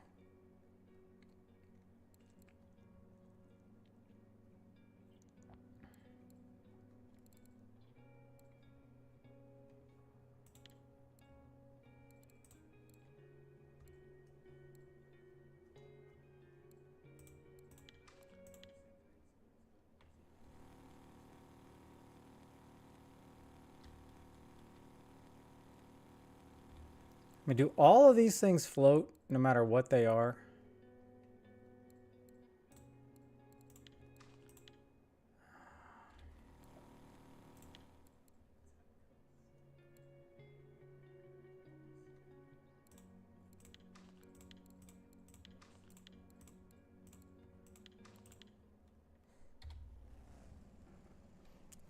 I mean, do all of these things float no matter what they are?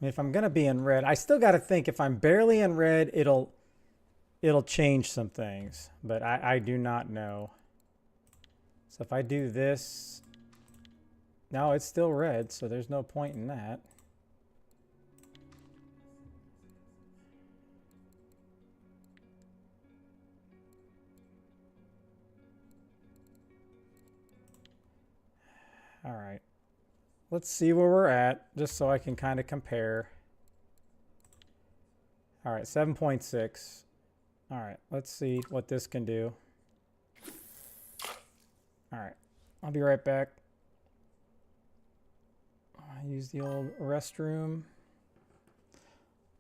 I mean, if I'm gonna be in red, I still got to think if I'm barely in red, it'll change some things, but I do not know. So if I do this, no, it's still red, so there's no point in that. All right. Let's see where we're at, just so I can kind of compare. All right, 7.6. All right, let's see what this can do. All right, I'll be right back. I use the old restroom.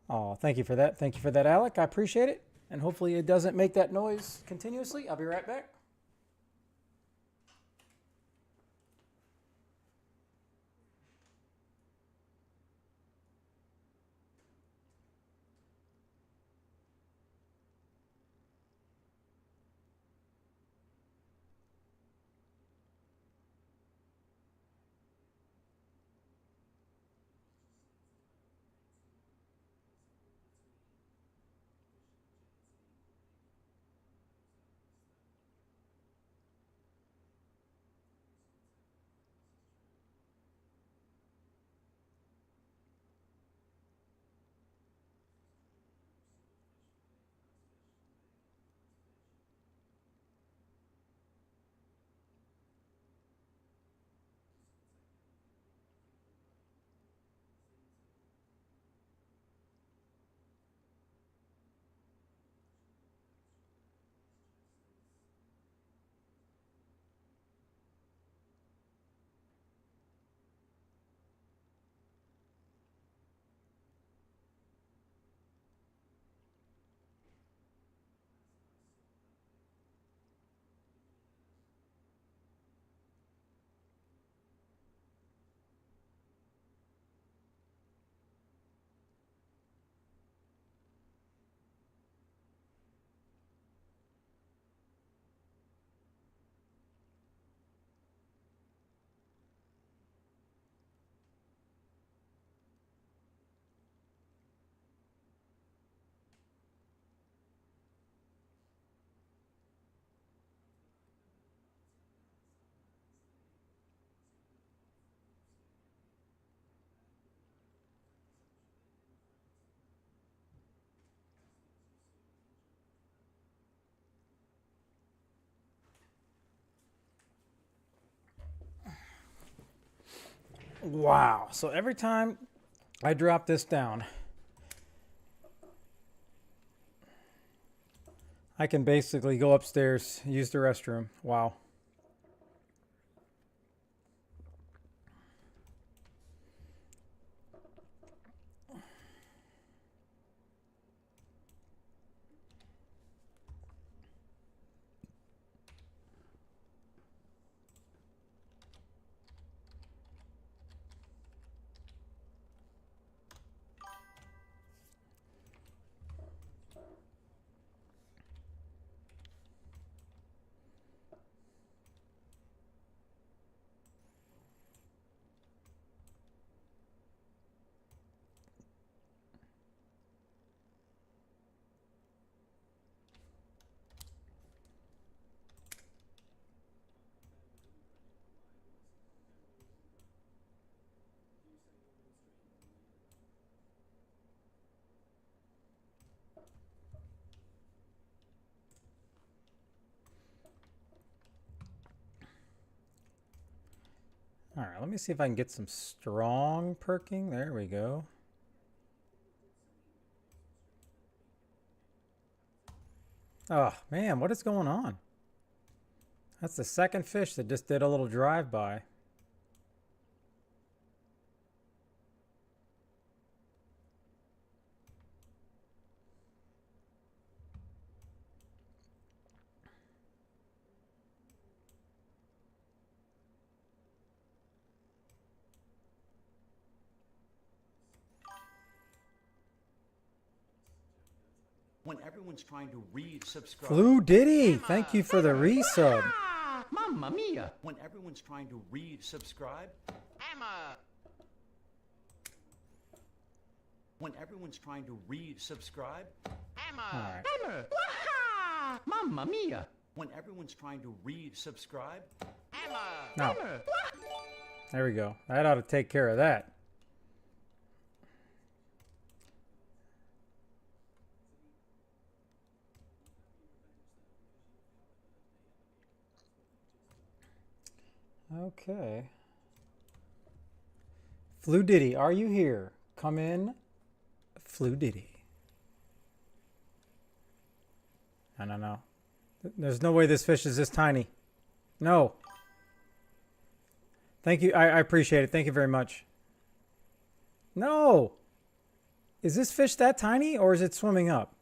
Oh, thank you for that. Thank you for that, Alec. I appreciate it. And hopefully it doesn't make that noise continuously. I'll be right back. Wow. So every time I drop this down, I can basically go upstairs, use the restroom. Wow. All right, let me see if I can get some strong perking. There we go. Oh, man, what is going on? That's the second fish that just did a little drive-by. When everyone's trying to resubscribe. Flu Diddy, thank you for the resub. Mamma mia! When everyone's trying to resubscribe. Emma! When everyone's trying to resubscribe. Emma! All right. Emma! Mamma mia! When everyone's trying to resubscribe. Emma! No. There we go. That ought to take care of that. Okay. Flu Diddy, are you here? Come in, Flu Diddy. No. There's no way this fish is this tiny. No. Thank you. I appreciate it. Thank you very much. No. Is this fish that tiny or is it swimming up?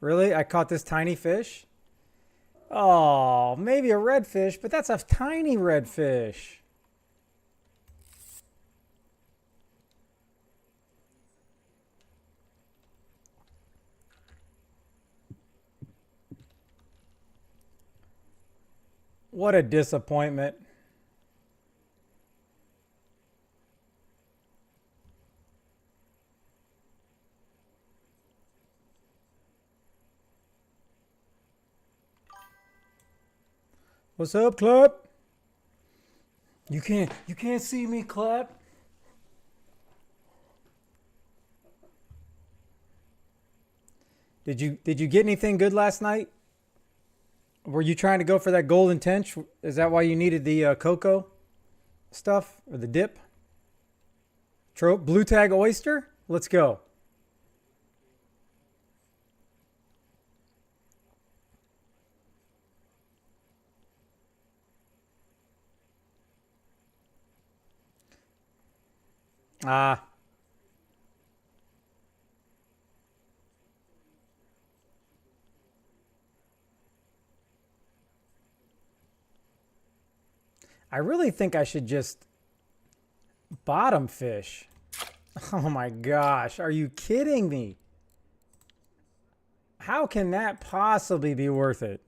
Really? I caught this tiny fish? Oh, maybe a redfish, but that's a tiny redfish. What a disappointment. What's up, Clap? You can't see me, Clap. Did you get anything good last night? Were you trying to go for that golden tench? Is that why you needed the cocoa stuff or the dip? Blue tag oyster? Let's go. Ah. I really think I should just bottom fish. Oh my gosh, are you kidding me? How can that possibly be worth it?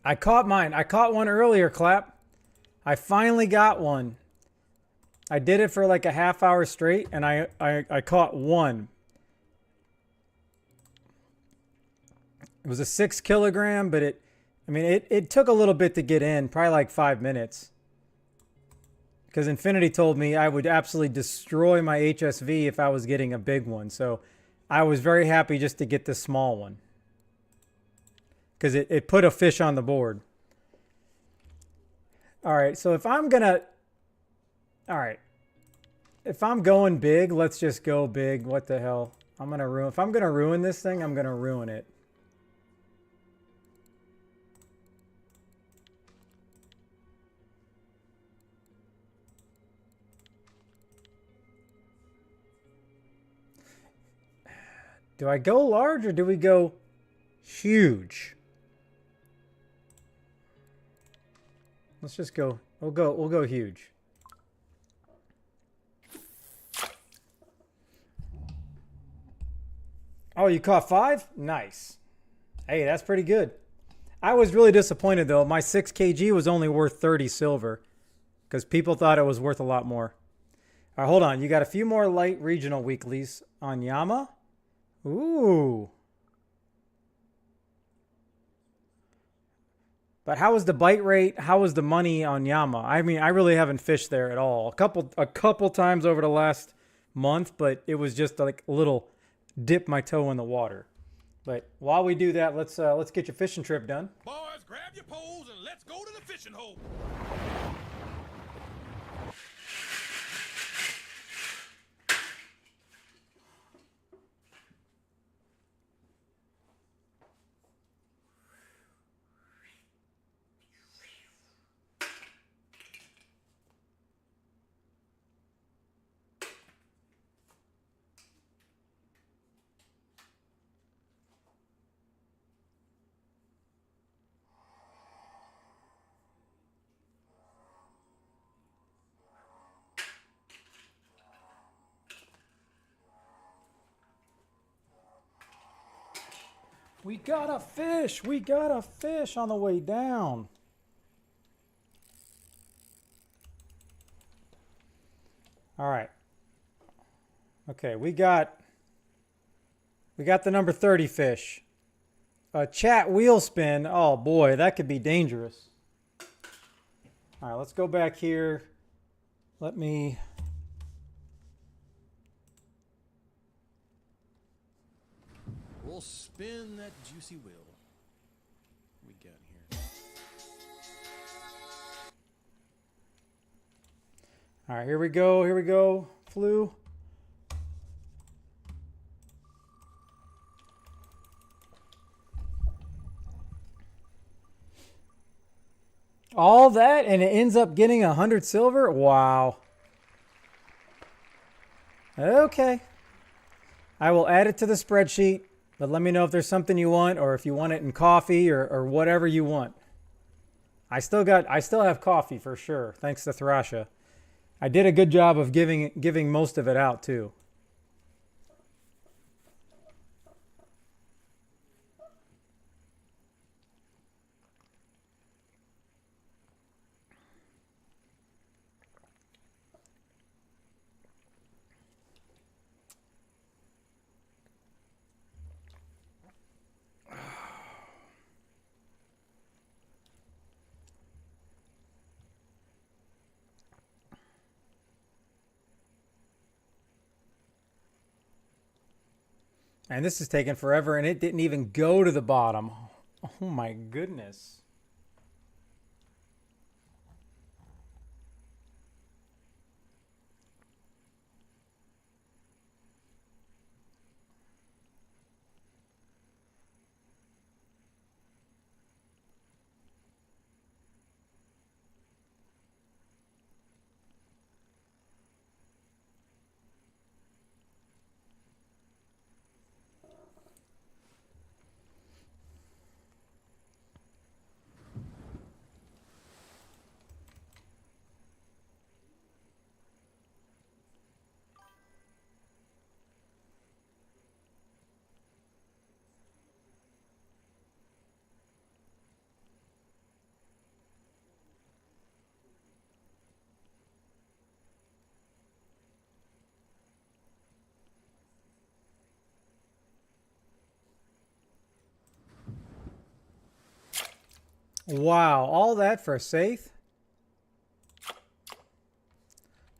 I caught mine. I caught one earlier, Clap. I finally got one. I did it for like a half hour straight, and I caught one. It was a 6 kilogram, but it took a little bit to get in, probably like 5 minutes. Because Infinity told me I would absolutely destroy my HSV if I was getting a big one. So I was very happy just to get the small one. Because it put a fish on the board. All right, so if I'm going to... All right. If I'm going big, let's just go big. What the hell? I'm going to ruin... If I'm going to ruin this thing, I'm going to ruin it. Do I go large or do we go huge? Let's just go. We'll go huge. Oh, you caught 5? Nice. Hey, that's pretty good. I was really disappointed though. My 6 kg was only worth 30 silver because people thought it was worth a lot more. All right, hold on. You got a few more light regional weeklies on Yama. Ooh. But how was the bite rate? How was the money on Yama? I mean, I really haven't fished there at all. A couple times over the last month, but it was just like a little dip my toe in the water. But while we do that, let's get your fishing trip done. Boys, grab your poles and let's go to the fishing hole. We got a fish. We got a fish on the way down. All right. Okay, we got the number 30 fish. A chat wheel spin. Oh boy, that could be dangerous. All right, let's go back here. Let me... We'll spin that juicy wheel. What we got here? All right, here we go. Here we go. Flew. All that and it ends up getting 100 silver? Wow. Okay. I will add it to the spreadsheet, but let me know if there's something you want or if you want it in coffee or whatever you want. I still have coffee for sure, thanks to Thrasha. I did a good job of giving most of it out too. And this is taking forever, and it didn't even go to the bottom. Oh my goodness. Wow, all that for a safe?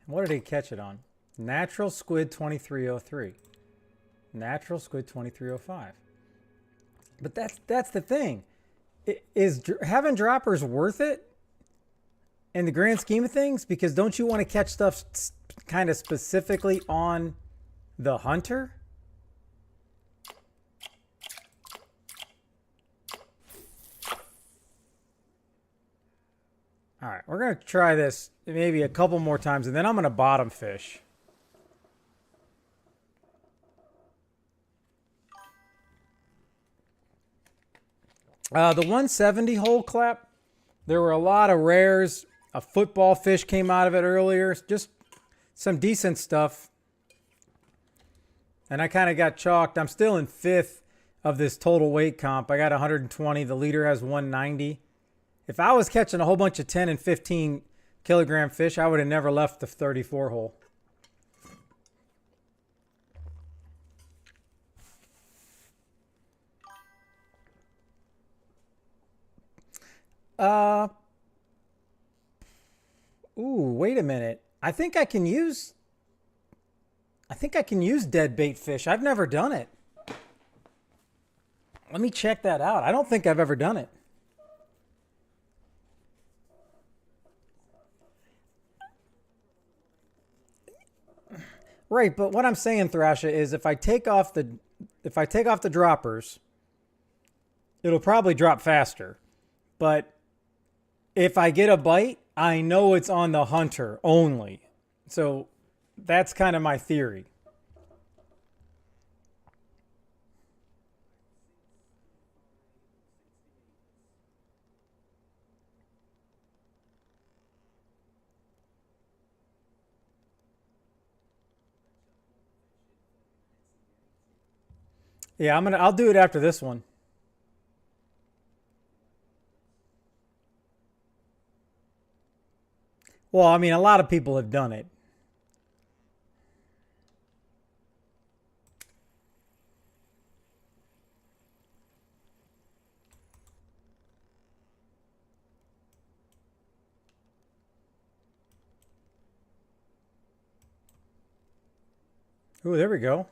What did he catch it on? Natural squid 2303. Natural squid 2305. But that's the thing. Is having droppers worth it in the grand scheme of things? Because don't you want to catch stuff kind of specifically on the hunter? All right, we're going to try this maybe a couple more times, and then I'm going to bottom fish. The 170 hole clap, there were a lot of rares. A football fish came out of it earlier. Just some decent stuff. And I kind of got chalked. I'm still in 5th of this total weight comp. I got 120. The leader has 190. If I was catching a whole bunch of 10 and 15 kilogram fish, I would have never left the 34 hole. Ooh, wait a minute. I think I can use dead bait fish. I've never done it. Let me check that out. I don't think I've ever done it. Right, but what I'm saying, Thrasha, is if I take off the droppers, it'll probably drop faster. But if I get a bite, I know it's on the hunter only. So that's kind of my theory. Yeah, I'll do it after this one. Well, I mean, a lot of people have done it. Ooh, there we go.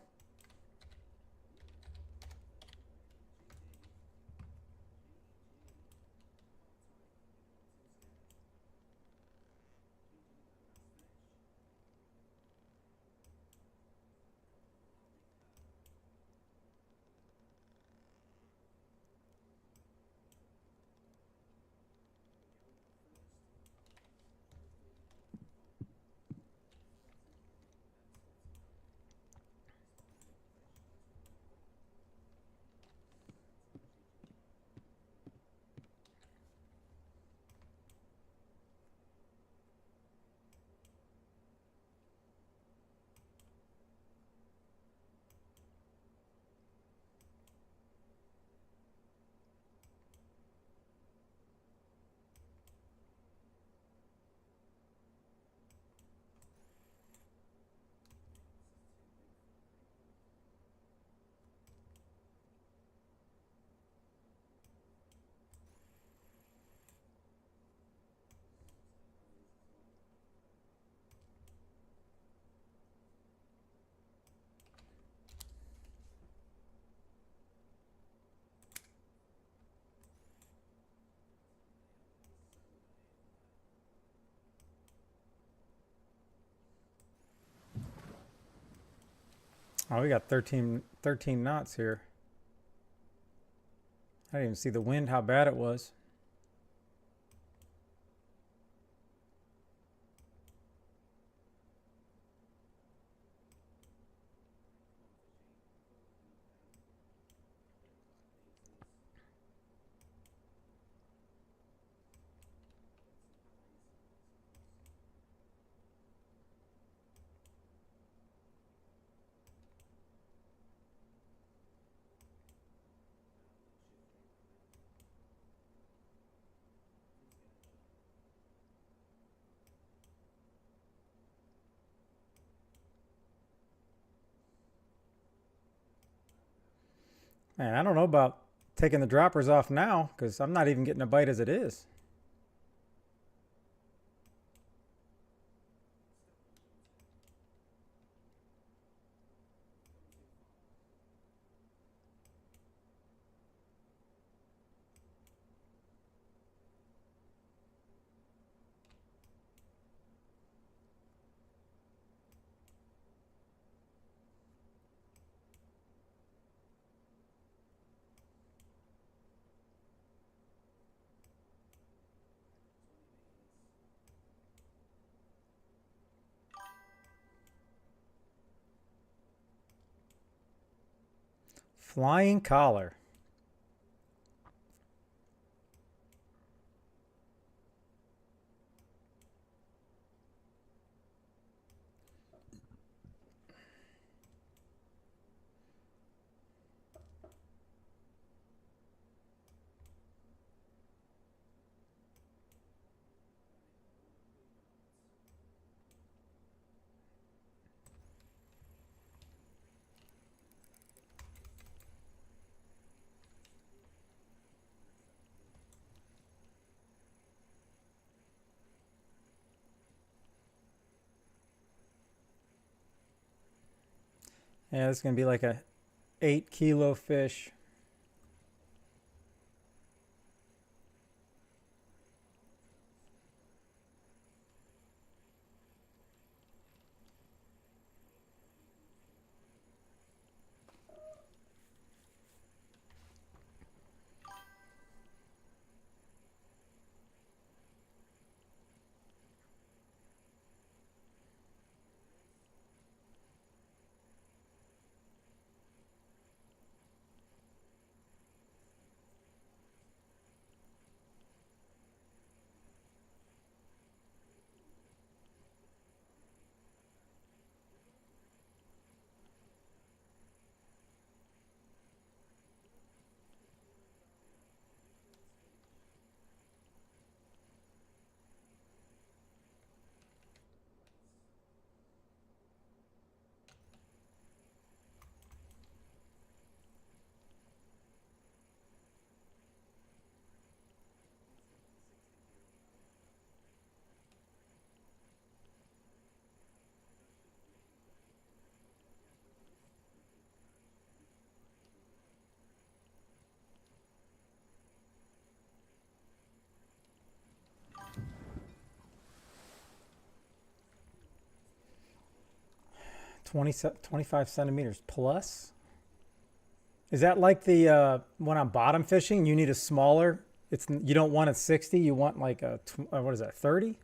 Oh, we got 13 knots here. I didn't even see the wind, how bad it was. Man, I don't know about taking the droppers off now because I'm not even getting a bite as it is. Flying collar. Yeah, this is going to be like a 8-kilo fish. $25 centimeters plus. Is that like the when I'm bottom fishing, you need a smaller? You don't want a 60. You want like a what is that, 30?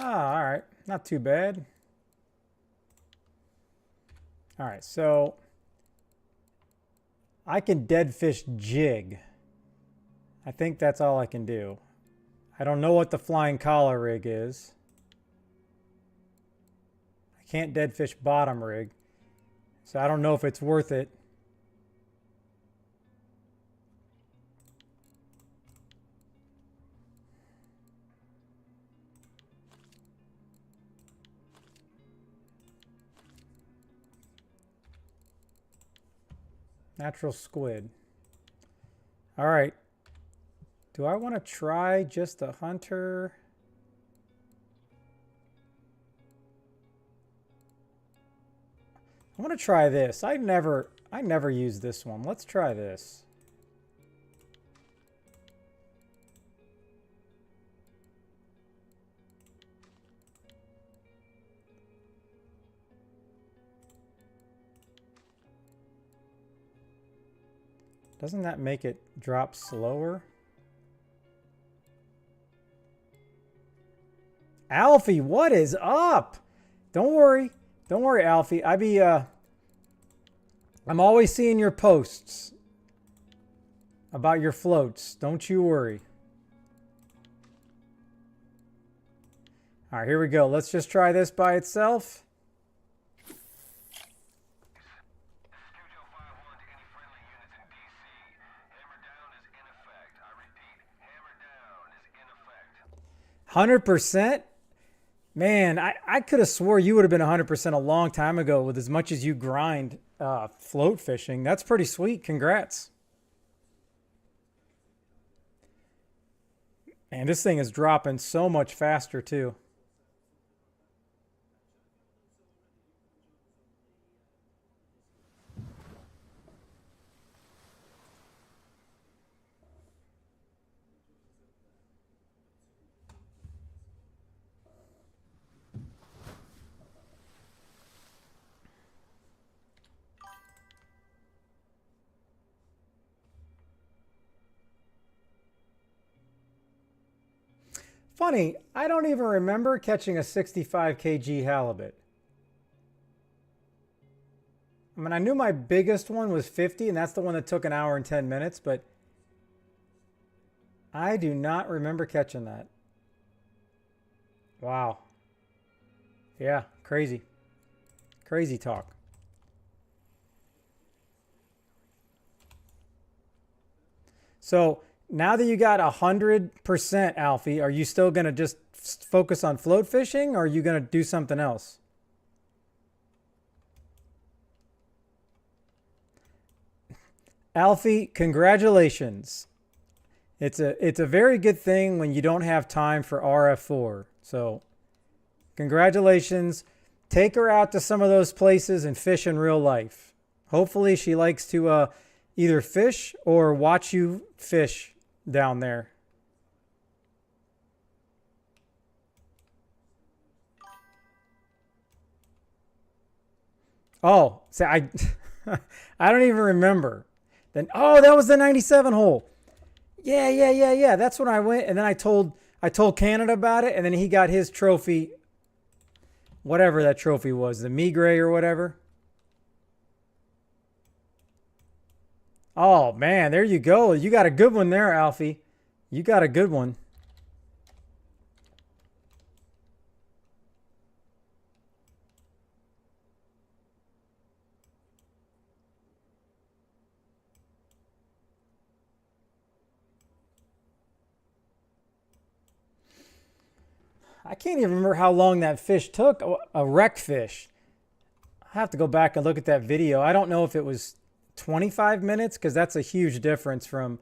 Ah, all right. Not too bad. All right, so I can dead fish jig. I think that's all I can do. I don't know what the flying collar rig is. I can't dead fish bottom rig. So I don't know if it's worth it. Natural squid. All right. Do I want to try just a hunter? I want to try this. I never used this one. Let's try this. Doesn't that make it drop slower? Alfie, what is up? Don't worry. Don't worry, Alfie. I'm always seeing your posts about your floats. Don't you worry. All right, here we go. Let's just try this by itself. Studio 5-1 to any friendly units in DC. Hammer down is in effect. I repeat, hammer down is in effect. 100%? Man, I could have swore you would have been 100% a long time ago with as much as you grind float fishing. That's pretty sweet. Congrats. Man, this thing is dropping so much faster too. Funny, I don't even remember catching a 65 kg halibut. I mean, I knew my biggest one was 50, and that's the one that took an hour and 10 minutes, but I do not remember catching that. Wow. Yeah, crazy. Crazy talk. So now that you got 100%, Alfie, are you still going to just focus on float fishing, or are you going to do something else? Alfie, congratulations. It's a very good thing when you don't have time for RF4. So congratulations. Take her out to some of those places and fish in real life. Hopefully she likes to either fish or watch you fish down there. Oh, see, I don't even remember. Then that was the 97 hole. Yeah. That's when I went, and then I told Canada about it, and then he got his trophy, whatever that trophy was, the Migray or whatever. Oh, man, there you go. You got a good one there, Alfie. You got a good one. I can't even remember how long that fish took, a wreck fish. I have to go back and look at that video. I don't know if it was 25 minutes, because that's a huge difference from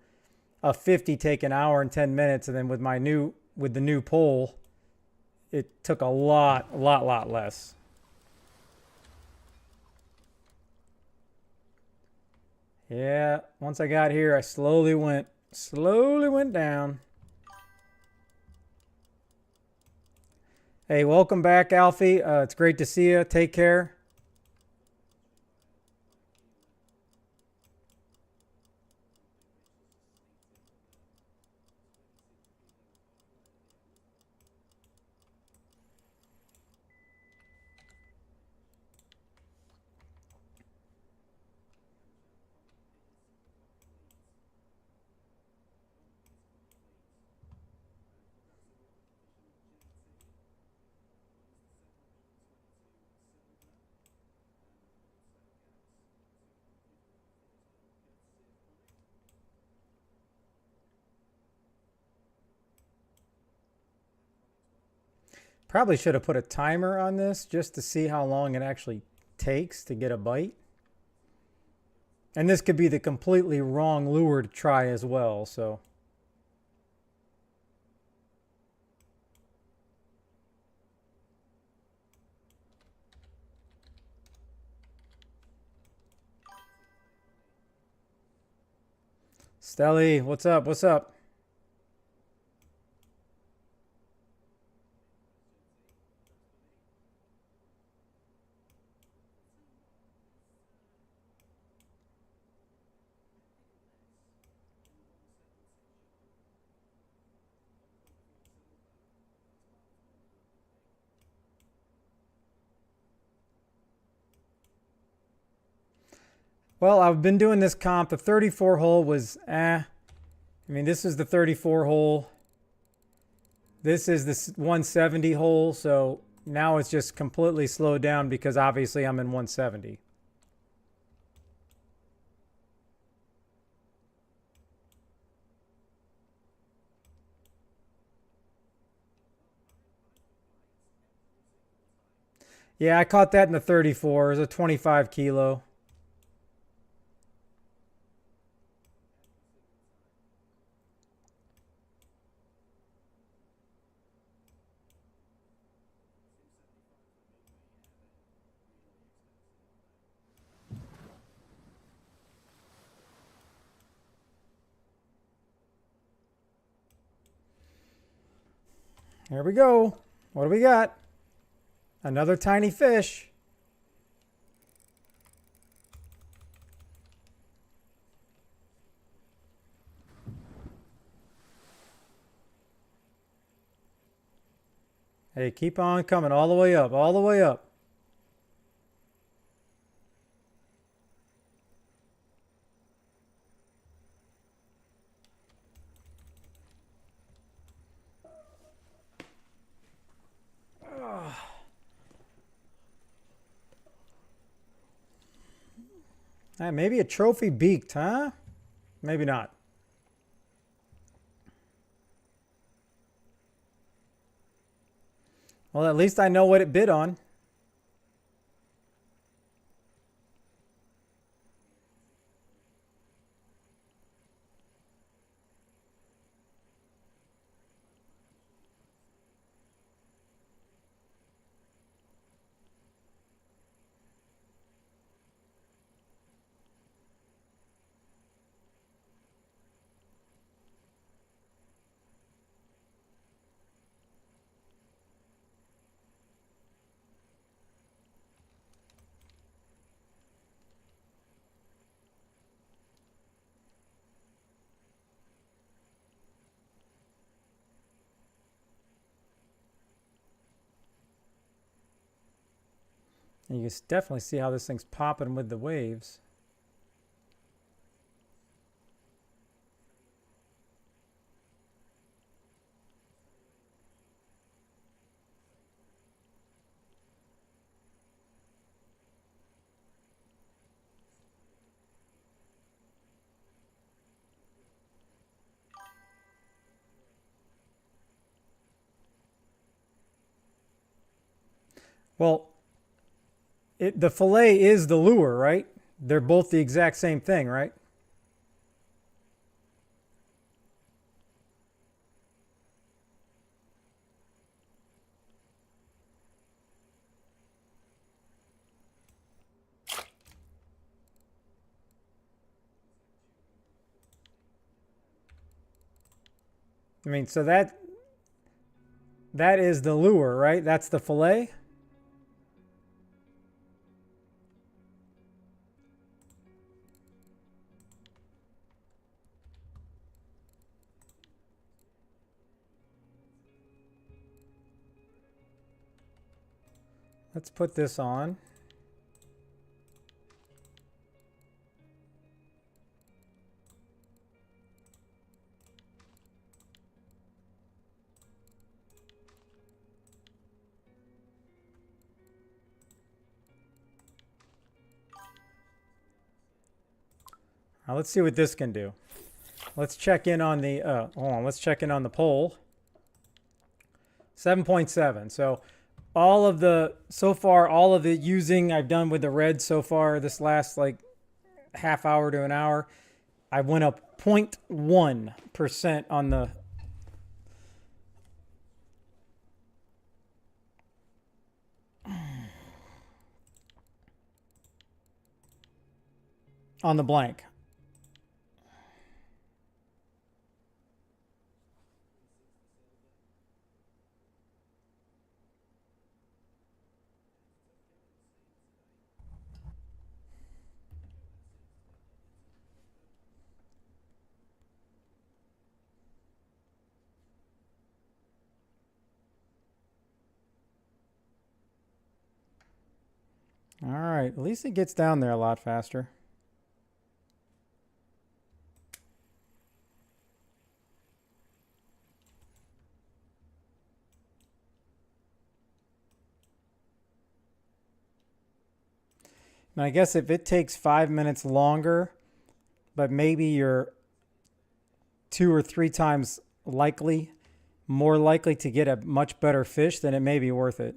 a 50 take an hour and 10 minutes, and then with the new pole, it took a lot less. Yeah, once I got here, I slowly went down. Hey, welcome back, Alfie. It's great to see you. Take care. Probably should have put a timer on this just to see how long it actually takes to get a bite. And this could be the completely wrong lure to try as well, so. Stelly, what's up? What's up? Well, I've been doing this comp. The 34 hole was I mean, this is the 34 hole. This is the 170 hole, so now it's just completely slowed down because obviously I'm in 170. Yeah, I caught that in the 34. It was a 25 kilo. Here we go. What do we got? Another tiny fish. Hey, keep on coming all the way up, all the way up. Maybe a trophy beaked, huh? Maybe not. Well, at least I know what it bid on. And you can definitely see how this thing's popping with the waves. Well, the fillet is the lure, right? They're both the exact same thing, right? I mean, so that is the lure, right? That's the fillet. Let's put this on. Now let's see what this can do. Let's check in on the hold on, let's check in on the pole. 7.7. So all of the using I've done with the red so far this last like half hour to an hour, I went up 0.1% on the blank. All right, at least it gets down there a lot faster. And I guess if it takes 5 minutes longer, but maybe you're 2 or 3 times more likely to get a much better fish, then it may be worth it.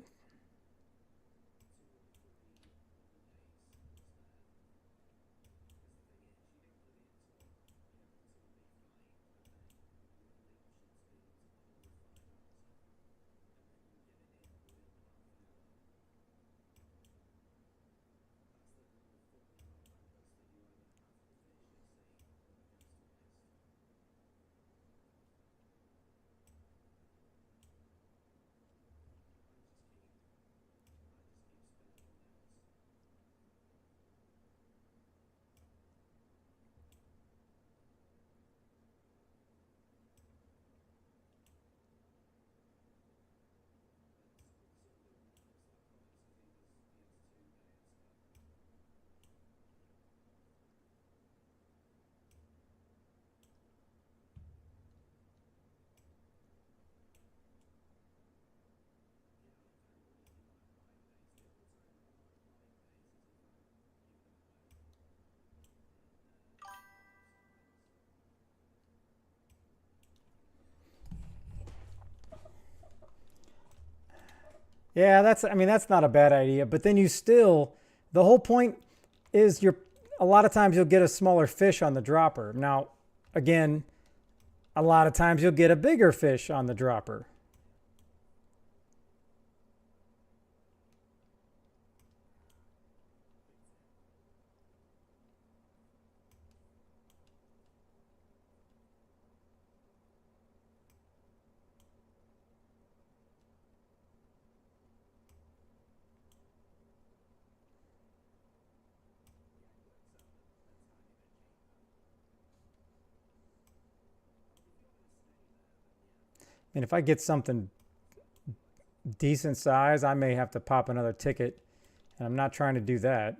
Yeah, that's not a bad idea. But then the whole point is a lot of times you'll get a smaller fish on the dropper. Now, again, a lot of times you'll get a bigger fish on the dropper. And if I get something decent size, I may have to pop another ticket. And I'm not trying to do that.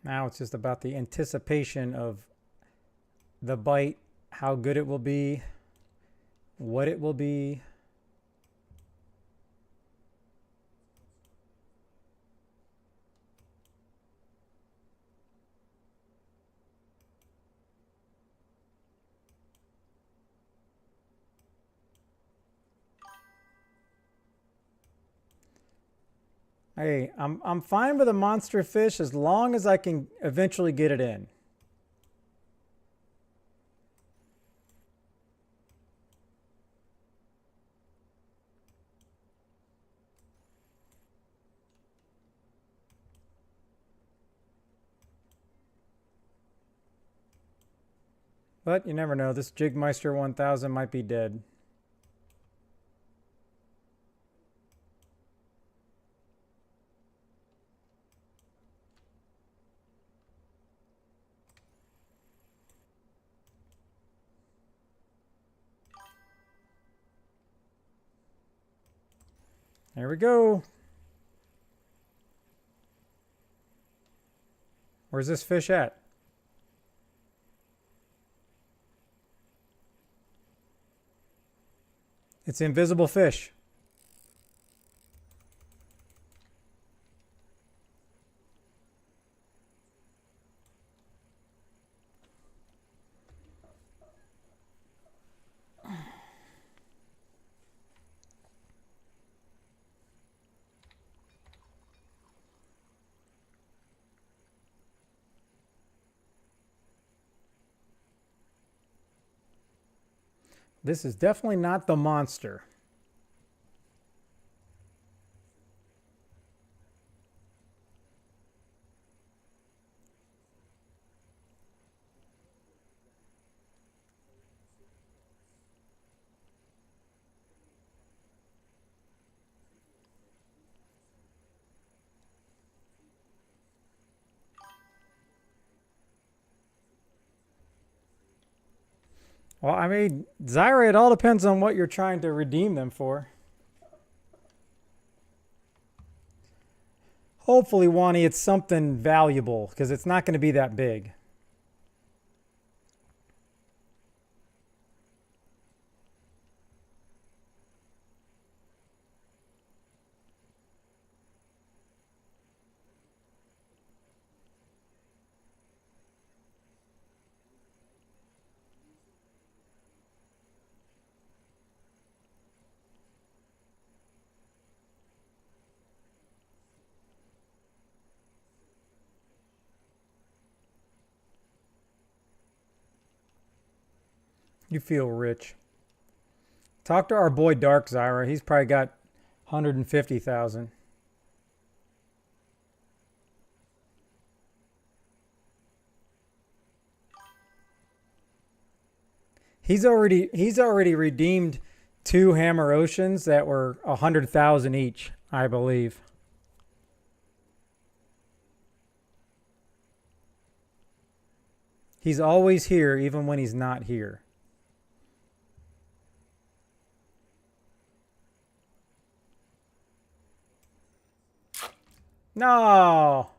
Now it's just about the anticipation of the bite, how good it will be, what it will be. Hey, I'm fine with a monster fish as long as I can eventually get it in. But you never know, this Jigmeister 1000 might be dead. There we go. Where's this fish at? It's invisible fish. This is definitely not the monster. Well, I mean, Zyra, it all depends on what you're trying to redeem them for. Hopefully, Wani, it's something valuable, because it's not going to be that big. You feel rich. Talk to our boy Dark Zyra. He's probably got 150,000. He's already redeemed 2 Hammer Oceans that were 100,000 each, I believe. He's always here, even when he's not here. No.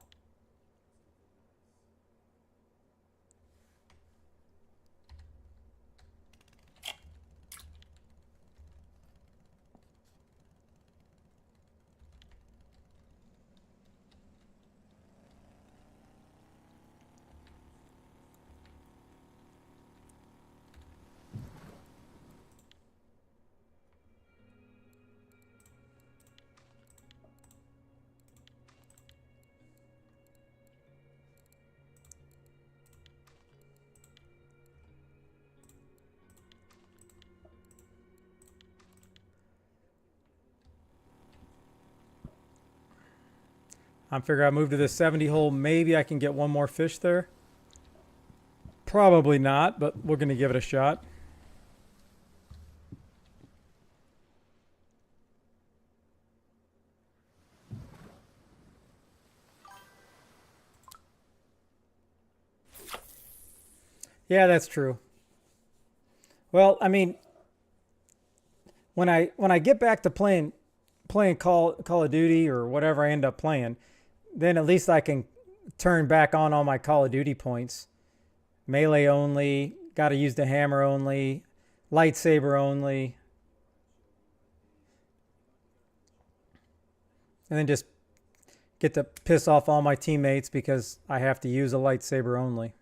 I'm figuring I move to the 70 hole. Maybe I can get one more fish there. Probably not, but we're going to give it a shot. Yeah, that's true. Well, I mean, when I get back to playing Call of Duty or whatever I end up playing, then at least I can turn back on all my Call of Duty points. Melee only, got to use the hammer only, lightsaber only, and then just get to piss off all my teammates because I have to use a lightsaber only.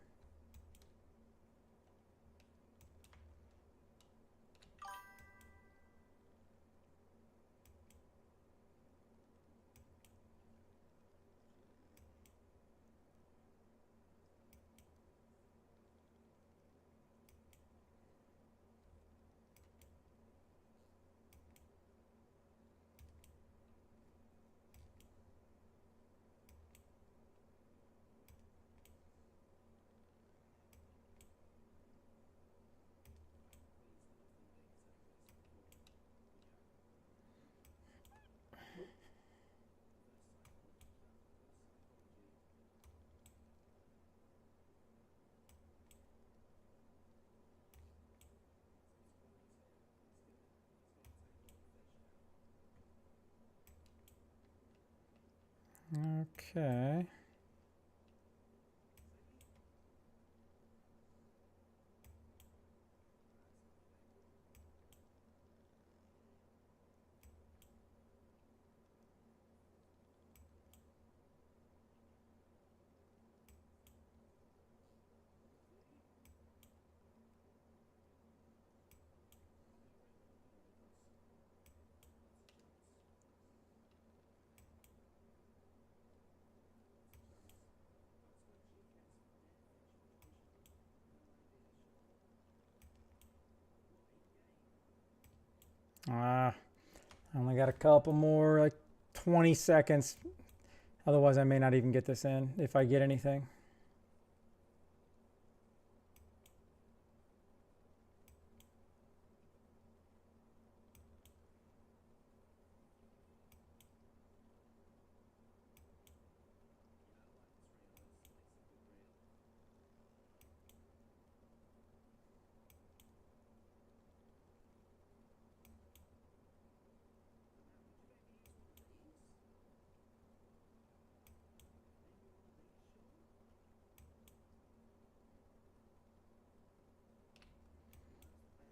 Okay. I only got a couple more, like 20 seconds. Otherwise, I may not even get this in if I get anything.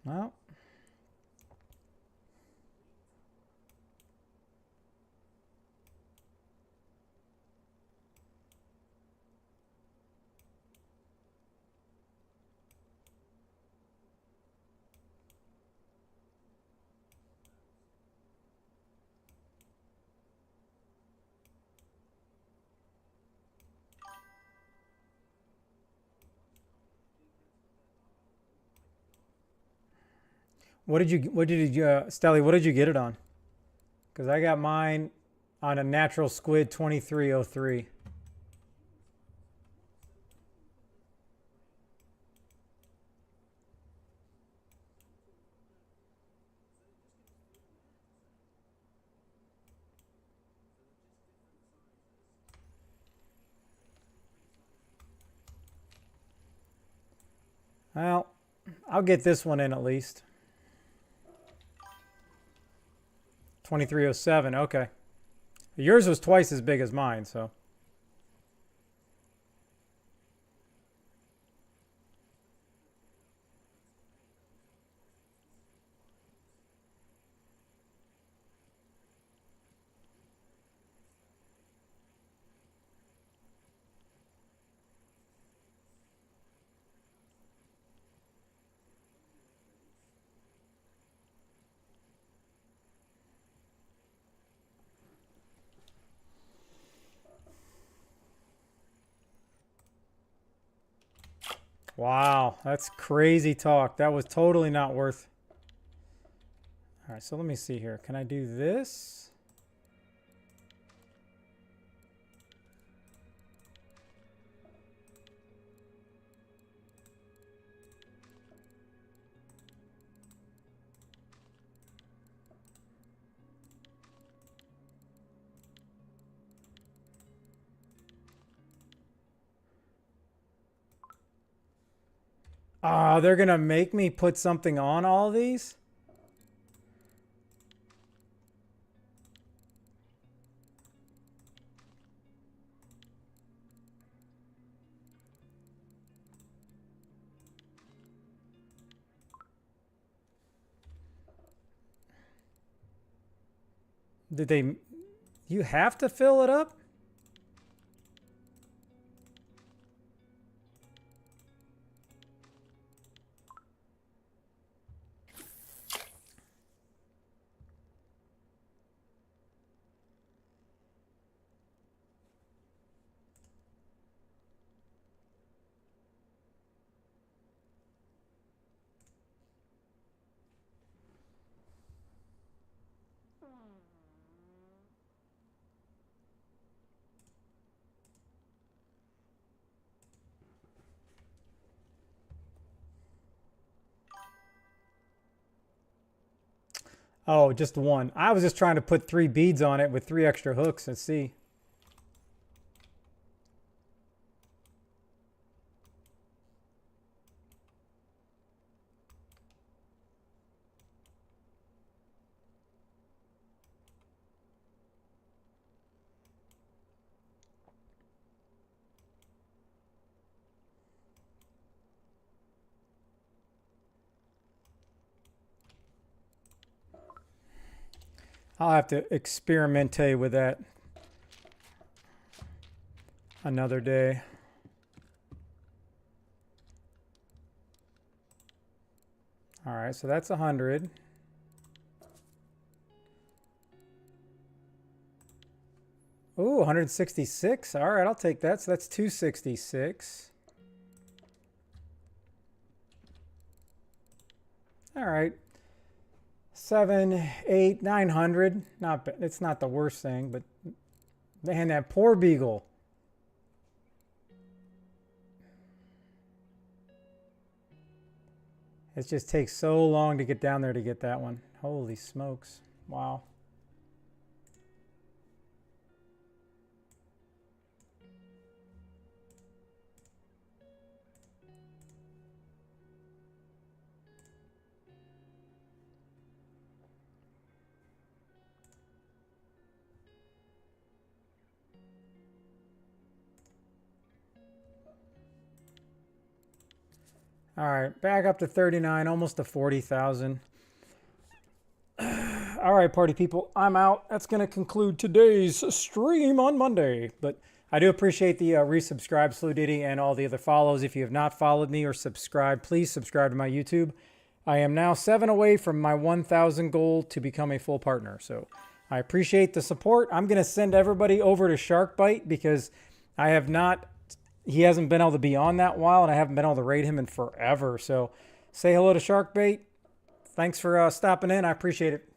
Well, Stelly, what did you get it on? Because I got mine on a natural squid 2303. Well, I'll get this one in at least. 2307, okay. Yours was twice as big as mine, so. Wow, that's crazy talk. That was totally not worth. All right, so let me see here. Can I do this? Ah, they're gonna make me put something on all these? Did they... You have to fill it up? Oh, just one. I was just trying to put 3 beads on it with 3 extra hooks and see. I'll have to experimente with that another day. All right, so that's 100. Ooh, 166. All right, I'll take that. So that's 266. All right. 7, 8, 900. Not bad. It's not the worst thing, but man, that poor beagle. It just takes so long to get down there to get that one. Holy smokes. Wow. All right, back up to 39, almost to 40,000. All right, party people, I'm out. That's going to conclude today's stream on Monday. But I do appreciate the resubscribe, Slew Diddy, and all the other follows. If you have not followed me or subscribed, please subscribe to my YouTube. I am now 7 away from my 1,000 goal to become a full partner. So I appreciate the support. I'm going to send everybody over to Sharkbite because I have not... He hasn't been able to be on that while, and I haven't been able to raid him in forever. So say hello to Sharkbait. Thanks for stopping in. I appreciate it.